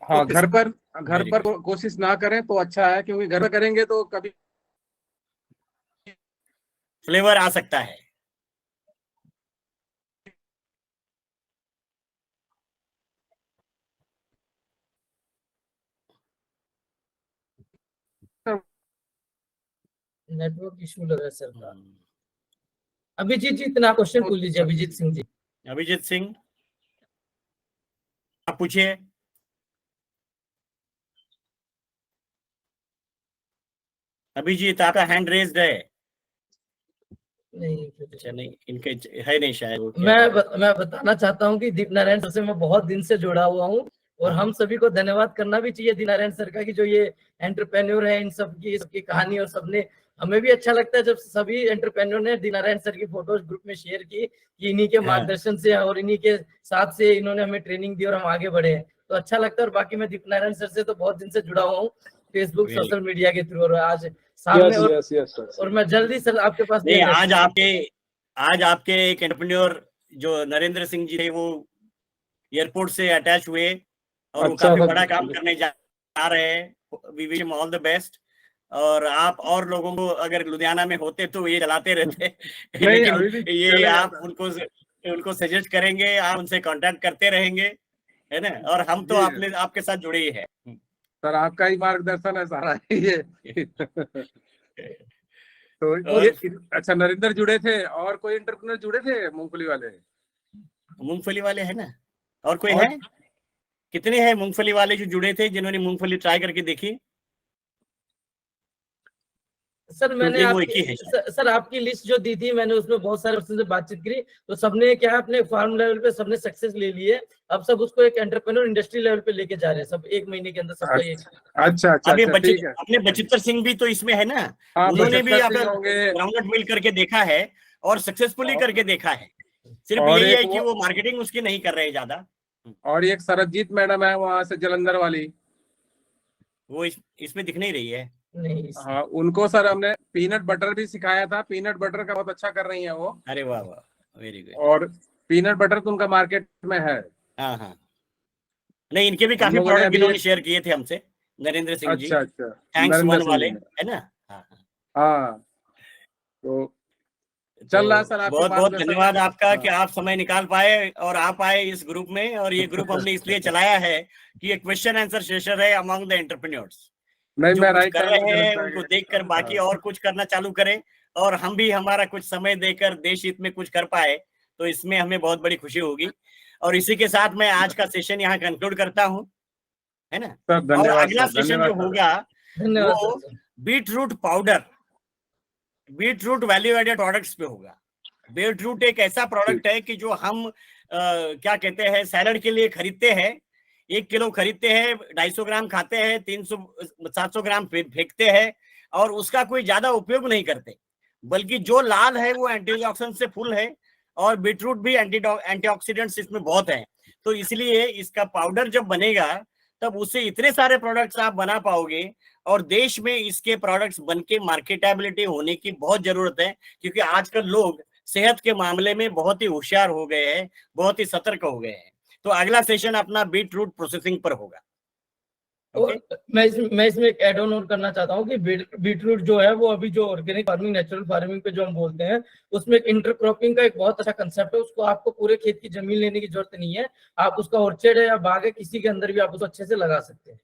हाँ, घर पर कोशिश ना करें तो अच्छा है, क्योंकि घर पर करेंगे तो कभी फ्लेवर आ सकता है। नेटवर्क इशू लग रहा है सर का। अभिजीत जी इतना क्वेश्चन पूछ लीजिए। अभिजीत सिंह जी। अभिजीत सिंह आप पूछिए। अभिजीत आपका हैंड रेज्ड है? नहीं अच्छा नहीं, इनके है नहीं शायद। मैं बताना चाहता हूँ कि दीप नारायण सर से मैं बहुत दिन से जुड़ा हुआ हूँ और हम सभी को धन्यवाद करना भी चाहिए दीप नारायण सर का कि जो ये एंटरप्रेन्योर है इन सबकी कहानी, और सबने हमें भी अच्छा लगता है जब सभी एंटरप्रेन्योर ने दीप नारायण सर की फोटोज ग्रुप में शेयर की कि इन्हीं के मार्गदर्शन से और इन्हीं के साथ से इन्होंने हमें ट्रेनिंग दी और हम आगे बढ़े हैं, तो अच्छा लगता है। और बाकी मैं दीप नारायण सर से तो बहुत दिन से जुड़ा हुआ हूँ फेसबुक सोशल मीडिया के थ्रू, और आज सामने और मैं जल्दी सर आपके पास आज आपके एक एंटरप्रेन्योर जो नरेंद्र सिंह जी थे वो एयरपोर्ट से अटैच हुए और वो काफी बड़ा काम करने जा रहे हैं। We wish him all the best. और आप और लोगों को अगर लुधियाना में होते तो ये चलाते रहते लेकिन ये आप उनको सजेस्ट करेंगे, आप उनसे कांटेक्ट करते रहेंगे, है ना। और हम तो आपके साथ जुड़े ही है सर, आपका ही मार्गदर्शन है सारा ये। तो अच्छा, नरेंद्र जुड़े थे और कोई एंटरप्रेन्योर जुड़े थे मूंगफली वाले है ना? और कोई है? कितने हैं मूंगफली वाले जो जुड़े थे, जिन्होंने मूंगफली ट्राई करके देखी? सर मैंने सर आपकी लिस्ट जो दी थी मैंने उसमें बहुत सारे पर्सन से बातचीत करी, तो सबने क्या अपने फार्म लेवल पे सबने सक्सेस ले लिए। अब सब उसको एक एंटरप्रेन्योर इंडस्ट्री लेवल पे लेके जा रहे हैं सब, 1 महीने के अंदर सबका। अच्छा। अपने बचित्र सिंह भी तो इसमें है ना, उन्होंने भी ग्राउंड मिल करके देखा है और सक्सेसफुली करके देखा है। सिर्फ यही है कि वो मार्केटिंग उसकी नहीं कर रहे ज्यादा। और एक सरबजीत मैडम है वहां से जलंधर वाली, वो इसमें दिख नहीं रही है। नहीं। हाँ, उनको सर हमने पीनट बटर भी सिखाया था, पीनट बटर का बहुत अच्छा कर रही है वो। अरे वाह वाह, वेरी गुड। और पीनट बटर तो उनका मार्केट में है। हाँ। नहीं, इनके भी काफी प्रोडक्ट इन्होंने शेयर किए थे हमसे, नरेंद्र सिंह जी। अच्छा। थैंक्स वन वाले, है ना। हाँ, तो चल रहा है सर। बहुत बहुत धन्यवाद आपका कि आप समय निकाल पाए और आप आए इस ग्रुप में। और ये ग्रुप हमने इसलिए चलाया है कि ये क्वेश्चन आंसर सेशन है अमंग द एंटरप्रेन्योर्स। नहीं, मैं राइट कर रहे हैं उनको देखकर बाकी और कुछ करना चालू करें, और हम भी हमारा कुछ समय देकर देश हित में कुछ कर पाए तो इसमें हमें बहुत बड़ी खुशी होगी। और इसी के साथ मैं आज का सेशन यहाँ कंक्लूड करता हूँ, है ना। और अगला सेशन जो होगा वो beetroot powder, beetroot value added products पे होगा। बीटरूट एक ऐसा प्रोडक्ट है कि जो हम क्या कहते हैं सैलड के लिए खरीदते हैं, 1 किलो खरीदते हैं, 250 ग्राम खाते हैं, 300-700 ग्राम फेंकते हैं और उसका कोई ज्यादा उपयोग नहीं करते। बल्कि जो लाल है वो एंटीऑक्सीडेंट से फुल है और बीटरूट भी एंटीऑक्सीडेंट्स इसमें बहुत है। तो इसलिए इसका पाउडर जब बनेगा तब उससे इतने सारे प्रोडक्ट्स आप बना पाओगे और देश में इसके प्रोडक्ट्स बनके मार्केटेबिलिटी होने की बहुत जरूरत है, क्योंकि आजकल लोग सेहत के मामले में बहुत ही होशियार हो गए हैं, बहुत ही सतर्क हो गए हैं। तो अगला सेशन अपना बीटरूट प्रोसेसिंग पर होगा। और मैं इसमें एक एड ऑन और करना चाहता हूँ कि बीटरूट जो है वो अभी जो ऑर्गेनिक फार्मिंग नेचुरल फार्मिंग पे जो हम बोलते हैं उसमें एक इंटरक्रॉपिंग का एक बहुत अच्छा कंसेप्ट है। उसको आपको पूरे खेत की जमीन लेने की जरूरत नहीं है, आप उसका ऑर्चर्ड है या बाग है किसी के अंदर भी आप उसको अच्छे से लगा सकते हैं।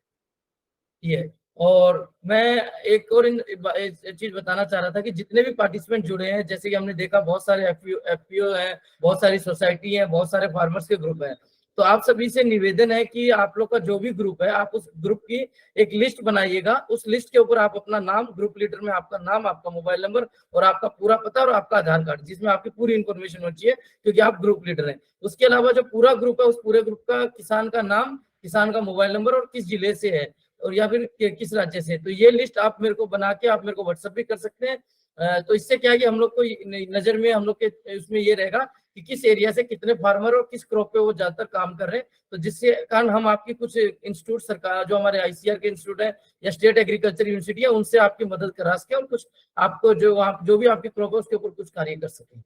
ये और मैं एक और चीज बताना चाह रहा था कि जितने भी पार्टिसिपेंट जुड़े हैं, जैसे कि हमने देखा बहुत सारे एफपीओ हैं, बहुत सारी सोसाइटी है, बहुत सारे फार्मर्स के ग्रुप हैं, तो आप सभी से निवेदन है कि आप लोग का जो भी ग्रुप है आप उस ग्रुप की एक लिस्ट बनाइएगा। उस लिस्ट के ऊपर आप अपना नाम, ग्रुप लीडर में आपका नाम, आपका मोबाइल नंबर और आपका पूरा पता और आपका आधार कार्ड, जिसमें आपकी पूरी इन्फॉर्मेशन होनी चाहिए क्योंकि आप ग्रुप लीडर हैं। उसके अलावा जो पूरा ग्रुप है उस पूरे ग्रुप का किसान का नाम, किसान का मोबाइल नंबर और किस जिले से है और या फिर किस राज्य से, तो ये लिस्ट आप मेरे को बना के आप मेरे को व्हाट्सएप भी कर सकते हैं। तो इससे क्या है कि हम लोग को नजर में हम लोग के उसमें ये रहेगा कि किस एरिया से कितने फार्मर और किस क्रॉप पे वो ज्यादातर काम कर रहे हैं। तो जिससे कारण हम आपकी कुछ इंस्टीट्यूट सरकार जो हमारे आईसीआर के इंस्टीट्यूट है या स्टेट एग्रीकल्चर यूनिवर्सिटी है उनसे आपकी मदद करा सके और कुछ आपको जो भी आपकी क्रॉप है उसके ऊपर कुछ कार्य कर सके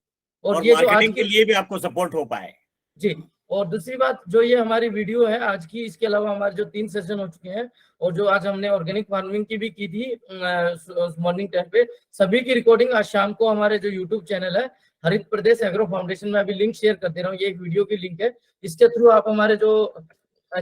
और ये जो आज के लिए भी आपको सपोर्ट हो पाए जी। और दूसरी बात जो ये हमारी वीडियो है आज की, इसके अलावा हमारे जो 3 सेशन हो चुके हैं और जो आज हमने ऑर्गेनिक फार्मिंग की भी की थी मॉर्निंग टाइम पे, सभी की रिकॉर्डिंग आज शाम को हमारे जो यूट्यूब चैनल है हरित प्रदेश एग्रो फाउंडेशन में अभी लिंक शेयर कर दे रहा हूँ। ये एक वीडियो की लिंक है, इसके थ्रू आप हमारे जो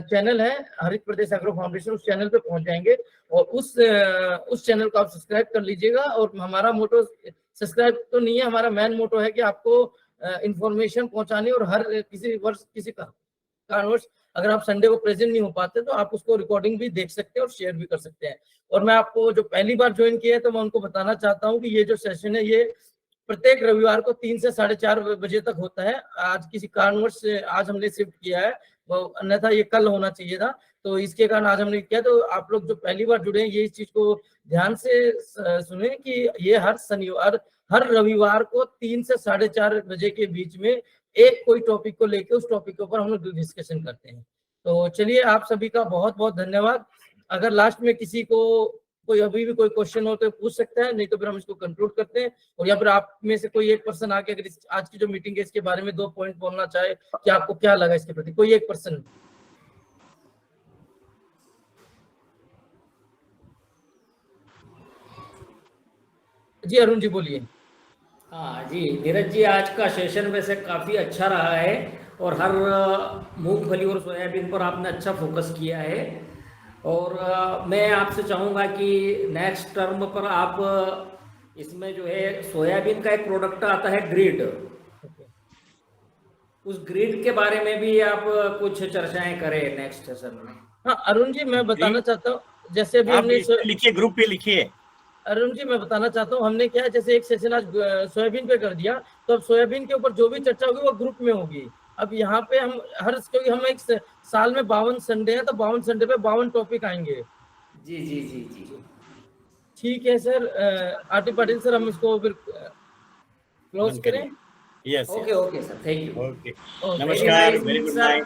चैनल है हरित प्रदेश एग्रो फाउंडेशन, उस चैनल पे पहुंच जाएंगे और उस चैनल को आप सब्सक्राइब कर लीजिएगा। और हमारा मोटो सब्सक्राइब तो नहीं है, हमारा मेन मोटो है कि आपको इंफॉर्मेशन पहुंचानी, और हर किसी वर्ष किसी कारणवश अगर आप संडे को प्रेजेंट नहीं हो पाते तो आप उसको रिकॉर्डिंग भी देख सकते हैं और शेयर भी कर सकते हैं। और मैं आपको जो पहली बार ज्वाइन किया है तो मैं उनको बताना चाहता हूँ कि ये जो सेशन है ये प्रत्येक रविवार को 3 से 4:30 बजे तक होता है। आज किसी कारणवश आज हमने शिफ्ट किया है, अन्यथा ये कल होना चाहिए था, तो इसके कारण आज हमने किया। तो आप लोग जो पहली बार जुड़े हैं ये इस चीज को ध्यान से सुने कि ये हर रविवार को 3 से 4:30 बजे के बीच में एक कोई टॉपिक को लेके उस टॉपिक के ऊपर हम लोग डिस्कशन करते हैं। तो चलिए, आप सभी का बहुत बहुत धन्यवाद। अगर लास्ट में किसी को कोई अभी भी कोई क्वेश्चन हो तो पूछ सकता है, नहीं तो फिर हम इसको कंक्लूड करते हैं। और या फिर आप में से कोई एक पर्सन आके अगर आज की जो मीटिंग है इसके बारे में 2 पॉइंट बोलना चाहे कि आपको क्या लगा इसके प्रति, कोई एक पर्सन। जी अरुण जी बोलिए। हाँ जी नीरज जी, आज का सेशन वैसे काफ़ी अच्छा रहा है और हर मूंगफली और सोयाबीन पर आपने अच्छा फोकस किया है। और मैं आपसे चाहूँगा कि नेक्स्ट टर्म पर आप इसमें जो है सोयाबीन का एक प्रोडक्ट आता है ग्रिड, उस ग्रिड के बारे में भी आप कुछ चर्चाएं करें नेक्स्ट सेशन में। हाँ अरुण जी, मैं बताना चाहता हूँ, जैसे अभी हमने लिखिए, ग्रुप पे लिखिए। अरुण जी मैं बताना चाहता हूँ, हमने क्या है जैसे एक सेशन आज सोयाबीन पे कर दिया, तो अब सोयाबीन के ऊपर जो भी चर्चा होगी वो ग्रुप में होगी। अब यहाँ पे हम क्योंकि हम एक साल में 52 संडे है तो 52 संडे पे 52 टॉपिक आएंगे। जी जी जी जी ठीक है सर। आरटी पाटिल सर, हम इसको फिर क्लोज करें। Yes okay okay sir, thank you. Okay, नमस्कार, वेरी गुड नाइट।